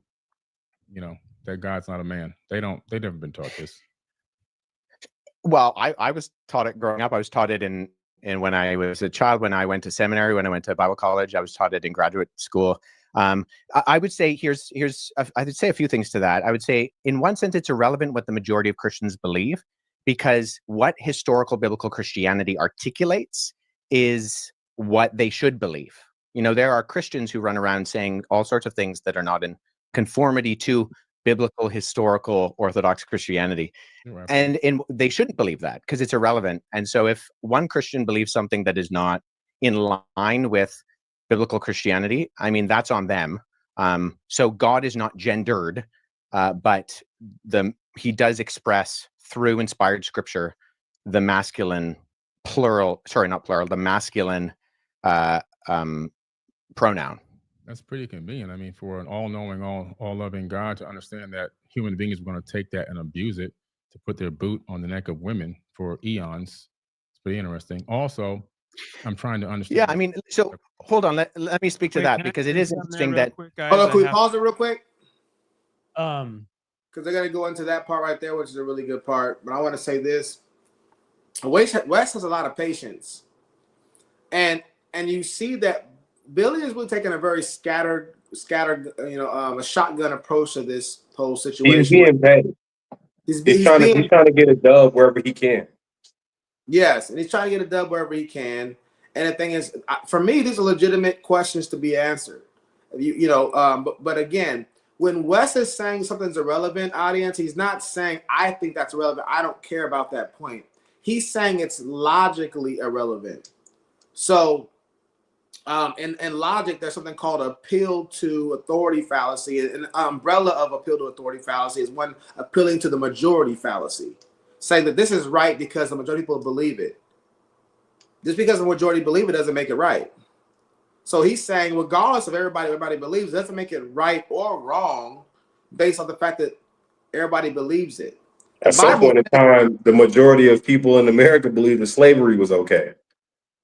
that God's not a man? They've never been taught this. Well, I was taught it growing up. I was taught it in And when I was a child, when I went to seminary, when I went to Bible college, I was taught it in graduate school. I would say I would say a few things to that. I would say, in one sense, it's irrelevant what the majority of Christians believe, because what historical biblical Christianity articulates is what they should believe. You know, there are Christians who run around saying all sorts of things that are not in conformity to biblical, historical, Orthodox Christianity. Right. And they shouldn't believe that, because it's irrelevant. And so if one Christian believes something that is not in line with biblical Christianity, I mean, that's on them. So God is not gendered, but he does express through inspired scripture the masculine the masculine pronoun. That's pretty convenient. I mean, for an all-knowing, all-loving God to understand that human beings are going to take that and abuse it to put their boot on the neck of women for eons. It's pretty interesting. Also, I'm trying to understand. Yeah, I mean, so hold on. Let me speak to Wait, that, can I because say it is something there interesting real that. quick, guys? Hold on, I can we have- pause it real quick? Um, Because they're going to go into that part right there, which is a really good part. But I want to say this. Wes has a lot of patience. And you see that Billy is really taking a very scattered, a shotgun approach to this whole situation. He's being petty. He's trying to get a dub wherever he can. Yes, and he's trying to get a dub wherever he can. And the thing is, for me, these are legitimate questions to be answered. But again, when Wes is saying something's irrelevant, audience, he's not saying, I think that's irrelevant, I don't care about that point. He's saying it's logically irrelevant. So in logic, there's something called appeal to authority fallacy. An umbrella of appeal to authority fallacy is one appealing to the majority fallacy, saying that this is right because the majority of people believe it. Just because the majority believe it doesn't make it right. So he's saying, regardless of everybody believes, it doesn't make it right or wrong based on the fact that everybody believes it. At some point in time, the majority of people in America believed that slavery was okay.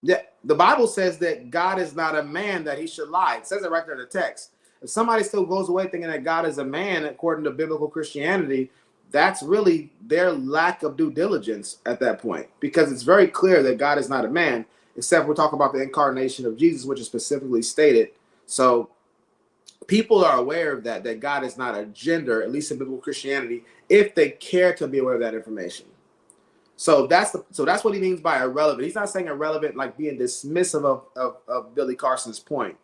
Yeah, the Bible says that God is not a man that he should lie. It says it right there in the text. If somebody still goes away thinking that God is a man, according to biblical Christianity, that's really their lack of due diligence at that point, because it's very clear that God is not a man, except we're talking about the incarnation of Jesus, which is specifically stated. So people are aware of that God is not a gender, at least in biblical Christianity, if they care to be aware of that information. So that's what he means by irrelevant. He's not saying irrelevant like being dismissive of Billy Carson's point.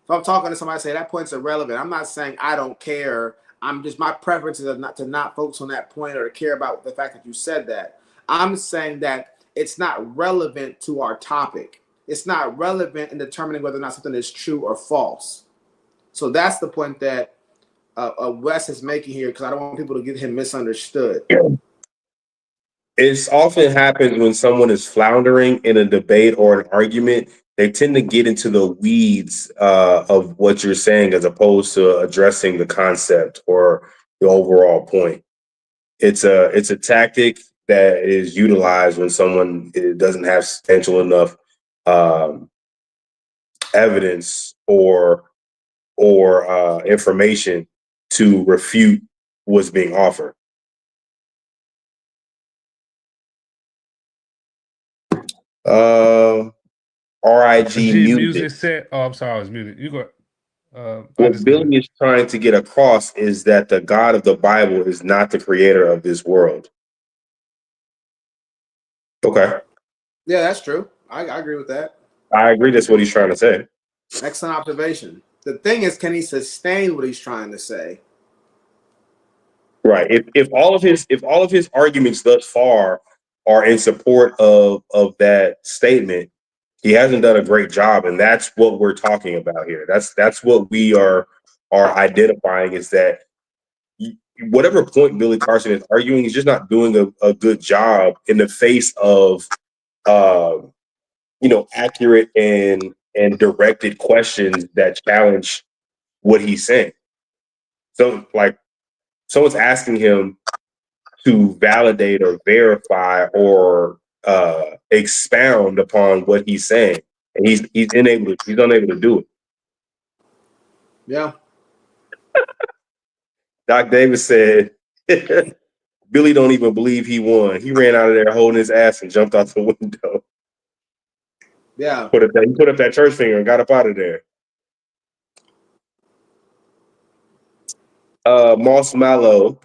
If I'm talking to somebody, say that point's irrelevant, I'm not saying I don't care. I'm just, my preference is to not focus on that point or to care about the fact that you said that. I'm saying that it's not relevant to our topic. It's not relevant in determining whether or not something is true or false. So that's the point that Wes is making here, because I don't want people to get him misunderstood. It's often happens when someone is floundering in a debate or an argument, they tend to get into the weeds of what you're saying as opposed to addressing the concept or the overall point. It's a tactic that is utilized when someone doesn't have substantial enough evidence or information to refute what's being offered. RIG music said, oh, I'm sorry, I was muted. You go. What Billy is trying to get across is that the God of the Bible is not the creator of this world. Okay. Yeah, that's true. I agree with that. I agree. That's what he's trying to say. Excellent observation. The thing is, can he sustain what he's trying to say? Right. If all of his arguments thus far are in support of that statement, he hasn't done a great job, and that's what we're talking about here. That's what we are identifying, is that whatever point Billy Carson is arguing, he's just not doing a good job in the face of accurate and directed questions that challenge what he's saying. So, like, someone's asking him to validate or verify or expound upon what he's saying, and he's unable to do it. Yeah. Doc Davis said, Billy don't even believe he won. He ran out of there holding his ass and jumped out the window. Yeah. He put up that church finger and got up out of there. Moss Mallow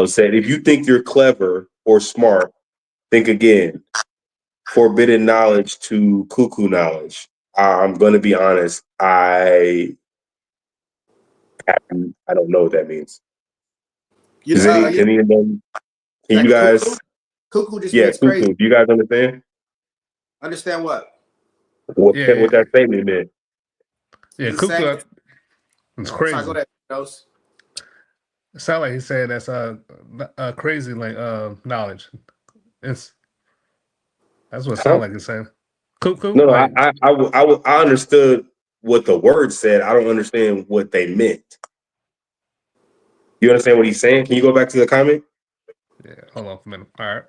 said, if you think you're clever or smart, think again. Forbidden knowledge to cuckoo knowledge. I'm going to be honest. I don't know what that means. You Can you guys? Cuckoo just Yeah, means crazy. cuckoo. Do you guys understand? Understand what? What that statement meant? Yeah, He's saying, cuckoo. It's crazy. sorry, go ahead, Dose. It sounds like he's saying that's crazy knowledge. That's what it sounds like he's saying. Cuckoo. No, like, I understood what the word said. I don't understand what they meant. You understand what he's saying? Can you go back to the comment? Yeah, hold on for a minute. All right.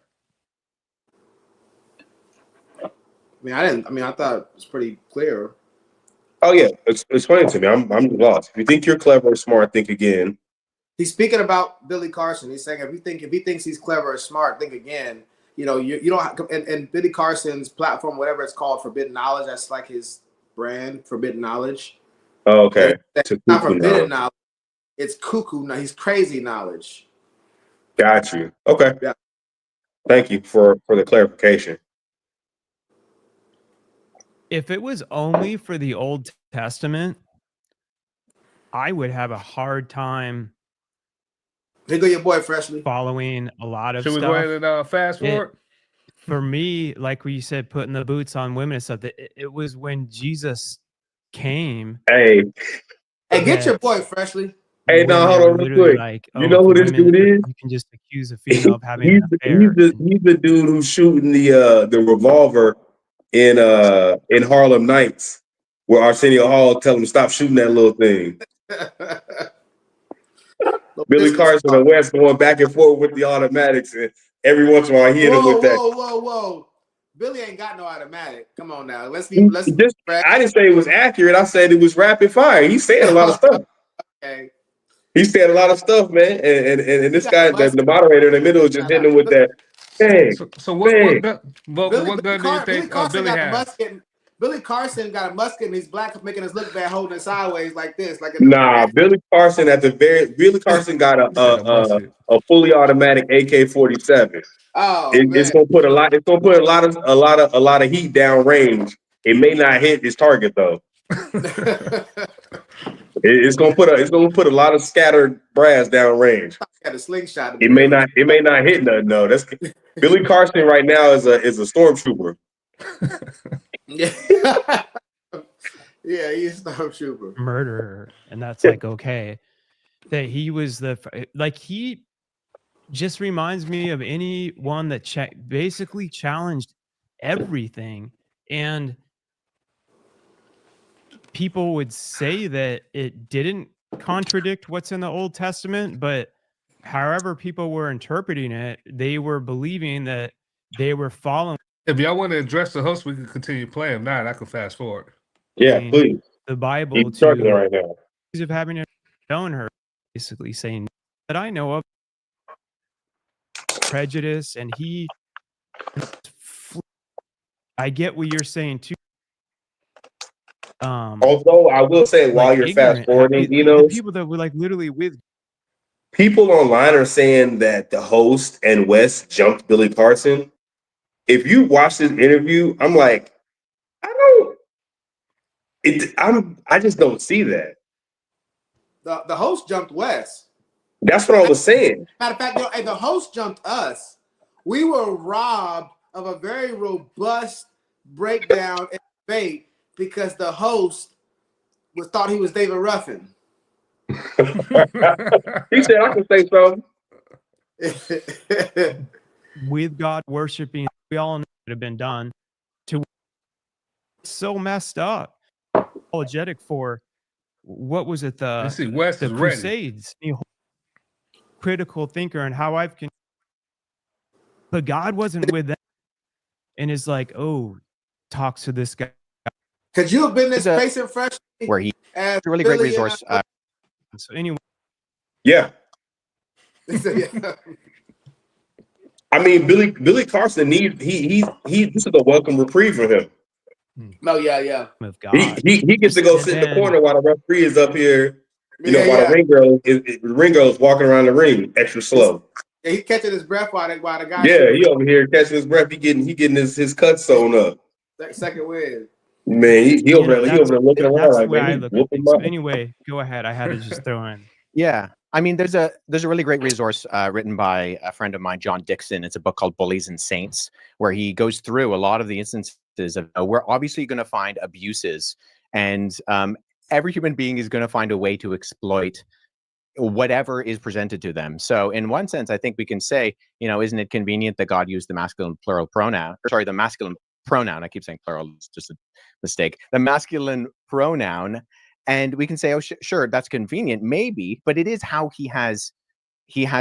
I thought it was pretty clear. Oh yeah, explain it to me. I'm lost. If you think you're clever or smart, think again. He's speaking about Billy Carson. He's saying if he thinks he's clever or smart, think again. You know, you don't have, and Billy Carson's platform, whatever it's called, Forbidden Knowledge. That's like his brand, Forbidden Knowledge. Oh, okay. It's not forbidden knowledge. It's cuckoo. No, he's crazy knowledge. Got you. Okay. Yeah. Thank you for the clarification. If it was only for the Old Testament, I would have a hard time Here go your boy Freshly following a lot of Should we stuff. go ahead and fast forward? For me, like we said, putting the boots on women and stuff, it was when Jesus came. Hey, get your boy Freshly. Hey, no, hold on real quick. Like, you know who this dude is? You can just accuse a female of having an affair. He's the dude who's shooting the revolver in Harlem Nights, where Arsenio Hall tell him to stop shooting that little thing. Billy Carson and Wes going back and forth with the automatics, and every once in a while he hit him with that. Whoa. Billy ain't got no automatic. Come on now. I didn't say it was accurate. I said it was rapid fire. He said a lot of stuff. Okay. He said a lot of stuff, man. And this guy, the moderator in the middle, is just hitting him with that. Hey, so what gun do you think Billy has? Billy Carson got a musket and he's black, making us look bad, holding it sideways like this. Billy Carson got a fully automatic AK-47. Oh, it's gonna put a lot of heat down range. It may not hit his target though. It's gonna put a lot of scattered brass down range. Got a slingshot. It may not hit nothing. No, that's Billy Carson right now is a stormtrooper. Yeah, he's a stormtrooper. Murderer, and that's like okay. That he was he just reminds me of anyone that basically challenged everything, and people would say that it didn't contradict what's in the Old Testament, but however people were interpreting it, they were believing that they were following. If y'all want to address the host, we can continue playing. If not, I can fast forward. Yeah, please. The Bible He's struggling right now. Of having it shown her, basically saying that I know of prejudice, and I get what you're saying too. Although I will say, while you're fast forwarding, the people that were like literally with people online are saying that the host and Wes jumped Billy Carson. If you watch this interview, I'm like, I just don't see that. The host jumped Wes. That's what I was saying. Matter of fact, the host jumped us. We were robbed of a very robust breakdown and debate because the host thought he was David Ruffin. He said, I can say something. With God worshiping, we all know it had been done to so messed up. Apologetic for what was it? The Crusades. Critical thinker and how but God wasn't with them, and is like, talks to this guy. Could you have been this patient fresh? Where he it's a really great resource. So anyway, yeah. I mean, Billy Carson needs he this is a welcome reprieve for him. Oh yeah. Of God. He gets to go And sit in the then- corner while the referee is up here. You know, Yeah, while yeah. the ring girl's walking around the ring extra slow. Yeah, he's catching his breath while the guy. Yeah, he over here catching his breath. He getting his cut sewn up. Second win. Man, he over there looking around that's like, the way man, I he's look at whooping things. my. But anyway, go ahead. I had to just throw in. Yeah. I mean, there's a really great resource written by a friend of mine, John Dixon. It's a book called Bullies and Saints, where he goes through a lot of the instances of we're obviously going to find abuses, and every human being is going to find a way to exploit whatever is presented to them. So in one sense, I think we can say, isn't it convenient that God used the masculine plural pronoun? The masculine pronoun. I keep saying plural. It's just a mistake. The masculine pronoun. And we can say, oh, sure, that's convenient, maybe, but it is how he has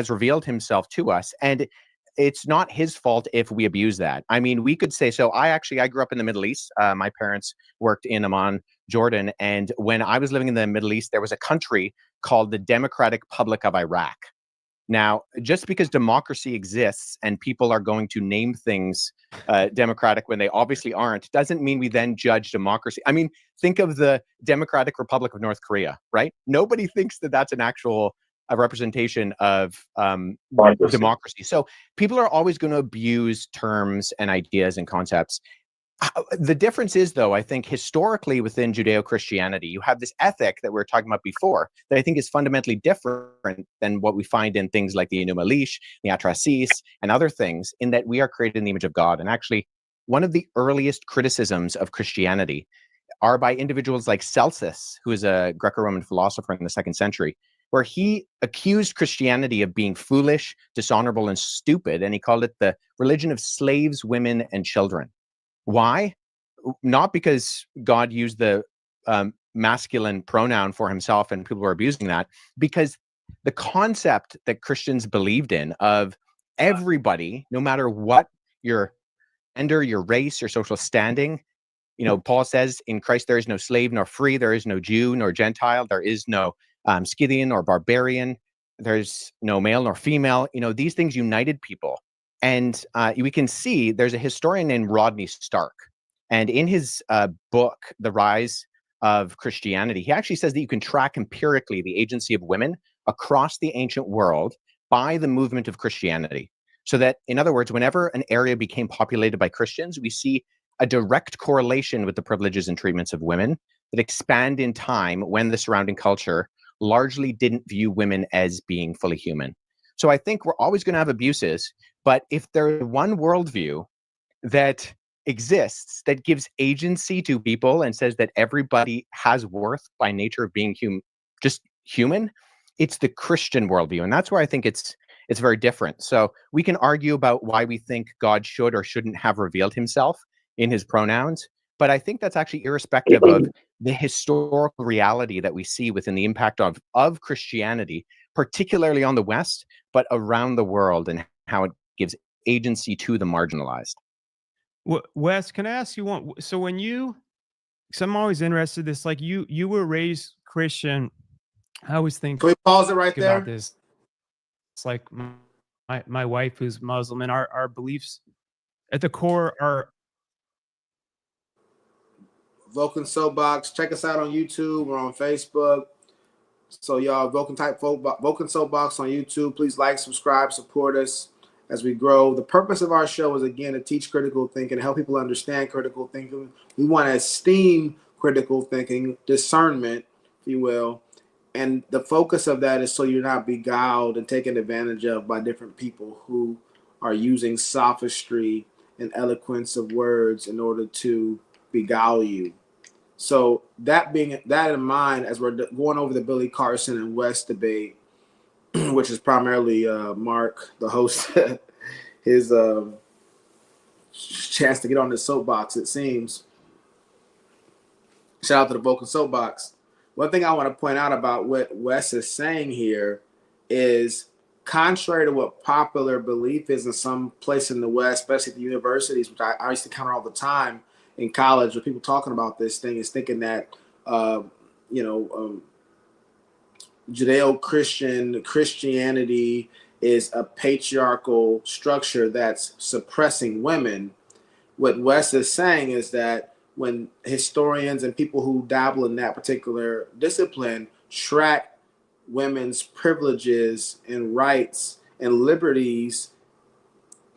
revealed himself to us. And it's not his fault if we abuse that. I mean, we could say, so I grew up in the Middle East. My parents worked in Amman, Jordan. And when I was living in the Middle East, there was a country called the Democratic Republic of Iraq. Now, just because democracy exists and people are going to name things democratic when they obviously aren't, doesn't mean we then judge democracy. I mean, think of the Democratic Republic of North Korea, right? Nobody thinks that that's an actual representation of democracy. So people are always going to abuse terms and ideas and concepts. The difference is, though, I think historically within Judeo-Christianity, you have this ethic that we were talking about before that I think is fundamentally different than what we find in things like the Enuma Elish, the Atrasis, and other things, in that we are created in the image of God. And actually, one of the earliest criticisms of Christianity are by individuals like Celsus, who is a Greco-Roman philosopher in the 2nd century, where he accused Christianity of being foolish, dishonorable, and stupid, and he called it the religion of slaves, women, and children. Why? Not because God used the masculine pronoun for himself and people were abusing that, because the concept that Christians believed in of everybody, no matter what your gender, your race, your social standing, Paul says in Christ there is no slave nor free, there is no Jew nor Gentile, there is no Scythian or barbarian, there's no male nor female. These things united people. And we can see there's a historian named Rodney Stark. And in his book, The Rise of Christianity, he actually says that you can track empirically the agency of women across the ancient world by the movement of Christianity. So that, in other words, whenever an area became populated by Christians, we see a direct correlation with the privileges and treatments of women that expand in time when the surrounding culture largely didn't view women as being fully human. So I think we're always going to have abuses. But if there's one worldview that exists that gives agency to people and says that everybody has worth by nature of being just human, it's the Christian worldview. And that's where I think it's very different. So we can argue about why we think God should or shouldn't have revealed himself in his pronouns. But I think that's actually irrespective of the historical reality that we see within the impact of Christianity, particularly on the West, but around the world, and how it gives agency to the marginalized. Wes, can I ask you one? So when because I'm always interested in this, like you were raised Christian. I always think. Can we pause it right there? About this. It's like my wife who's Muslim, and our beliefs at the core are. Vulcan Soapbox. Check us out on YouTube. We're on Facebook. So y'all, Vulcan Soapbox on YouTube. Please like, subscribe, support us as we grow. The purpose of our show is, again, to teach critical thinking, to help people understand critical thinking. We want to esteem critical thinking, discernment, if you will. And the focus of that is so you're not beguiled and taken advantage of by different people who are using sophistry and eloquence of words in order to beguile you. So that in mind, as we're going over the Billy Carson and Wes debate, which is primarily Mark, the host, his chance to get on the soapbox, it seems. Shout out to the Vulcan Soapbox. One thing I want to point out about what Wes is saying here is, contrary to what popular belief is in some place in the West, especially at the universities, which I used to encounter all the time in college with people talking about this thing, is thinking that, Judeo-Christianity is a patriarchal structure that's suppressing women. What Wes is saying is that when historians and people who dabble in that particular discipline track women's privileges and rights and liberties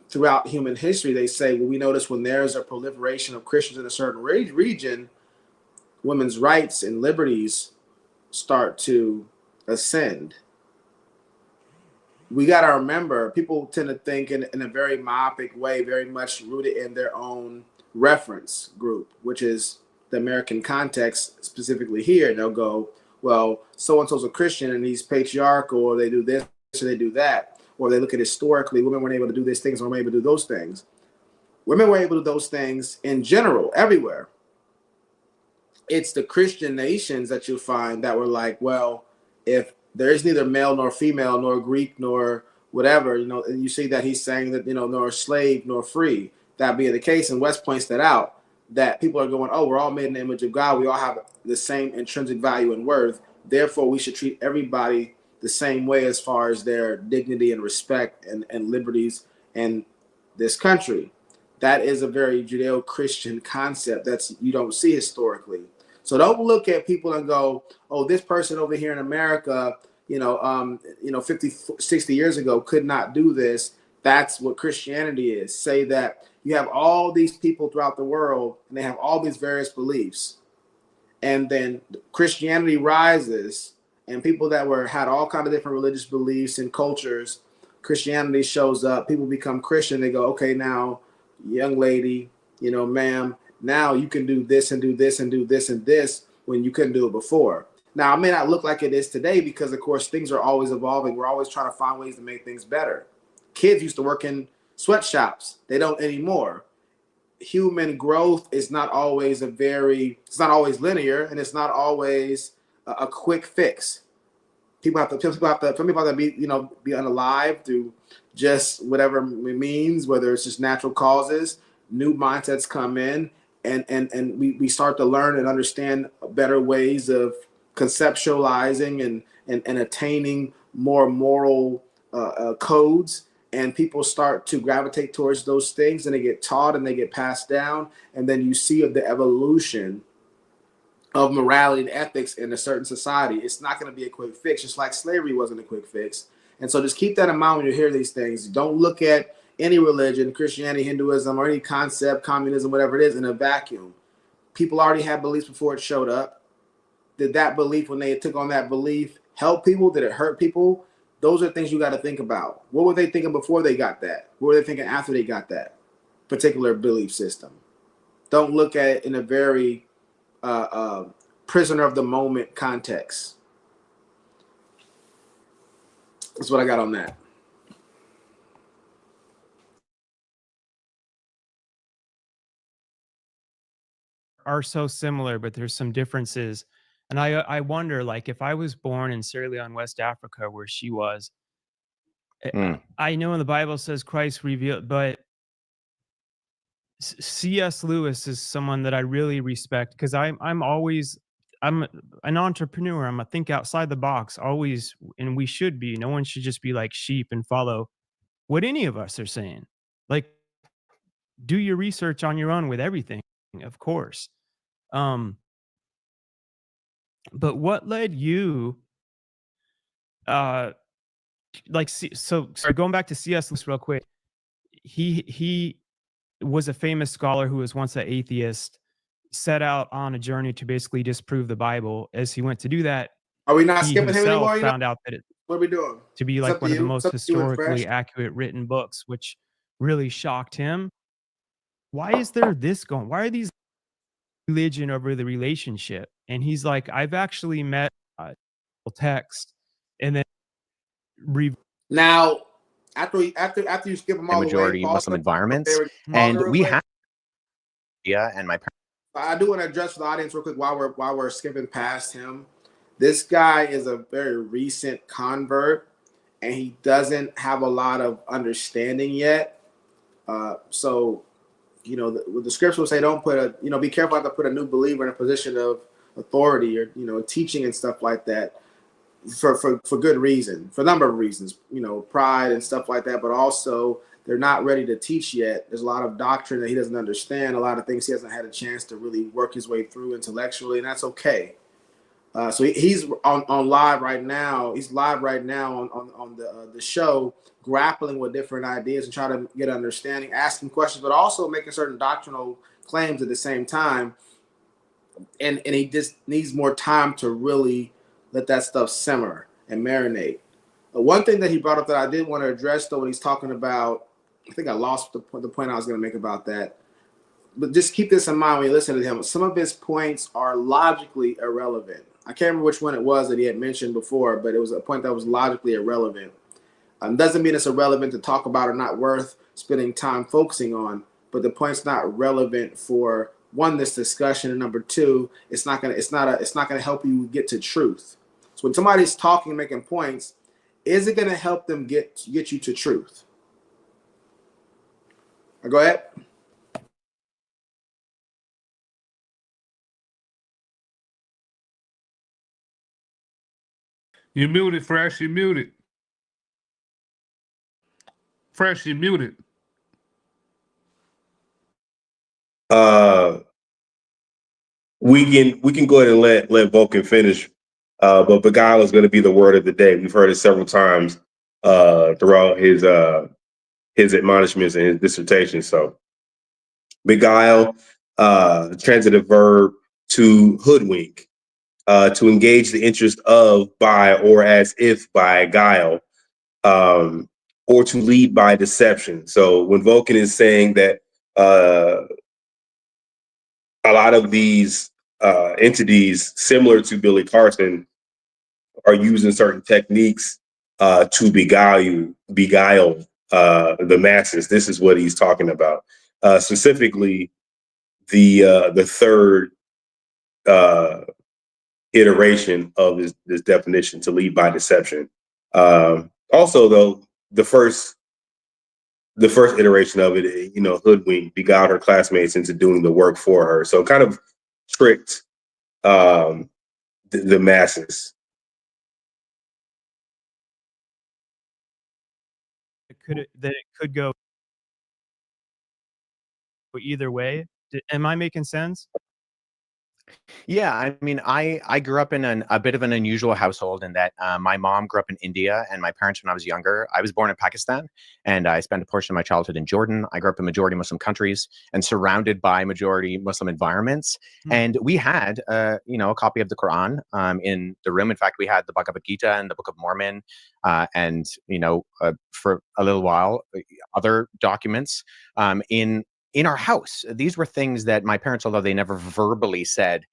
throughout human history, they say, well, we notice when there's a proliferation of Christians in a certain region, women's rights and liberties start to ascend. We got to remember, people tend to think in a very myopic way, very much rooted in their own reference group, which is the American context, specifically here. They'll go, well, so-and-so's a Christian and he's patriarchal, or they do this or they do that. Or they look at historically, women weren't able to do these things or weren't able to do those things. Women were able to do those things in general, everywhere. It's the Christian nations that you'll find that were like, well, if there is neither male nor female, nor Greek, nor whatever, and you see that he's saying that, nor slave nor free, that being the case. And West points that out, that people are going, oh, we're all made in the image of God. We all have the same intrinsic value and worth. Therefore, we should treat everybody the same way as far as their dignity and respect and liberties in this country. That is a very Judeo-Christian concept that's you don't see historically. So don't look at people and go, oh, this person over here in America, 50, 60 years ago could not do this. That's what Christianity is. Say that you have all these people throughout the world and they have all these various beliefs. And then Christianity rises and people that had all kinds of different religious beliefs and cultures, Christianity shows up, people become Christian. They go, okay, now, young lady, ma'am, now you can do this and do this and do this and this when you couldn't do it before. Now, it may not look like it is today because, of course, things are always evolving. We're always trying to find ways to make things better. Kids used to work in sweatshops. They don't anymore. Human growth is not always it's not always linear, and it's not always a quick fix. Some people have to be unalive through just whatever it means, whether it's just natural causes. New mindsets come in, and we start to learn and understand better ways of conceptualizing and attaining more moral codes. And people start to gravitate towards those things, and they get taught and they get passed down. And then you see the evolution of morality and ethics in a certain society. It's not going to be a quick fix, just like slavery wasn't a quick fix. And so just keep that in mind when you hear these things. Don't look at any religion, Christianity, Hinduism, or any concept, communism, whatever it is, in a vacuum. People already had beliefs before it showed up. Did that belief, when they took on that belief, help people? Did it hurt people? Those are things you got to think about. What were they thinking before they got that? What were they thinking after they got that particular belief system? Don't look at it in a very prisoner of the moment context. That's what I got on that. Are so similar, but there's some differences. And I wonder, like, if I was born in Sierra Leone, West Africa, where she was, I know in the Bible says Christ revealed, but C.S. Lewis is someone that I really respect because I'm an entrepreneur. I'm a think outside the box always, and we should be. No one should just be like sheep and follow what any of us are saying. Like, do your research on your own with everything, of course. But what led you, sorry, going back to C.S. Lewis real quick, he was a famous scholar who was once an atheist, set out on a journey to basically disprove the Bible. As he went to do that, are we not he skipping him himself anymore? found out that what are we doing? to be like one of the most historically accurate written books, which really shocked him. Why is there this going? Why are these religion over the relationship? And he's like, I've actually met text, and then now after you skip them all the majority Muslim environments, and we have and my parents. I do want to address the audience real quick while we're skipping past him. This guy is a very recent convert, and he doesn't have a lot of understanding yet. So, the scripture will say, don't put be careful not to put a new believer in a position of authority or, teaching and stuff like that. for good reason, for a number of reasons, pride and stuff like that, but also they're not ready to teach yet. There's a lot of doctrine that he doesn't understand, a lot of things he hasn't had a chance to really work his way through intellectually, and that's okay. So he's on live right now. He's live right now on the show, grappling with different ideas and trying to get understanding, asking questions, but also making certain doctrinal claims at the same time. And he just needs more time to really let that stuff simmer and marinate. One thing that he brought up that I did want to address, though, when he's talking about, I think I lost the point I was going to make about that. But just keep this in mind when you listen to him. Some of his points are logically irrelevant. I can't remember which one it was that he had mentioned before, but it was a point that was logically irrelevant. Doesn't mean it's irrelevant to talk about or not worth spending time focusing on, but the point's not relevant for, one, this discussion, and number two, it's not gonna help you get to truth. So when somebody's talking and making points, is it gonna help them get you to truth? Go ahead. You muted, Fresh. You muted. Fresh, you muted. We can go ahead and let Vulcan finish. But beguile is going to be the word of the day. We've heard it several times throughout his admonishments and his dissertation. So beguile, transitive verb, to hoodwink, to engage the interest of, by, or as if by guile, or to lead by deception. So when Vulcan is saying that a lot of these entities similar to Billy Carson are using certain techniques to beguile the masses. This is what he's talking about. Specifically, the third iteration of this definition, to lead by deception. Also, though, the first iteration of it, hoodwink, beguiled her classmates into doing the work for her. So kind of tricked the masses. It could go either way. Am I making sense? Yeah, I mean, I grew up in a bit of an unusual household in that my mom grew up in India, and my parents, when I was younger, I was born in Pakistan, and I spent a portion of my childhood in Jordan. I grew up in majority Muslim countries and surrounded by majority Muslim environments. And we had, a copy of the Quran in the room. In fact, we had the Bhagavad Gita and the Book of Mormon, and for a little while, other documents in our house. These were things that my parents, although they never verbally said,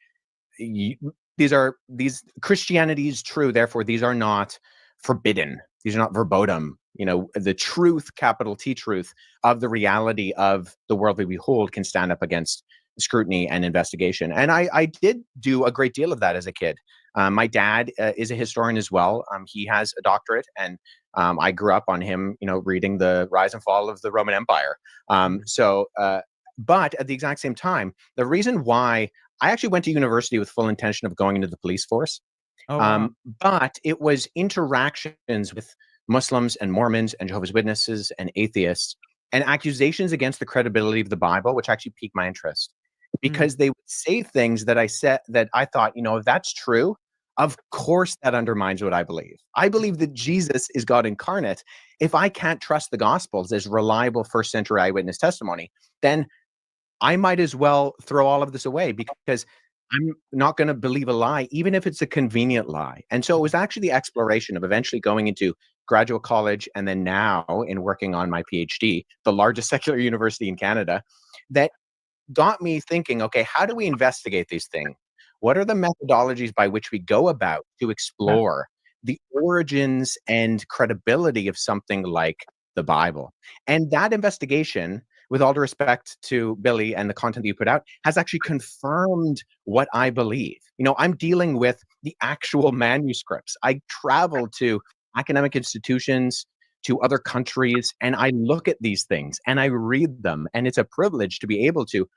Christianity is true, therefore these are not forbidden. These are not verboten. The truth, capital T truth, of the reality of the world that we hold can stand up against scrutiny and investigation. And I did do a great deal of that as a kid. My dad is a historian as well. He has a doctorate, and I grew up on him, reading the rise and fall of the Roman Empire. But at the exact same time, the reason why I actually went to university with full intention of going into the police force, but it was interactions with Muslims and Mormons and Jehovah's Witnesses and atheists and accusations against the credibility of the Bible, which actually piqued my interest, because they would say things that I thought, if that's true, of course that undermines what I believe. I believe that Jesus is God incarnate. If I can't trust the Gospels as reliable first century eyewitness testimony, then I might as well throw all of this away, because I'm not going to believe a lie, even if it's a convenient lie. And so it was actually the exploration of eventually going into graduate college, and then now in working on my PhD, the largest secular university in Canada, that got me thinking, okay, how do we investigate these things? What are the methodologies by which we go about to explore the origins and credibility of something like the Bible? And that investigation, with all due respect to Billy and the content that you put out, has actually confirmed what I believe. I'm dealing with the actual manuscripts. I travel to academic institutions, to other countries, and I look at these things and I read them. And it's a privilege to be able to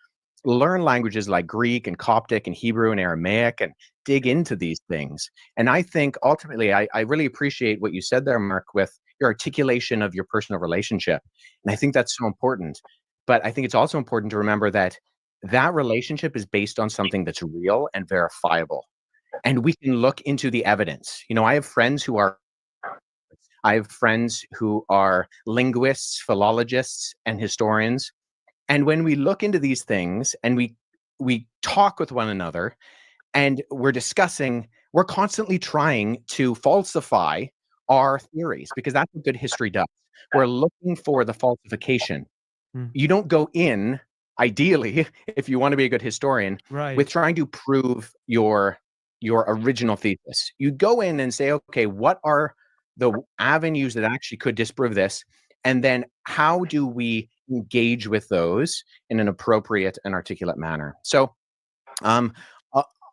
learn languages like Greek and Coptic and Hebrew and Aramaic and dig into these things. And I think ultimately, I really appreciate what you said there, Mark, with your articulation of your personal relationship. And I think that's so important. But I think it's also important to remember that that relationship is based on something that's real and verifiable. And we can look into the evidence. You know, I have friends who are linguists, philologists, and historians. And when we look into these things and we talk with one another and we're discussing, we're constantly trying to falsify our theories, because that's what good history does. We're looking for the falsification. You don't go in, ideally, if you want to be a good historian, with trying to prove your original thesis. You go in and say, okay, what are the avenues that actually could disprove this? And then how do we engage with those in an appropriate and articulate manner? So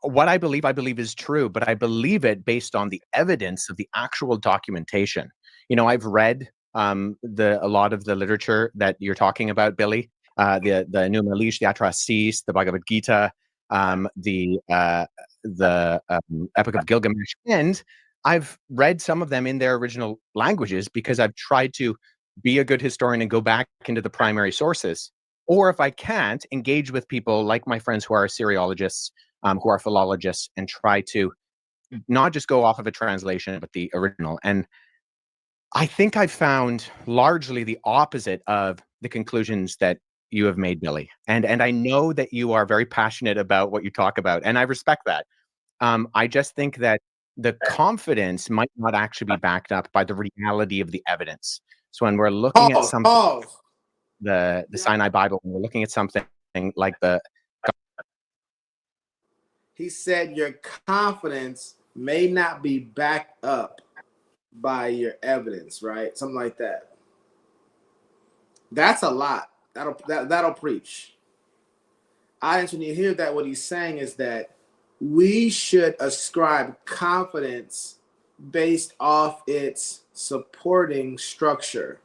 what I believe is true, but I believe it based on the evidence of the actual documentation. You know, I've read a lot of the literature that you're talking about, Billy, the Numa Elish, the Atrahasis, the Bhagavad Gita, the Epic of Gilgamesh, and I've read some of them in their original languages because I've tried to be a good historian and go back into the primary sources. Or if I can't, engage with people like my friends who are Assyriologists, who are philologists, and try to not just go off of a translation, but the original. And I think I've found largely the opposite of the conclusions that you have made, Billy. And I know that you are very passionate about what you talk about, and I respect that. I just think that the confidence might not actually be backed up by the reality of the evidence. So when we're looking at something, the Sinai Bible, when we're looking at something like he said your confidence may not be backed up by your evidence, right? Something like that. That's a lot. That'll preach. Audience, when you hear that, what he's saying is that we should ascribe confidence based off its supporting structure,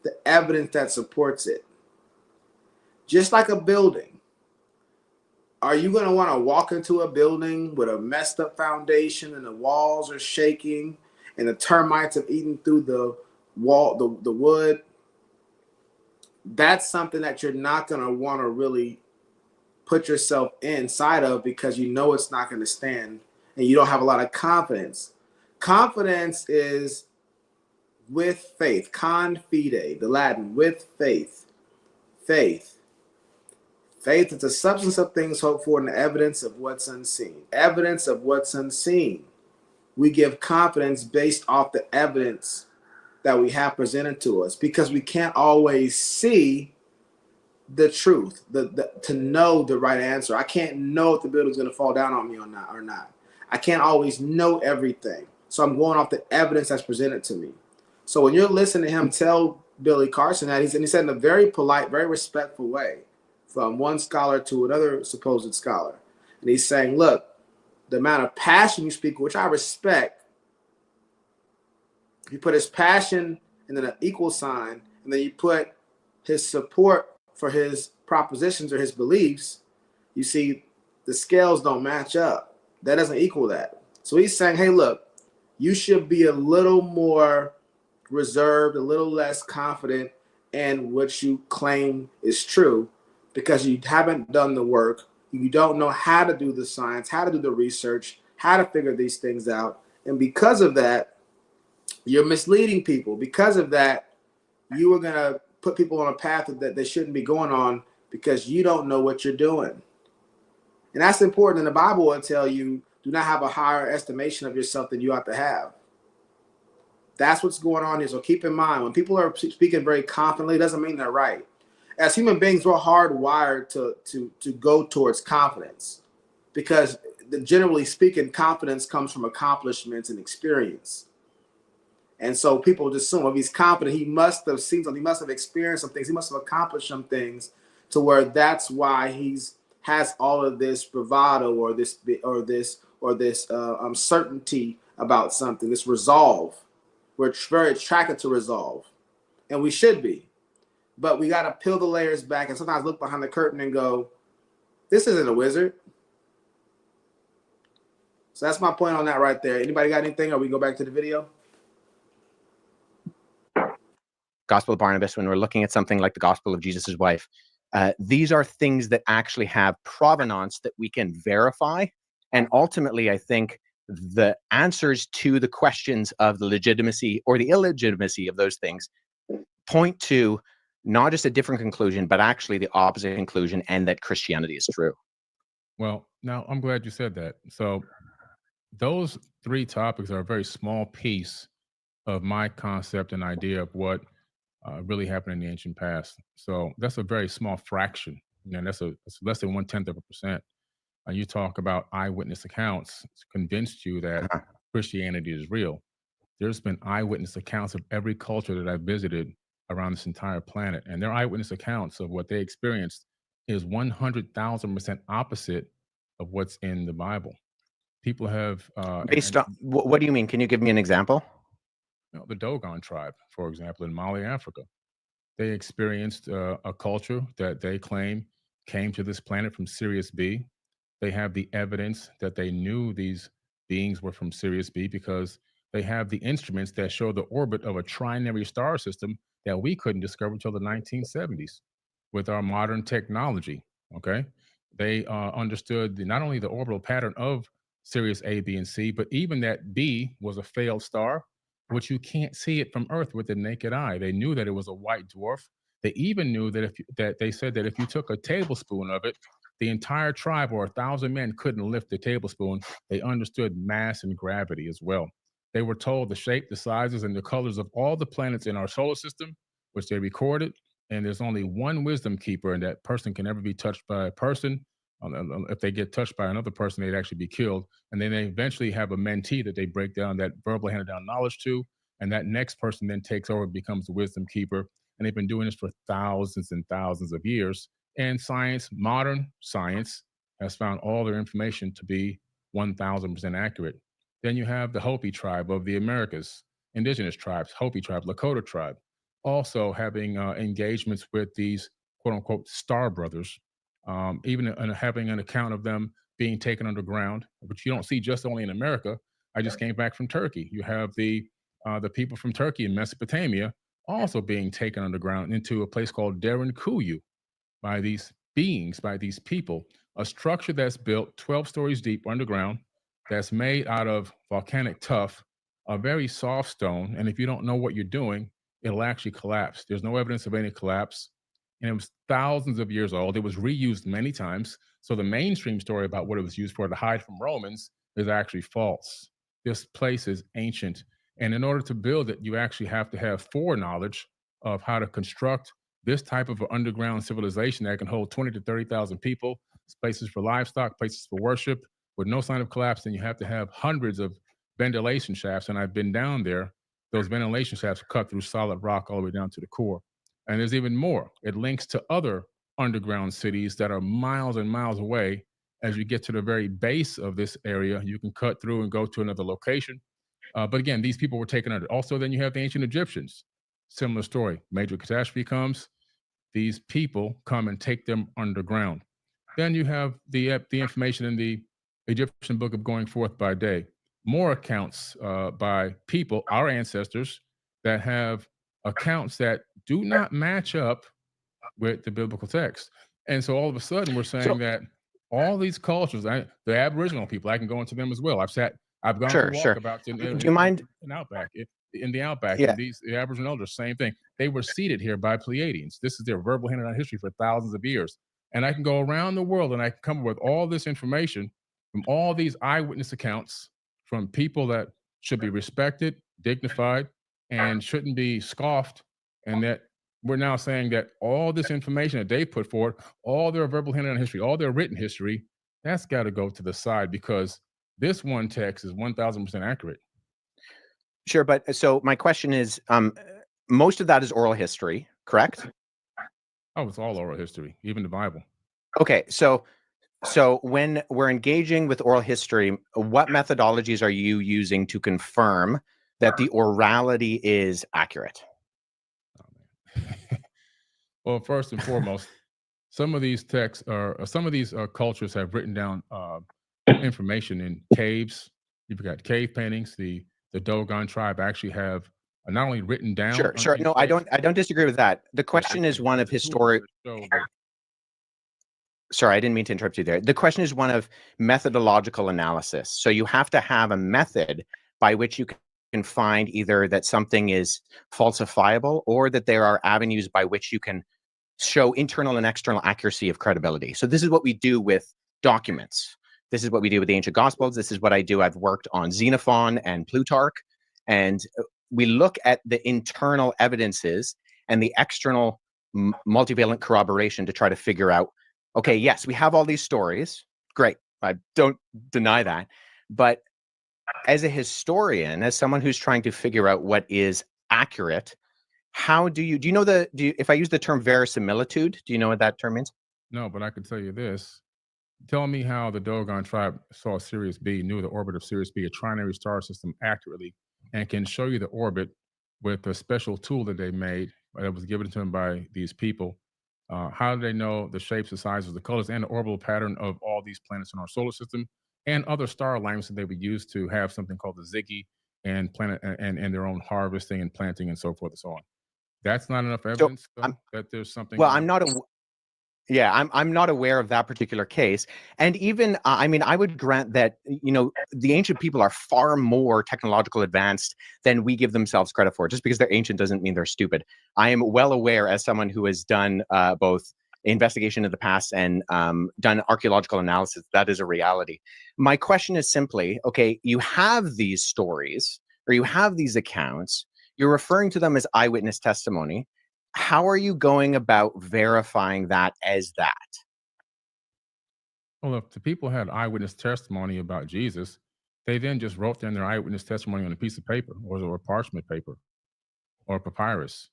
the evidence that supports it. Just like a building. Are you going to want to walk into a building with a messed up foundation and the walls are shaking and the termites have eaten through the wall, the wood? That's something that you're not going to want to really put yourself inside of, because you know it's not going to stand and you don't have a lot of confidence. Confidence is with faith. Confide, the Latin, with faith. Faith. Faith is the substance of things hoped for and the evidence of what's unseen. Evidence of what's unseen. We give confidence based off the evidence that we have presented to us, because we can't always see the truth, to know the right answer. I can't know if the building's going to fall down on me or not. I can't always know everything. So I'm going off the evidence that's presented to me. So when you're listening to him tell Billy Carson that, he said in a very polite, very respectful way, from one scholar to another supposed scholar. And he's saying, look, the amount of passion you speak, which I respect, you put his passion and then an equal sign, and then you put his support for his propositions or his beliefs, you see the scales don't match up. That doesn't equal that. So he's saying, hey, look, you should be a little more reserved, a little less confident in what you claim is true, because you haven't done the work. You don't know how to do the science, how to do the research, how to figure these things out. And because of that, you're misleading people. Because of that, you are going to put people on a path that they shouldn't be going on, because you don't know what you're doing. And that's important. And the Bible will tell you, do not have a higher estimation of yourself than you ought to have. That's what's going on here. So keep in mind, when people are speaking very confidently, it doesn't mean they're right. As human beings, we're hardwired to go towards confidence, because generally speaking, confidence comes from accomplishments and experience. And so people just assume, if he's confident, he must have seen something, he must have experienced some things, he must have accomplished some things, to where that's why has all of this bravado or this certainty about something, this resolve. We're very attracted to resolve, and we should be. But we got to peel the layers back and sometimes look behind the curtain and go, this isn't a wizard. So that's my point on that right there. Anybody got anything, or we go back to the video? Gospel of Barnabas, when we're looking at something like the Gospel of Jesus' wife, these are things that actually have provenance that we can verify. And ultimately, I think the answers to the questions of the legitimacy or the illegitimacy of those things point to not just a different conclusion, but actually the opposite conclusion, and that Christianity is true. Well, now I'm glad you said that. So those three topics are a very small piece of my concept and idea of what really happened in the ancient past. So that's a very small fraction. That's less than 0.1%. You talk about eyewitness accounts convinced you that Christianity is real. There's been eyewitness accounts of every culture that I've visited around this entire planet, and their eyewitness accounts of what they experienced is 100,000% opposite of what's in the Bible. People have Based on what do you mean? Can you give me an example? The Dogon tribe, for example, in Mali, Africa. They experienced a culture that they claim came to this planet from Sirius B. They have the evidence that they knew these beings were from Sirius B because they have the instruments that show the orbit of a trinary star system that we couldn't discover until the 1970s with our modern technology. Okay. They understood not only the orbital pattern of Sirius A, B, and C, but even that B was a failed star, which you can't see it from Earth with the naked eye. They knew that it was a white dwarf. They even knew that they said that if you took a tablespoon of it, the entire tribe or 1,000 men couldn't lift the tablespoon. They understood mass and gravity as well. They were told the shape, the sizes, and the colors of all the planets in our solar system, which they recorded. And there's only one wisdom keeper, and that person can never be touched by a person. If they get touched by another person, they'd actually be killed. And then they eventually have a mentee that they break down that verbally handed down knowledge to. And that next person then takes over and becomes the wisdom keeper. And they've been doing this for thousands and thousands of years. And science, modern science, has found all their information to be 1,000% accurate. Then you have the Hopi tribe of the Americas, indigenous tribes, Hopi tribe, Lakota tribe, also having engagements with these quote unquote star brothers, even having an account of them being taken underground, which you don't see just only in America. I just came back from Turkey. You have the people from Turkey in Mesopotamia also being taken underground into a place called Derinkuyu by these beings, by these people, a structure that's built 12 stories deep underground, that's made out of volcanic tuff, a very soft stone. And if you don't know what you're doing, it'll actually collapse. There's no evidence of any collapse. And it was thousands of years old. It was reused many times. So the mainstream story about what it was used for to hide from Romans is actually false. This place is ancient. And in order to build it, you actually have to have foreknowledge of how to construct this type of an underground civilization that can hold 20 to 30,000 people, places for livestock, places for worship, with no sign of collapse. And you have to have hundreds of ventilation shafts. And I've been down there. Those ventilation shafts cut through solid rock all the way down to the core. And there's even more. It links to other underground cities that are miles and miles away. As you get to the very base of this area, you can cut through and go to another location. But again, these people were taken under. Also, then you have the ancient Egyptians. Similar story. Major catastrophe comes. These people come and take them underground. Then you have the information in the Egyptian book of Going Forth by Day. More accounts by people, our ancestors, that have accounts that do not match up with the biblical text. And so all of a sudden we're saying that all these cultures, the Aboriginal people, I can go into them as well. I've gone Sure, to sure. walkabouts Do you mind? in Outback, in the Outback, Yeah. and the Aboriginal elders, same thing. They were seated here by Pleiadians. This is their verbal handed down history for thousands of years. And I can go around the world and I can come up with all this information from all these eyewitness accounts from people that should be respected, dignified, and shouldn't be scoffed. And that we're now saying that all this information that they put forward, all their verbal handed down history, all their written history, that's got to go to the side because this one text is 1,000% accurate. Sure, but so my question is, most of that is oral history, correct? Oh, it's all oral history, even the Bible. Okay, so when we're engaging with oral history, what methodologies are you using to confirm that the orality is accurate? Well, first and foremost, some of these texts some of these cultures have written down information in caves. You've got cave paintings. The Dogon tribe actually have not only written down. Sure. No, I don't disagree with that. The question is one of historic. Sorry, I didn't mean to interrupt you there. The question is one of methodological analysis. So you have to have a method by which you can find either that something is falsifiable or that there are avenues by which you can show internal and external accuracy of credibility. So this is what we do with documents. This is what we do with the ancient gospels. This is what I do. I've worked on Xenophon and Plutarch, and we look at the internal evidences and the external multivalent corroboration to try to figure out, okay, yes, we have all these stories. Great. I don't deny that. But as a historian, as someone who's trying to figure out what is accurate, how do you know if I use the term verisimilitude, do you know what that term means? No, but I can tell you this. Tell me how the Dogon tribe saw Sirius B, knew the orbit of Sirius B, a trinary star system, accurately, and can show you the orbit with a special tool that they made that was given to them by these people. How do they know the shapes, the sizes, the colors, and the orbital pattern of all these planets in our solar system and other star alignments that they would use to have something called the Ziggy and planet and their own harvesting and planting and so forth and so on? That's not enough evidence that there's something. Well, I'm not aware of that particular case. And even, I mean, I would grant that, the ancient people are far more technological advanced than we give themselves credit for. Just because they're ancient doesn't mean they're stupid. I am well aware, as someone who has done both investigation of the past and done archaeological analysis, that is a reality. My question is simply, okay, you have these stories or you have these accounts, you're referring to them as eyewitness testimony. How are you going about verifying that as that? Well, if the people had eyewitness testimony about Jesus, they then just wrote down their eyewitness testimony on a piece of paper or parchment paper or papyrus.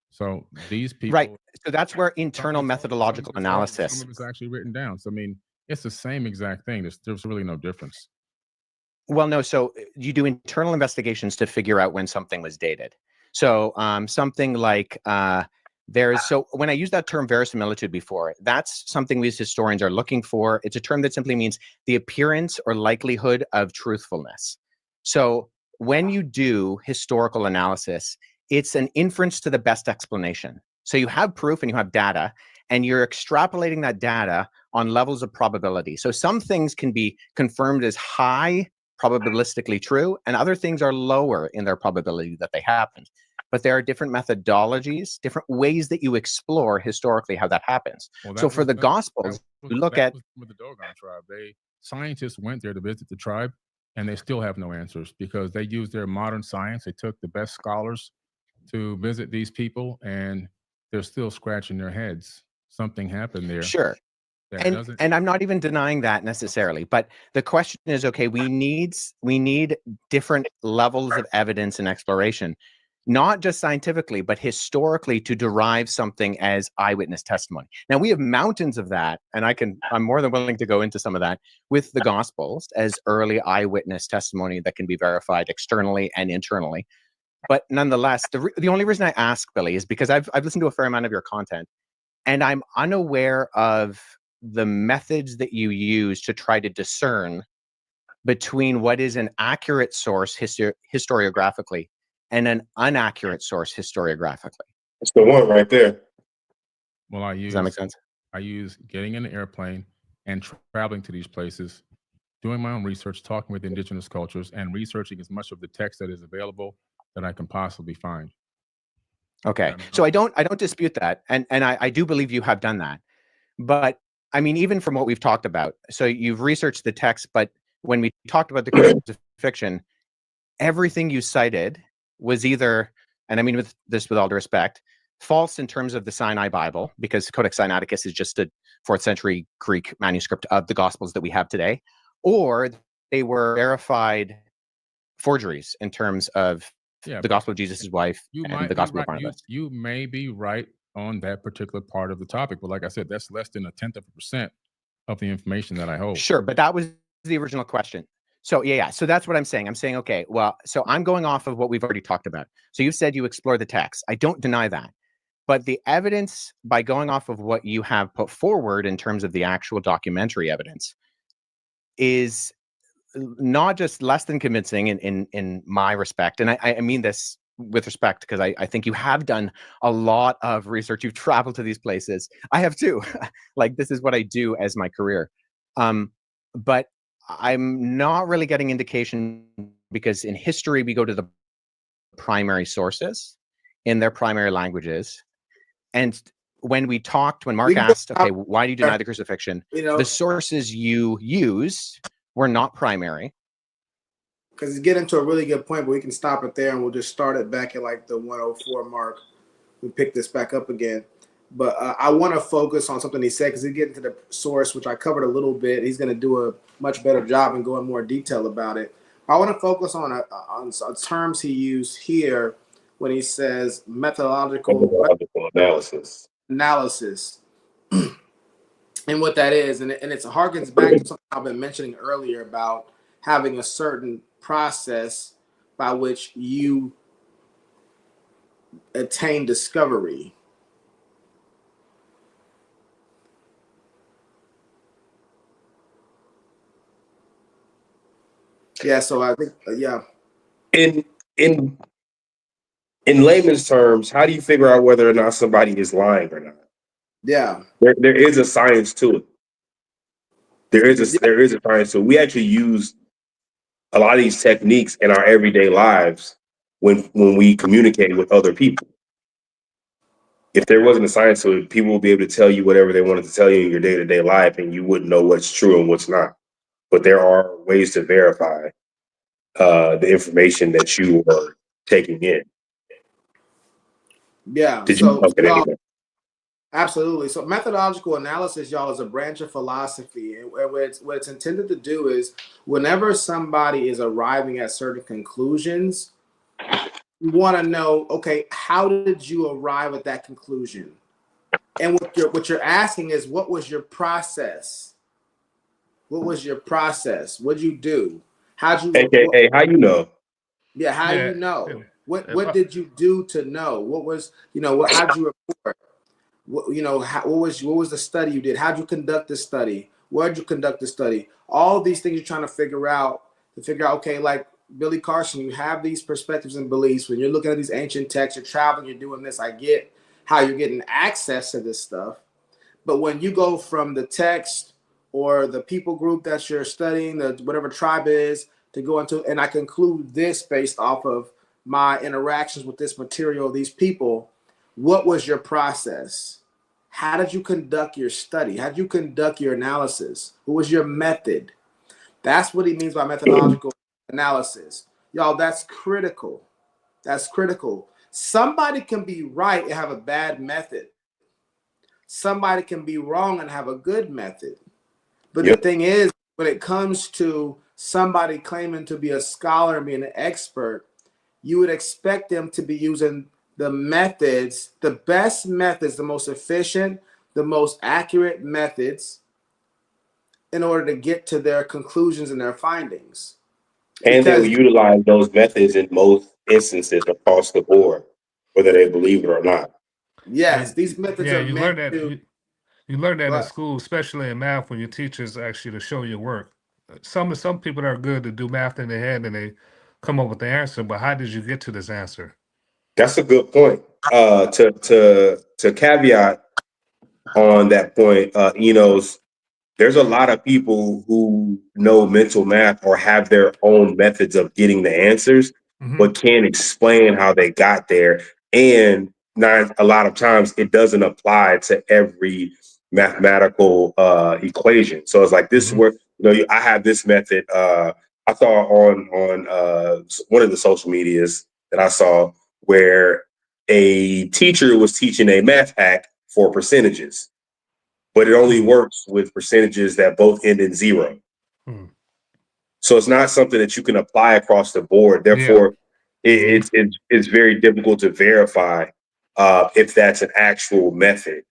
So these people... Right. So that's where internal methodological analysis... Some of it's actually written down. So, I mean, it's the same exact thing. There's really no difference. Well, no. So you do internal investigations to figure out when something was dated. So something like so when I use that term verisimilitude before, that's something we as historians are looking for. It's a term that simply means the appearance or likelihood of truthfulness. So when you do historical analysis, it's an inference to the best explanation. So you have proof and you have data, and you're extrapolating that data on levels of probability. So some things can be confirmed as high probabilistically true, and other things are lower in their probability that they happened. But there are different methodologies, different ways that you explore historically how that happens. Well, so for the Gospels, you look at... With the Dogon tribe, scientists went there to visit the tribe, and they still have no answers because they used their modern science. They took the best scholars to visit these people, and they're still scratching their heads. Something happened there. Sure. And I'm not even denying that necessarily, but the question is, okay, we need different levels of evidence and exploration, not just scientifically, but historically, to derive something as eyewitness testimony. Now we have mountains of that, and I'm more than willing to go into some of that with the Gospels as early eyewitness testimony that can be verified externally and internally. But nonetheless, the only reason I ask, Billy, is because I've listened to a fair amount of your content, and I'm unaware of the methods that you use to try to discern between what is an accurate source historiographically and an inaccurate source historiographically. That's the one right there. Well, does that make sense? I use getting in an airplane and traveling to these places, doing my own research, talking with indigenous cultures, and researching as much of the text that is available that I can possibly find. Okay, so I don't dispute that, and I do believe you have done that, but I mean, even from what we've talked about, so you've researched the text, but when we talked about the crucifixion, everything you cited was either, and I mean with all due respect, false in terms of the Sinai Bible, because Codex Sinaiticus is just a 4th century Greek manuscript of the Gospels that we have today, or they were verified forgeries in terms of the Gospel of Jesus' wife and the Gospel of Barnabas. You may be right on that particular part of the topic, but like I said, that's less than 0.1% of the information that I hold. Sure, but that was the original question. So so that's what I'm saying. I'm saying, okay, well, so I'm going off of what we've already talked about. So you said you explore the text. I don't deny that. But the evidence, by going off of what you have put forward in terms of the actual documentary evidence, is not just less than convincing in my respect, and I mean this with respect because I think you have done a lot of research. You've traveled to these places. I have too. Like, this is what I do as my career. But I'm not really getting indication, because in history we go to the primary sources in their primary languages, and when Mark asked, okay, why do you deny the crucifixion? The sources you used were not primary. Because you get into a really good point, but we can stop it there and we'll just start it back at like the 104 mark. We pick this back up again. But I want to focus on something he said, because he get into the source, which I covered a little bit. He's going to do a much better job and go in more detail about it. I want to focus on terms he used here when he says methodological analysis. And what that is, and it harkens back to something I've been mentioning earlier about having a certain process by which you attain discovery. Yeah, so I think In layman's terms, how do you figure out whether or not somebody is lying or not? Yeah, there is a science to it. There is a science to it. We actually use a lot of these techniques in our everyday lives when we communicate with other people. If there wasn't a science to it, people would be able to tell you whatever they wanted to tell you in your day-to-day life, and you wouldn't know what's true and what's not. But there are ways to verify the information that you are taking in. Yeah. Absolutely. So methodological analysis, y'all, is a branch of philosophy. And what it's intended to do is, whenever somebody is arriving at certain conclusions, you want to know, okay, how did you arrive at that conclusion? And what you're asking is, what was your process? What was your process? What'd you do? How'd you? AKA, how you know? Yeah, how do you know? What did you do to know? What was, how'd you report? What was the study you did? How'd you conduct the study? Where'd you conduct the study? All these things you're trying to figure out, okay, like Billy Carson, you have these perspectives and beliefs. When you're looking at these ancient texts, you're traveling, you're doing this. I get how you're getting access to this stuff. But when you go from the text or the people group that you're studying, whatever tribe is, to go into, and I conclude this based off of my interactions with this material, these people, what was your process? How did you conduct your study? How did you conduct your analysis? What was your method? That's what he means by methodological analysis. Y'all, that's critical. That's critical. Somebody can be right and have a bad method. Somebody can be wrong and have a good method. But the thing is, when it comes to somebody claiming to be a scholar and being an expert, you would expect them to be using the methods, the best methods, the most efficient, the most accurate methods in order to get to their conclusions and their findings. And they will utilize those methods in most instances across the board, whether they believe it or not. Yes, these methods are you meant learn that. to. You learn that in school, especially in math, when your teachers ask you to show your work. Some people are good to do math in their head and they come up with the answer, but how did you get to this answer? That's a good point. To caveat on that point, there's a lot of people who know mental math or have their own methods of getting the answers, but can't explain how they got there. And a lot of times it doesn't apply to every mathematical equation. So it's like this is where, I have this method. I saw on one of the social medias that I saw where a teacher was teaching a math hack for percentages, but it only works with percentages that both end in 0. So it's not something that you can apply across the board. Therefore, it's very difficult to verify if that's an actual method.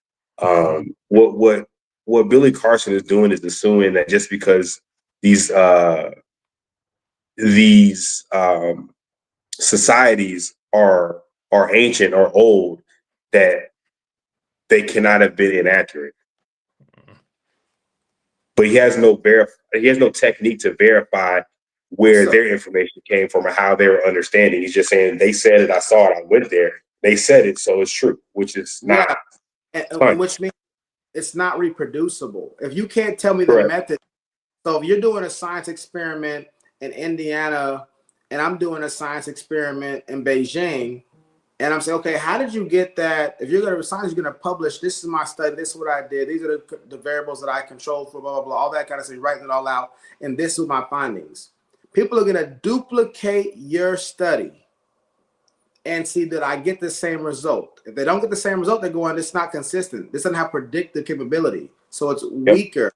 What Billy Carson is doing is assuming that just because these societies are ancient or old, that they cannot have been inaccurate. but he has no technique to verify where So- their information came from or how they were understanding. He's just saying they said it, I saw it, I went there. They said it, so it's true, which is not. And which means it's not reproducible. If you can't tell me the Correct. method, so if you're doing a science experiment in Indiana and I'm doing a science experiment in Beijing, and I'm saying, okay, how did you get that? If you're going to science, you're going to publish, this is my study, this is what I did, these are the variables that I control for, blah, blah, blah, all that kind of stuff, writing it all out, and this is my findings. People are going to duplicate your study and see that I get the same result. If they don't get the same result, they're going, it's not consistent. This doesn't have predictive capability. So it's weaker.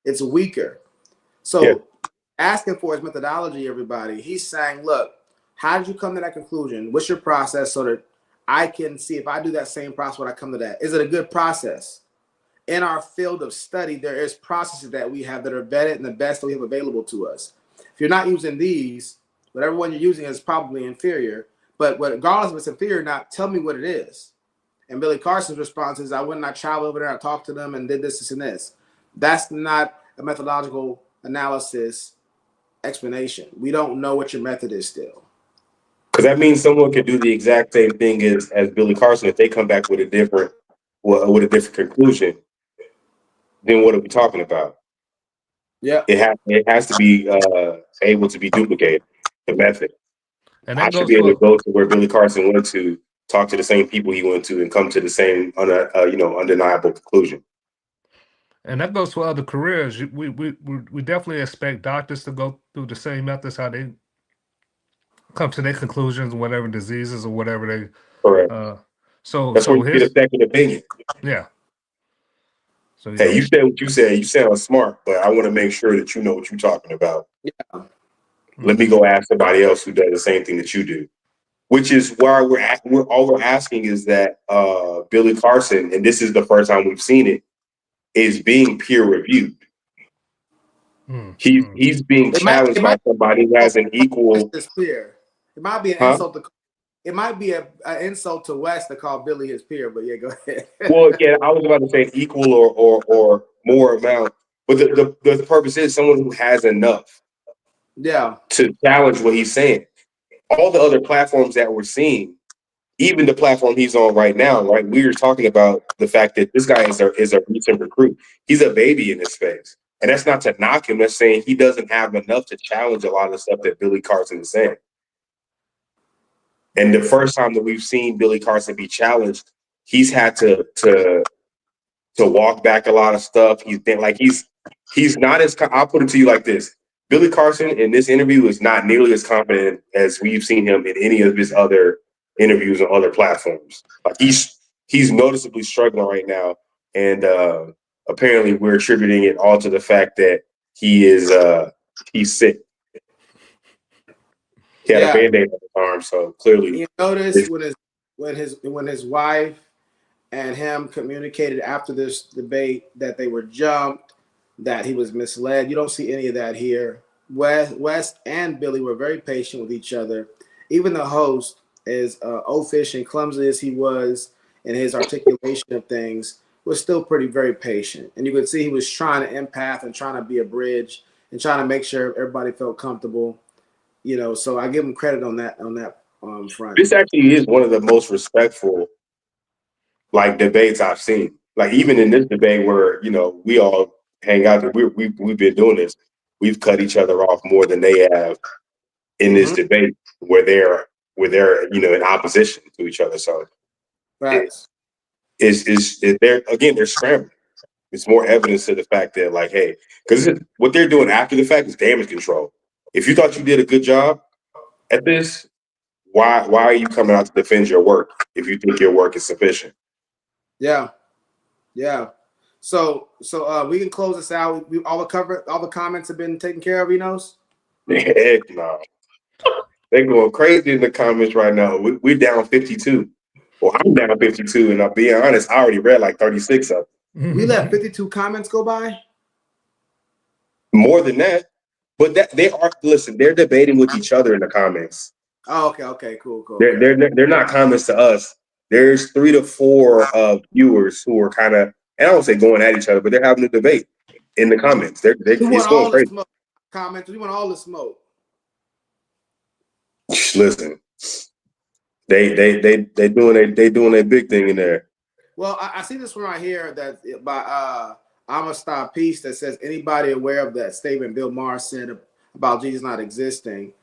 It's weaker. So asking for his methodology, everybody, he's saying, look, how did you come to that conclusion? What's your process so that I can see if I do that same process, when I come to that? Is it a good process? In our field of study, there is processes that we have that are vetted and the best that we have available to us. If you're not using these, whatever one you're using is probably inferior. But regardless if it's inferior or not, tell me what it is. And Billy Carson's response is, I went and I traveled over there, I talked to them and did this, and this. That's not a methodological analysis explanation. We don't know what your method is still. Because that means someone could do the exact same thing as Billy Carson. If they come back with a different conclusion, then what are we talking about? Yeah. It has to be able to be duplicated, the method. And I that should goes be able to for, go to where Billy Carson went to, talk to the same people he went to, and come to the same undeniable conclusion. and that goes for other careers. We definitely expect doctors to go through the same methods, how they come to their conclusions, whatever diseases or whatever they. Correct. That's where you get a second opinion. Yeah. So Hey, you said what you said. You sound smart, but I want to make sure that you know what you're talking about. Yeah. Let me go ask somebody else who does the same thing that you do. Which is why all we're asking is that Billy Carson, and this is the first time we've seen it, is being peer reviewed. He's being challenged by somebody who has an equal. It's clear. It might be an insult to. It might be an insult to Wes to call Billy his peer, but yeah, go ahead. Well, yeah, I was about to say equal or more amount, but the purpose is someone who has enough. Yeah. To challenge what he's saying. All the other platforms that we're seeing, even the platform he's on right now, right? We were talking about the fact that this guy is a recent recruit. He's a baby in this space. And that's not to knock him. That's saying he doesn't have enough to challenge a lot of the stuff that Billy Carson is saying. And the first time that we've seen Billy Carson be challenged, he's had to walk back a lot of stuff. He's not as, I'll put it to you like this. Billy Carson in this interview is not nearly as confident as we've seen him in any of his other interviews on other platforms. Like he's noticeably struggling right now, and apparently we're attributing it all to the fact that he's sick. He had a Band-Aid on his arm, so clearly. You notice when his wife and him communicated after this debate that they were jumped, that he was misled. You don't see any of that here. Wes and Billy were very patient with each other. Even the host, as oafish and clumsy as he was in his articulation of things, was still very patient. And you could see he was trying to empath and trying to be a bridge and trying to make sure everybody felt comfortable. So I give him credit on that front. This actually is one of the most respectful debates I've seen. Like even in this debate where we all hang out, we've been doing this. We've cut each other off more than they have in this debate where they're in opposition to each other. So right. They're scrambling. It's more evidence to the fact that hey, because what they're doing after the fact is damage control. If you thought you did a good job at this, why are you coming out to defend your work if you think your work is sufficient? Yeah. So we can close this out. All the comments have been taken care of, Enos? Heck no. They're going crazy in the comments right now. We're down 52. Well, I'm down 52, and I'll be honest, I already read 36 of them. We let 52 comments go by? More than that. But they're debating with each other in the comments. Oh, okay, cool. They're not comments to us. There's 3 to 4 viewers who are kind of, and I don't say going at each other, but they're having a debate. in the comments. We It's want going all the crazy. smoke. Comments. We want all the smoke. Listen, they doing a big thing in there. Well, I see this one right here that by Amistad Peace that says, anybody aware of that statement Bill Maher said about Jesus not existing?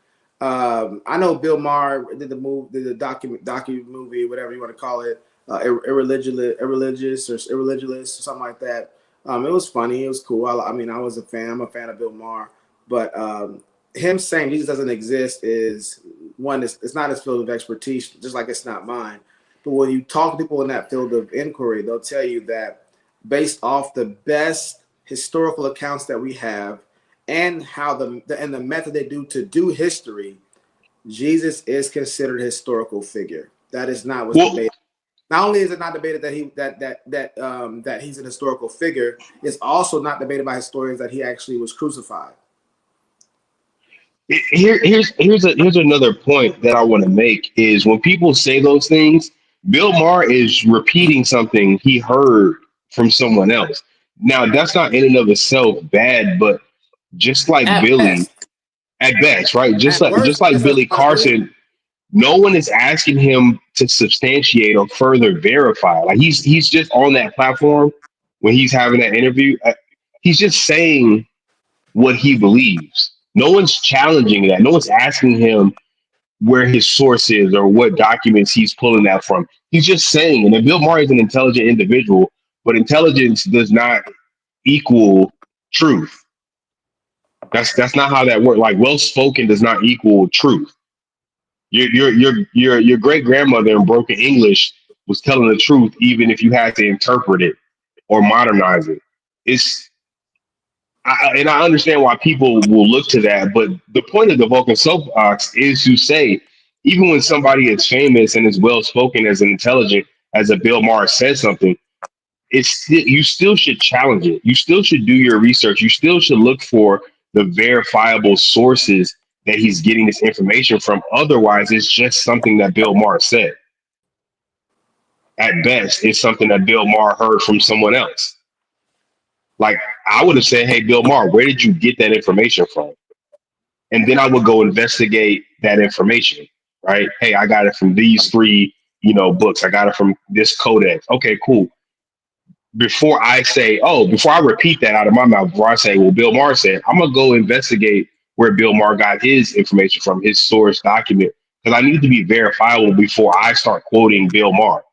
I know Bill Maher did the docu movie, whatever you want to call it, irreligious or something like that. It was funny. It was cool. I mean, I was a fan. I'm a fan of Bill Maher, but him saying Jesus doesn't exist is one. It's not his field of expertise, just like it's not mine. But when you talk to people in that field of inquiry, they'll tell you that based off the best historical accounts that we have and how the method they do to do history, Jesus is considered a historical figure. That is not what's debated. Not only is it not debated that he's an historical figure, it's also not debated by historians that he actually was crucified. Here's another point that I want to make is when people say those things, Bill Maher is repeating something he heard from someone else. Now that's not in and of itself bad, but just like At Billy, best. at best, right? Just At worst, like that's Billy responsibility. Carson, no one is asking him to substantiate or further verify. Like he's just on that platform when he's having that interview. He's just saying what he believes. No one's challenging that. No one's asking him where his source is or what documents he's pulling that from. He's just saying, and Bill Maher is an intelligent individual, but intelligence does not equal truth. That's not how that works. Like well spoken does not equal truth. Your great grandmother in broken English was telling the truth, even if you had to interpret it or modernize it. And I understand why people will look to that, but the point of the Vulcan Soapbox is to say, even when somebody is famous and is well spoken as an intelligent, as a Bill Maher says something, you still should challenge it. You still should do your research. You still should look for the verifiable sources that he's getting this information from. Otherwise, it's just something that Bill Maher said. At best, it's something that Bill Maher heard from someone else. Like I would have said, hey, Bill Maher, where did you get that information from? And then I would go investigate that information, right? Hey, I got it from these three, books. I got it from this codex. Okay, cool. Before I repeat that out of my mouth, before I say, well, Bill Maher said, I'm going to go investigate where Bill Maher got his information from, his source document, because I need to be verifiable before I start quoting Bill Maher.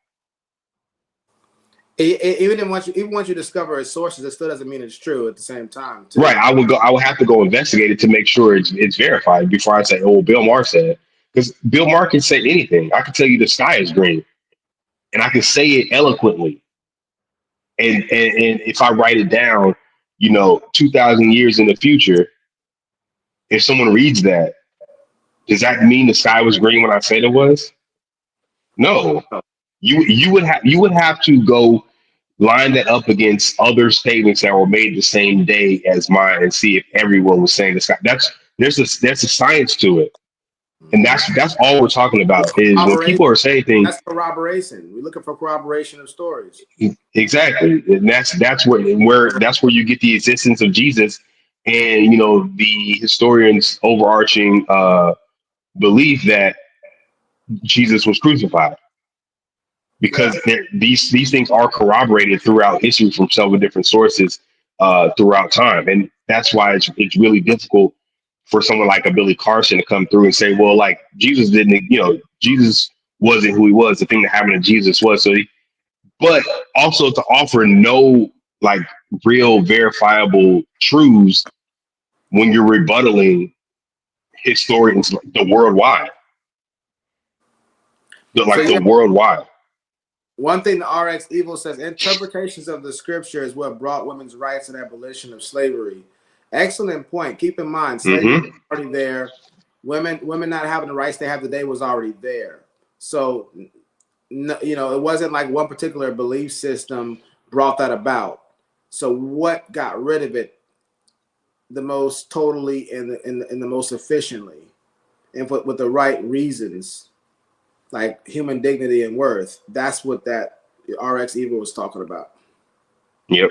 Even once you discover his sources, it still doesn't mean it's true at the same time, too. Right. I would have to go investigate it to make sure it's verified before I say, oh, Bill Maher said. Because Bill Maher can say anything. I can tell you the sky is green, and I can say it eloquently. And if I write it down, 2,000 years in the future, if someone reads that, does that mean the sky was green when I said it was? No. You would have to go line that up against other statements that were made the same day as mine and see if everyone was saying the sky. There's a science to it. And that's all we're talking about is when people are saying things. That's corroboration. We're looking for corroboration of stories. Exactly. And that's where you get the existence of Jesus and the historians' overarching belief that Jesus was crucified. Because these things are corroborated throughout history from several different sources throughout time. And that's why it's really difficult for someone like a Billy Carson to come through and say, well, like Jesus Jesus wasn't who he was. The thing that happened to Jesus was. But also to offer no like real verifiable truths when you're rebuttaling historians the worldwide. Worldwide. One thing the RX Evil says, interpretations of the scripture is what brought women's rights and abolition of slavery. Excellent point. Keep in mind, slavery was already there. Women not having the rights they have today was already there. So, it wasn't like one particular belief system brought that about. So what got rid of it the most totally and the most efficiently and with the right reasons, like human dignity and worth? That's what that RX Evil was talking about. Yep.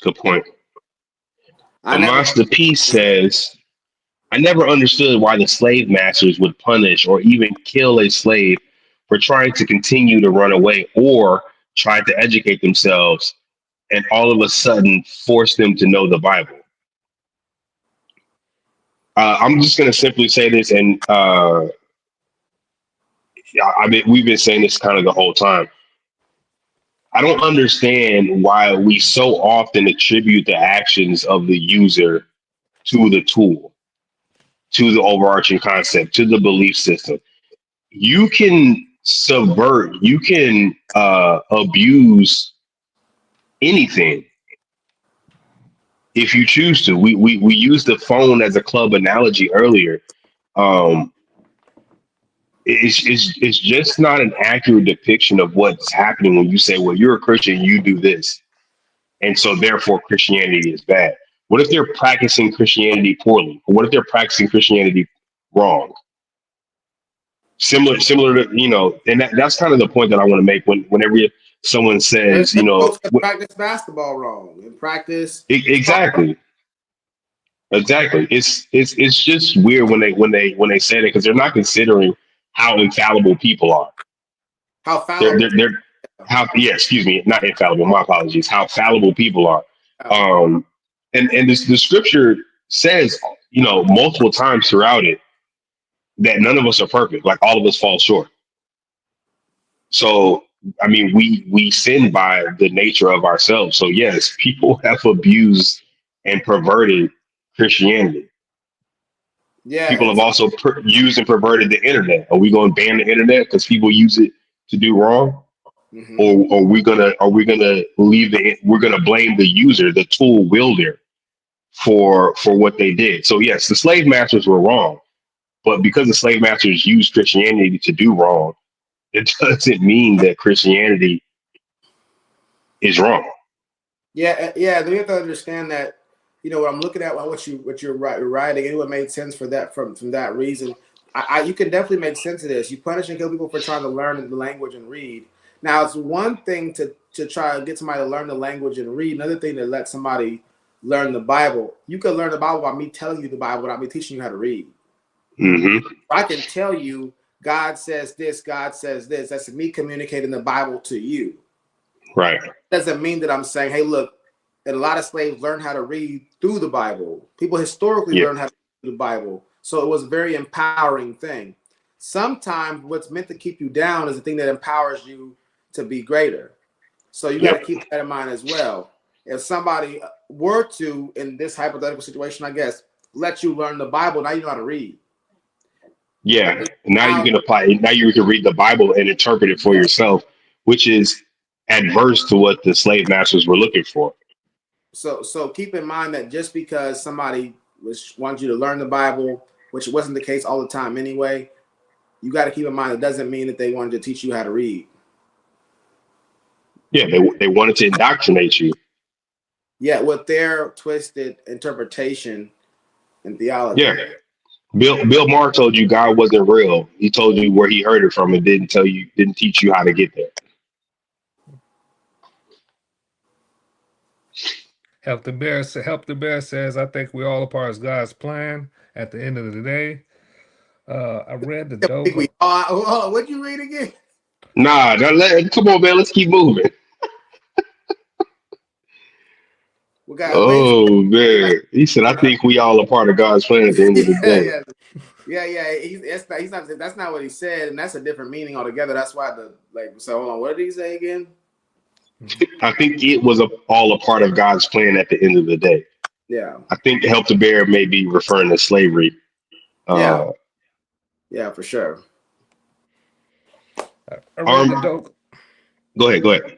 Good point. I A never. Master Peace says, I never understood why the slave masters would punish or even kill a slave for trying to continue to run away or try to educate themselves and all of a sudden force them to know the Bible. I'm just going to simply say this, and we've been saying this kind of the whole time. I don't understand why we so often attribute the actions of the user to the tool, to the overarching concept, to the belief system. You can subvert, you can abuse anything if you choose to. We used the phone as a club analogy earlier. Um, it's just not an accurate depiction of what's happening when you say, well, you're a Christian, you do this. And so therefore Christianity is bad. What if they're practicing Christianity poorly? Or what if they're practicing Christianity wrong? Similar to, and that's kind of the point that I want to make whenever someone says, There's folks that practice basketball wrong and practice. Exactly. It's just weird when they say that, because they're not considering how infallible people are. How fallible? Excuse me, not infallible. My apologies. How fallible people are. And the scripture says, multiple times throughout it, that none of us are perfect. Like, all of us fall short. So, I mean, we sin by the nature of ourselves. So yes, people have abused and perverted Christianity. Yeah. People have also used and perverted the internet. Are we going to ban the internet because people use it to do wrong? Mm-hmm. Or are we gonna we're gonna blame the user, the tool wielder, for what they did? So yes, the slave masters were wrong, but because the slave masters used Christianity to do wrong, it doesn't mean that Christianity is wrong. Yeah. We have to understand that. What I'm looking at, what you're writing, it would make sense for that from that reason. You can definitely make sense of this. You punish and kill people for trying to learn the language and read. Now, it's one thing to try to get somebody to learn the language and read. Another thing to let somebody learn the Bible. You can learn the Bible by me telling you the Bible without me teaching you how to read. Mm-hmm. I can tell you God says this, God says this. That's me communicating the Bible to you. Right. Doesn't mean that I'm saying, hey, look, and a lot of slaves learn how to read through the Bible. People historically learn how to read the Bible. So it was a very empowering thing. Sometimes what's meant to keep you down is the thing that empowers you to be greater. So you got to keep that in mind as well. If somebody were to, in this hypothetical situation, I guess, let you learn the Bible, now you know how to read. Yeah. Now you can apply it. Now you can read the Bible and interpret it for yourself, which is adverse to what the slave masters were looking for. So keep in mind that just because somebody wants you to learn the Bible, which wasn't the case all the time anyway, you got to keep in mind it doesn't mean that they wanted to teach you how to read. Yeah, they wanted to indoctrinate you. Yeah, with their twisted interpretation and theology. Yeah. Bill Maher told you God wasn't real. He told you where he heard it from and didn't teach you how to get there. Help the Bear says, I think we're all a part of God's plan at the end of the day. I read the dope. What'd you read again? Nah, come on, man. Let's keep moving. Oh, man. He said, I think we all a part of God's plan at the end of the day. Yeah. That's not what he said, and that's a different meaning altogether. That's why so hold on, what did he say again? I think it was all a part of God's plan at the end of the day. Yeah. I think Help the Bear may be referring to slavery. Yeah, for sure. I read the dope. Go ahead.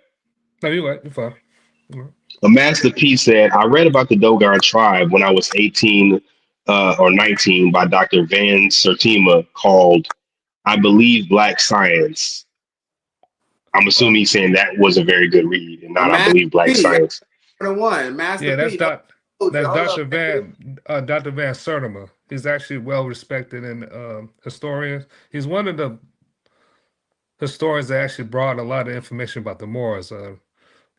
No, you're right. You're fine. A Master P said, I read about the Dogon tribe when I was 18 or 19 by Dr. Van Sertima called I Believe Black Science. I'm assuming he's saying that was a very good read and not I Believe Black Science. Yeah, that's Dr. Van Sertima. He's actually well respected in historians. He's one of the historians that actually brought a lot of information about the Moors.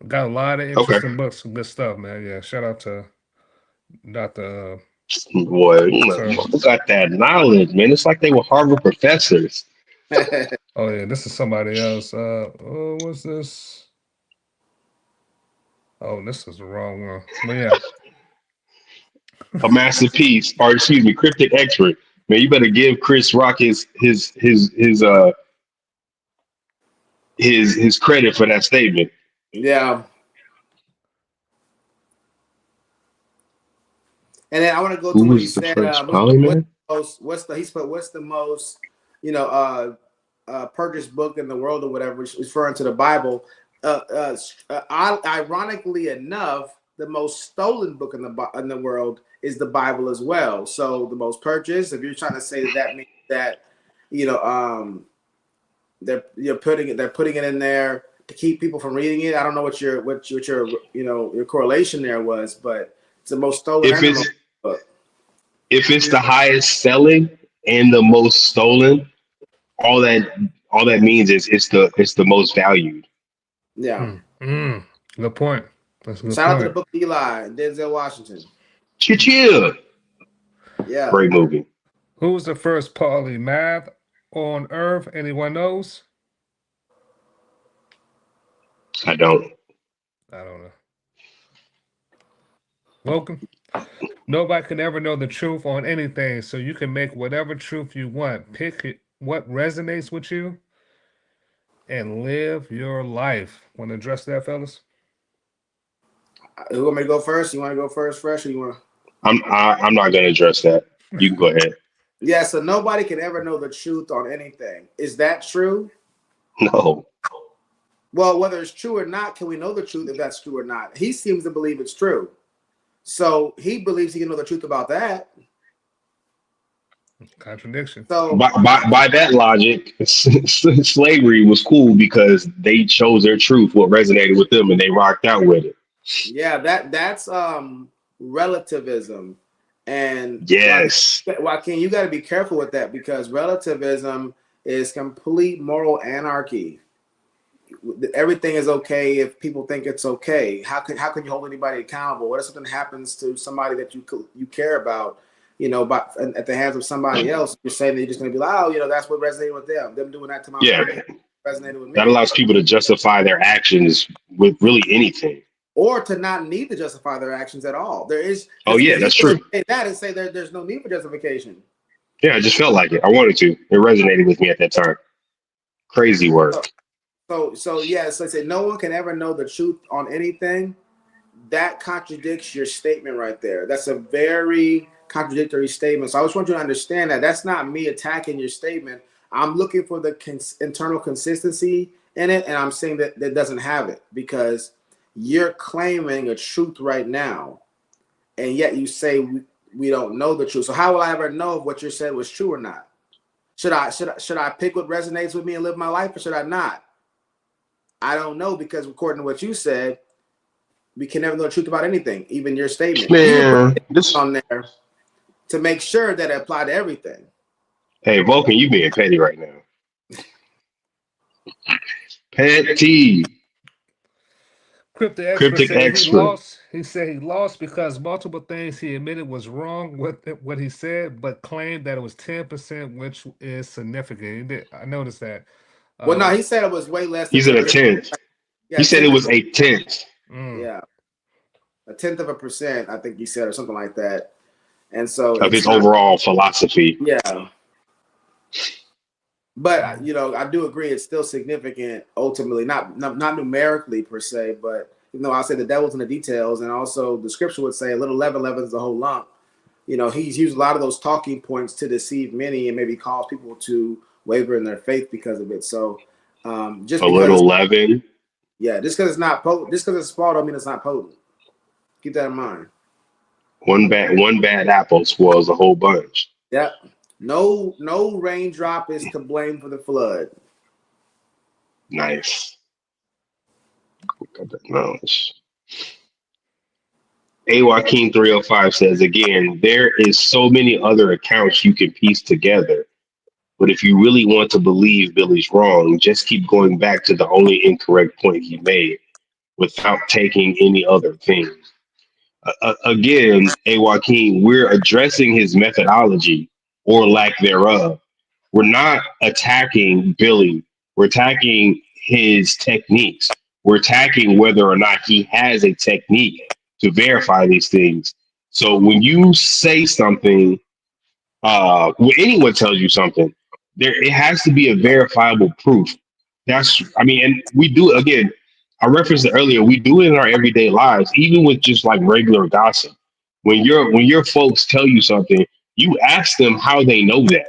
Got a lot of interesting books and good stuff, man. Yeah, shout out to not the Boy, sir. who got that knowledge, man? It's like they were Harvard professors. Oh yeah, this is somebody else. Oh, what's this? Oh, this is the wrong one. But yeah, A masterpiece, or excuse me, cryptic expert. Man, you better give Chris Rock his credit for that statement. Yeah. And then I want to go to Who what he was the said. first polymath? What's the most purchased book in the world or whatever, referring to the Bible. Ironically enough, the most stolen book in the world is the Bible as well. So the most purchased. If you're trying to say that means that they're putting it in there to keep people from reading it. I don't know what your your correlation there was, but it's the most stolen. If it's the highest selling and the most stolen, all that means is it's the most valued. Yeah. Good point. That's a good Shout out to the point. Book of Eli, Denzel Washington. Chill. Yeah. Great movie. Who was the first polymath on Earth? Anyone knows? I don't. I don't know. Welcome. Nobody can ever know the truth on anything, so you can make whatever truth you want. Pick what resonates with you and live your life. Want to address that, fellas? Who want me to go first? You want to go first, Fresh, or you want to? I'm not gonna address that. You can go ahead. Yeah, so nobody can ever know the truth on anything. Is that true? No. Well, whether it's true or not, can we know the truth if that's true or not? He seems to believe it's true. So he believes he can know the truth about that. Contradiction. So By that logic, slavery was cool because they chose their truth, what resonated with them, and they rocked out with it. yeah, that's relativism. And yes, Joaquin, you got to be careful with that because relativism is complete moral anarchy. Everything is okay if people think it's okay. How can you hold anybody accountable? What if something happens to somebody that you care about, but at the hands of somebody else? You're saying that you're just going to be like, oh, that's what resonated with them. Them doing that to my family resonated with me. That allows people to justify their actions with really anything, or to not need to justify their actions at all. There is. Oh yeah, that's true. Say that and say there's no need for justification. Yeah, I just felt like it. I wanted to. It resonated with me at that time. Crazy work. So yeah, so I say no one can ever know the truth on anything. That contradicts your statement right there. That's a very contradictory statement. So I just want you to understand that that's not me attacking your statement. I'm looking for the internal consistency in it, and I'm saying that doesn't have it because you're claiming a truth right now, and yet you say we don't know the truth. So how will I ever know if what you said was true or not? Should I pick what resonates with me and live my life, or should I not? I don't know because according to what you said, we can never know the truth about anything, even your statement. Man, this on there to make sure that it applied to everything. Hey, Vulcan, you being petty right now. Petty. Cryptic expert. He said he lost because multiple things he admitted was wrong with what he said, but claimed that it was 10%, which is significant. I noticed that. Well, no, he said it was way less. He said a tenth. Yeah, he said it was a tenth. Yeah, 1/10%, I think he said, or something like that. And so of his overall philosophy. Yeah. But I do agree it's still significant ultimately, not numerically per se, but I'll say the devil's in the details, and also the scripture would say a little leaven leavens the whole lump. He's used a lot of those talking points to deceive many and maybe cause people to waver in their faith because of it. So just a little leaven. Yeah, just because it's not potent, just because it's small don't mean it's not potent. Keep that in mind. One bad apple spoils a whole bunch. Yeah. No raindrop is to blame for the flood. Nice. Got that knowledge. A Joaquin 305 says again, there is so many other accounts you can piece together. But if you really want to believe Billy's wrong, just keep going back to the only incorrect point he made without taking any other things. Again, A. Joaquin, we're addressing his methodology or lack thereof. We're not attacking Billy. We're attacking his techniques. We're attacking whether or not he has a technique to verify these things. So when you say something, when anyone tells you something, it has to be a verifiable proof. And we do it again. I referenced it earlier. We do it in our everyday lives, even with just like regular gossip. When your folks tell you something, you ask them how they know that.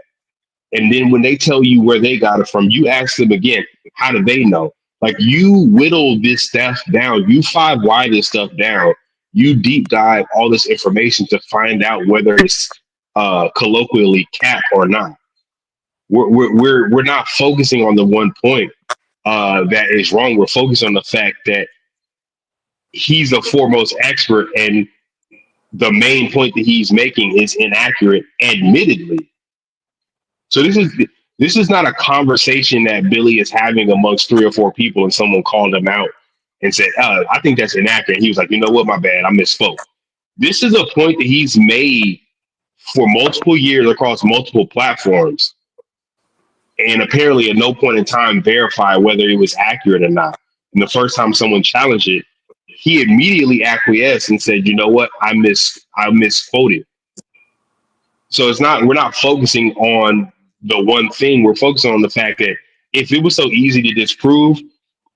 And then when they tell you where they got it from, you ask them again, how do they know? Like you whittle this stuff down, you 5 why this stuff down, you deep dive all this information to find out whether it's colloquially cap or not. We're not focusing on the one point that is wrong. We're focused on the fact that he's the foremost expert and the main point that he's making is inaccurate, admittedly. So this is not a conversation that Billy is having amongst 3 or 4 people and someone called him out and said, I think that's inaccurate. He was like, you know what, my bad, I misspoke. This is a point that he's made for multiple years across multiple platforms. And apparently at no point in time verify whether it was accurate or not. And the first time someone challenged it, he immediately acquiesced and said, you know what, I misquoted. So we're not focusing on the one thing. We're focusing on the fact that if it was so easy to disprove,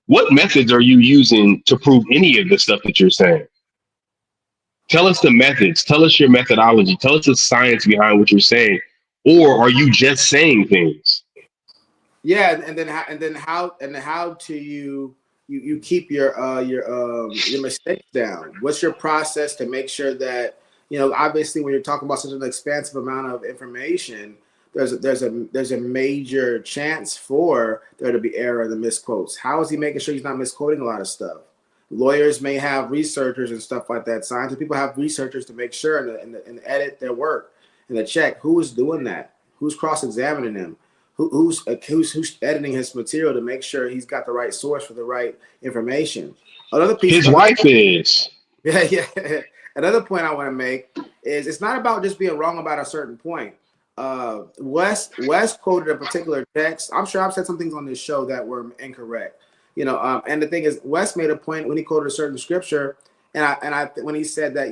what methods are you using to prove any of the stuff that you're saying? Tell us the methods. Tell us your methodology. Tell us the science behind what you're saying. Or are you just saying things? Yeah, and then how do you keep your mistakes down? What's your process to make sure that, obviously when you're talking about such an expansive amount of information, there's a major chance for there to be error in the misquotes. How is he making sure he's not misquoting a lot of stuff? Lawyers may have researchers and stuff like that. Scientists, people have researchers to make sure and edit their work and to check who is doing that, who's cross-examining them, who's editing his material to make sure he's got the right source for the right information. Another piece. His wife is. Yeah. Another point I want to make is it's not about just being wrong about a certain point. Wes quoted a particular text. I'm sure I've said some things on this show that were incorrect. And the thing is, Wes made a point when he quoted a certain scripture, and when he said that,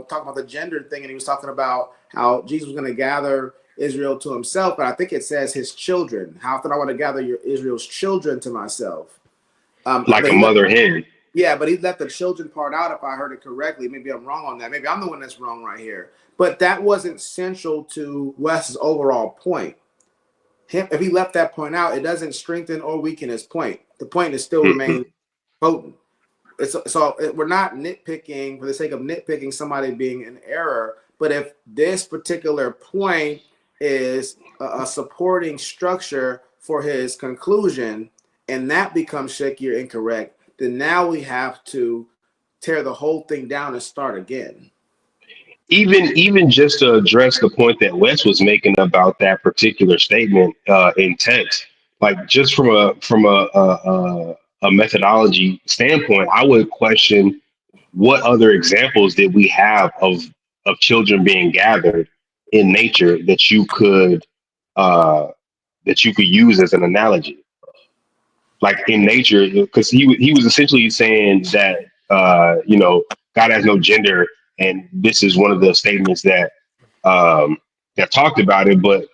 talking about the gender thing, and he was talking about how Jesus was going to gather Israel to himself, but I think it says his children. How often I want to gather Israel's children to myself, like a mother hen. Yeah, but he left the children part out. If I heard it correctly, maybe I'm wrong on that. Maybe I'm the one that's wrong right here. But that wasn't central to Wes's overall point. If he left that point out, it doesn't strengthen or weaken his point. The point is still remain potent. So we're not nitpicking for the sake of nitpicking somebody being in error. But if this particular point is a supporting structure for his conclusion, and that becomes shaky or incorrect, then now we have to tear the whole thing down and start again. Even just to address the point that Wes was making about that particular statement in text, like just from a methodology standpoint, I would question what other examples did we have of children being gathered in nature that you could use as an analogy, like in nature, because he was essentially saying that God has no gender. And this is one of the statements that talked about it. But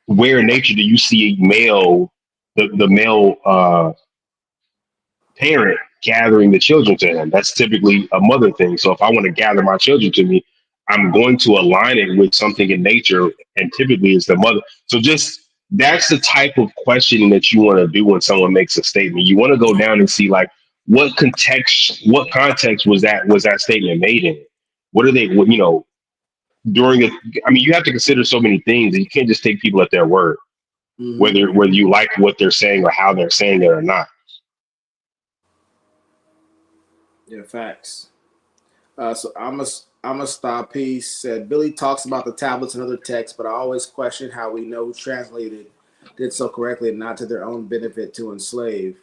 where in nature do you see the male parent gathering the children to him? That's typically a mother thing. So if I want to gather my children to me, I'm going to align it with something in nature, and typically it's the mother. So that's the type of questioning that you want to do when someone makes a statement. You want to go down and see like what context was that statement made in? What are they, during it? I mean, you have to consider so many things, and you can't just take people at their word, whether you like what they're saying or how they're saying it or not. Yeah, facts. So I'm a stop piece. Said Billy talks about the tablets and other texts, but I always question how we know who translated did so correctly and not to their own benefit to enslave.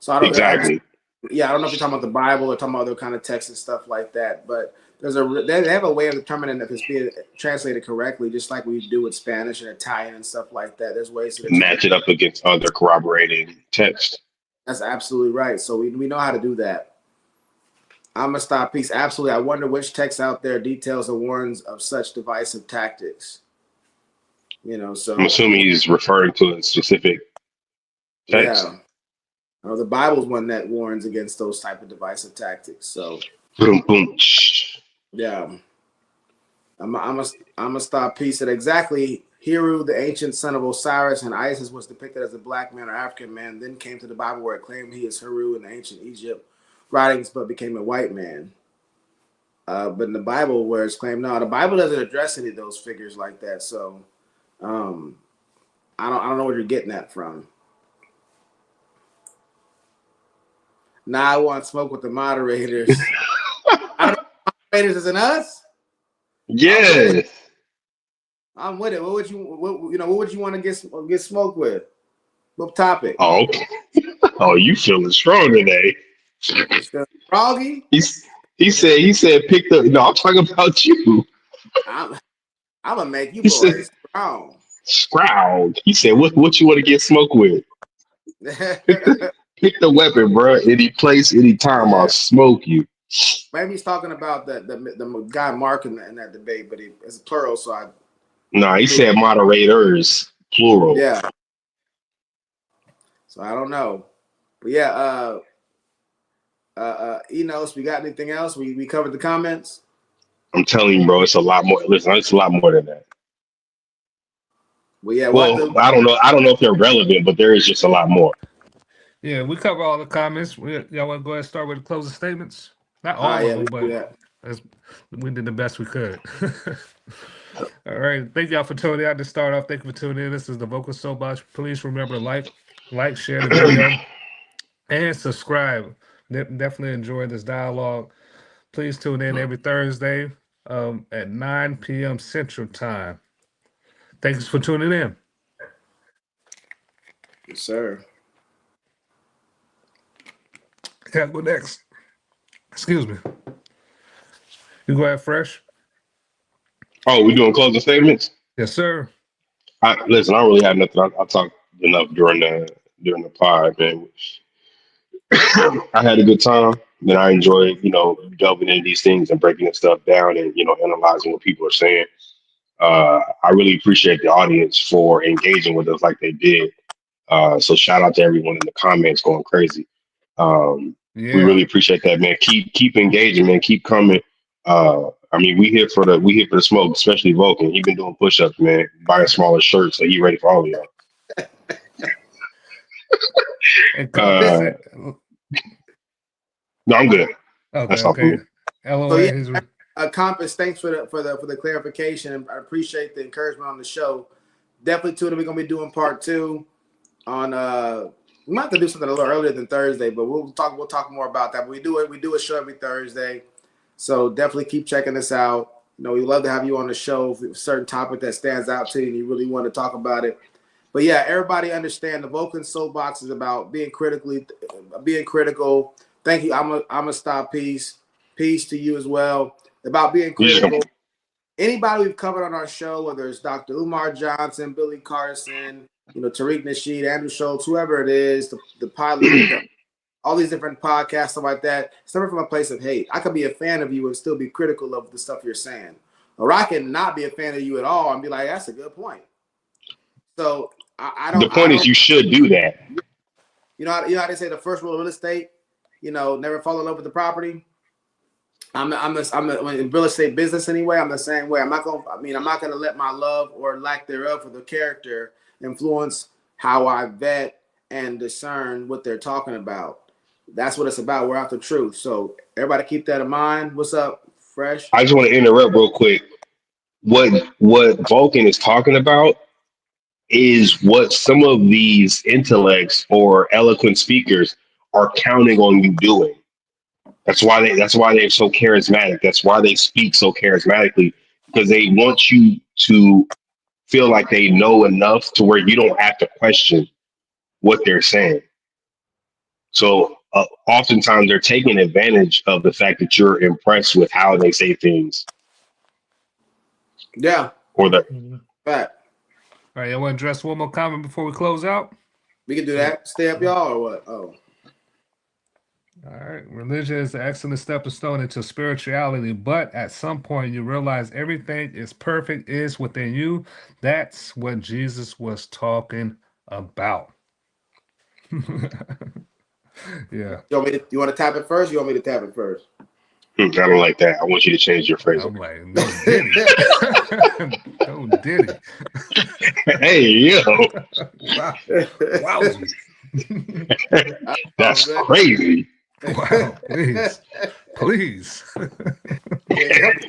So I don't exactly. Yeah, I don't know if you're talking about the Bible or talking about other kind of texts and stuff like that, but they have a way of determining if it's being translated correctly, just like we do with Spanish and Italian and stuff like that. There's ways to determine. Match it up against other corroborating texts. That's absolutely right. So we know how to do that. I'm gonna stop. Peace. Absolutely. I wonder which text out there details or warns of such divisive tactics. So I'm assuming he's referring to a specific text. Yeah. The Bible's one that warns against those type of divisive tactics. So, Boom, boom. yeah, I'm a stop piece at exactly. Heru, the ancient son of Osiris, and Isis was depicted as a black man or African man. Then came to the Bible where it claimed he is Heru in the ancient Egypt writings, but became a white man. But in the Bible, where it's claimed, no, the Bible doesn't address any of those figures like that. So, I don't know where you're getting that from. Now I want to smoke with the moderators. I don't know, moderators isn't us. Yeah. I'm with it. What would you want to get smoked with? What topic? Oh, okay. Oh, you feeling strong today? Froggy? He said pick the. No, I'm talking about you. I'm gonna make you boys strong. Scrowl. He said, "What you want to get smoked with? Pick the weapon, bro. Any place, any time, I'll smoke you." Maybe he's talking about the guy Mark in that debate, but it's plural, so he said moderators, plural. Yeah. So I don't know, but yeah. Enos, we got anything else? We covered the comments. I'm telling you, bro, it's a lot more. Listen, it's a lot more than that. Well, yeah. I don't know. I don't know if they're relevant, but there is just a lot more. Yeah, we cover all the comments. Y'all want to go ahead and start with the closing statements? Not all of them, but we did the best we could. All right. Thank y'all for tuning in. To start off, thank you for tuning in. This is the Vulcan Soapbox. Please remember to like, share the video, and subscribe. Definitely enjoy this dialogue. Please tune in every Thursday at 9 p.m. Central Time. Thanks for tuning in. Yes, sir. Yeah, go next. Excuse me. You go ahead, Fresh. Oh, we doing closing statements? Yes, sir. Listen, I don't really have nothing. I talked enough during the pod, man. I had a good time. Then I enjoyed, delving into these things and breaking this stuff down and, analyzing what people are saying. I really appreciate the audience for engaging with us like they did. So shout out to everyone in the comments going crazy. We really appreciate that, man. Keep engaging, man. Keep coming. We here for the smoke, especially Vulcan. He been doing push-ups, man. Buy a smaller shirt, so he ready for all of y'all. No, I'm good. Okay. LOA. Compass, thanks for the clarification. I appreciate the encouragement on the show. Definitely tune in. We're gonna be doing part 2 on we might have to do something a little earlier than Thursday, but we'll talk more about that. But we do a show every Thursday. So definitely keep checking us out. We love to have you on the show if it's a certain topic that stands out to you and you really want to talk about it. But yeah, everybody understand the Vulcan Soapbox is about being critical. Thank you. I'm a stop. Peace to you as well. About being critical. Anybody we've covered on our show, whether it's Dr. Umar Johnson, Billy Carson, Tariq Nasheed, Andrew Schultz, whoever it is, the pilot, all these different podcasts, stuff like that. It's never from a place of hate. I could be a fan of you and still be critical of the stuff you're saying. Or I can not be a fan of you at all and be like, that's a good point. So I don't. The point is, you should do that. You know how they say the first rule of real estate, never fall in love with the property. I'm in real estate business anyway. I'm the same way. I'm not gonna let my love or lack thereof for the character influence how I vet and discern what they're talking about. That's what it's about. We're after truth. So everybody keep that in mind. What's up, Fresh? I just want to interrupt real quick. What Vulcan is talking about is what some of these intellects or eloquent speakers are counting on you doing. That's why they're so charismatic. That's why they speak so charismatically, because they want you to feel like they know enough to where you don't have to question what they're saying. So oftentimes they're taking advantage of the fact that you're impressed with how they say things. Yeah. Or the Fact. All right, y'all want to address one more comment before we close out? We can do that. Stay up, y'all, or what? Oh. All right. Religion is an excellent stepping stone into spirituality, but at some point you realize everything is perfect is within you. That's what Jesus was talking about. Yeah. You want to tap it first? Or you want me to tap it first? I don't like that. I want you to change your phrase. I'm like, no Diddy. No Diddy. Hey, yo. Wow. Wowzy. That's crazy. Wow. Please. Please.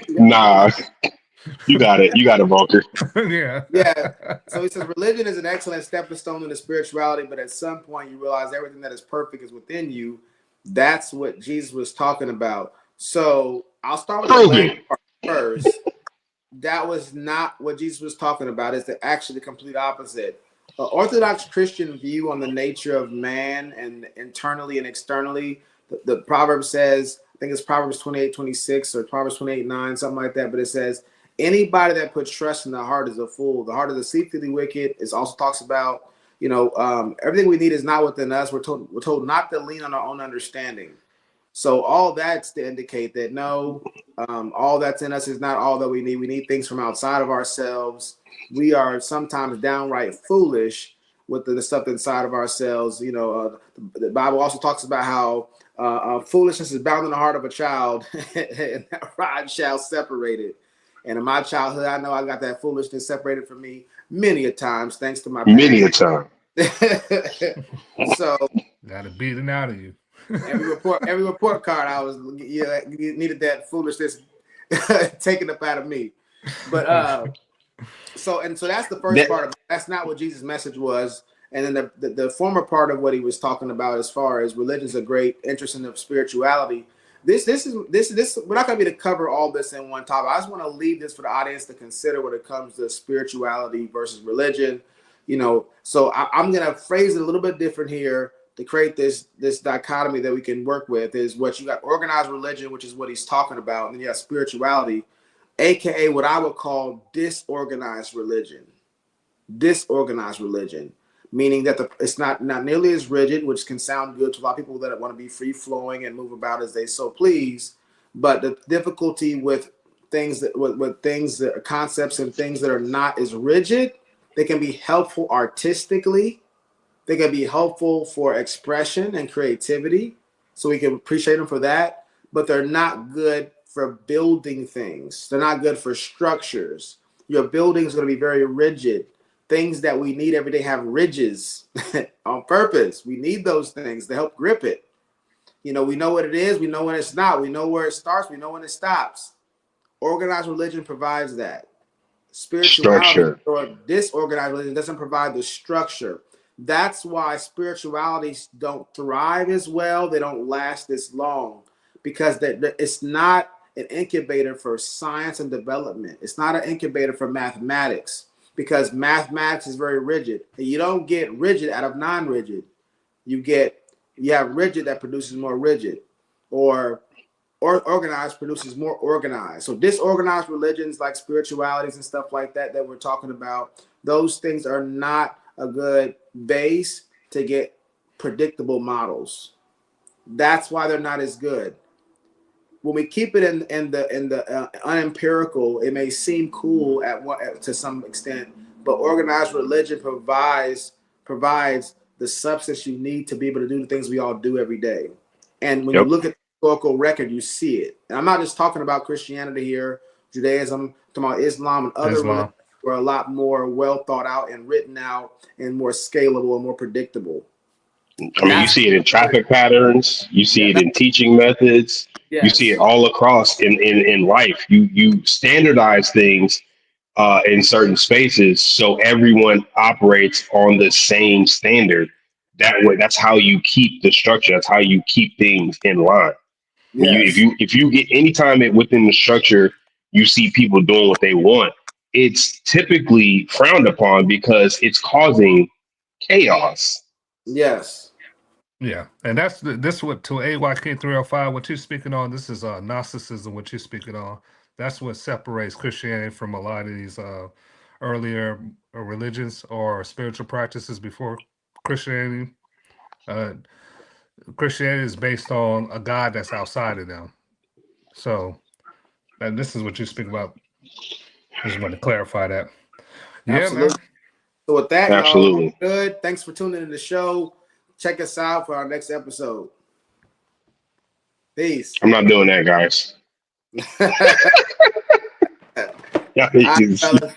Nah. You got it. You got it, Vulcan. Yeah. Yeah. So he says religion is an excellent stepping stone into spirituality, but at some point you realize everything that is perfect is within you. That's what Jesus was talking about. So I'll start with the last part first. That was not what Jesus was talking about. It's actually the complete opposite. Orthodox Christian view on the nature of man and internally and externally. The proverb says, I think it's Proverbs 28:26 or Proverbs 28:9, something like that. But it says, anybody that puts trust in the heart is a fool. The heart is deceitfully wicked. It also talks about, everything we need is not within us. We're told not to lean on our own understanding. So all that's to indicate that no, all that's in us is not all that we need. We need things from outside of ourselves. We are sometimes downright foolish with the stuff inside of ourselves. The Bible also talks about how foolishness is bound in the heart of a child, and that rod shall separate it. And in my childhood, I know I got that foolishness separated from me many a times, thanks to my parents. Many a time. So gotta beat it out of you. every report card I was needed that foolishness taken up out of me. But so that's the first part of it. That's not what Jesus' message was. And then the former part of what he was talking about, as far as religion's a great interest in the spirituality. This we're not going to be to cover all this in one topic. I just want to leave this for the audience to consider when it comes to spirituality versus religion. So I'm going to phrase it a little bit different here to create this dichotomy that we can work with. Is what you got: organized religion, which is what he's talking about, and then you have spirituality, aka what I would call disorganized religion. Disorganized religion, meaning that it's not nearly as rigid, which can sound good to a lot of people that want to be free flowing and move about as they so please. But the difficulty with things that concepts and things that are not as rigid, they can be helpful artistically. They can be helpful for expression and creativity, so we can appreciate them for that. But they're not good for building things. They're not good for structures. Your building is going to be very rigid. Things that we need every day have ridges on purpose. We need those things to help grip it. We know what it is. We know when it's not. We know where it starts. We know when it stops. Organized religion provides that. Spirituality or disorganized religion doesn't provide the structure. That's why spiritualities don't thrive as well. They don't last as long, because it's not an incubator for science and development. It's not an incubator for mathematics, because mathematics is very rigid. And you don't get rigid out of non-rigid. You have rigid that produces more rigid, or organized produces more organized. So disorganized religions like spiritualities and stuff like that we're talking about, those things are not a good base to get predictable models. That's why they're not as good. When we keep it in the unempirical, it may seem cool to some extent, but organized religion provides the substance you need to be able to do the things we all do every day. And when you look at the historical record, you see it. And I'm not just talking about Christianity here, Judaism, I'm talking about Islam and other religions were a lot more well thought out and written out and more scalable and more predictable. I mean, you see it in traffic patterns. You see it in teaching methods. Yes. You see it all across in life. You standardize things in certain spaces, so everyone operates on the same standard. That way, that's how you keep the structure. That's how you keep things in line. Yes. If you get anytime within the structure, you see people doing what they want, it's typically frowned upon because it's causing chaos. Yes. Yeah, and this what to AYK305. What you're speaking on, this is Gnosticism. What you're speaking on, that's what separates Christianity from a lot of these earlier religions or spiritual practices before Christianity. Uh, Christianity is based on a God that's outside of them. So, and this is what you speak about. I just want to clarify that. Yeah, Absolutely. man. So with that, y'all, Absolutely. good. Thanks for tuning in the show. Check us out for our next episode. Peace. I'm not doing that, guys. All right, Y'all niggas- fellas.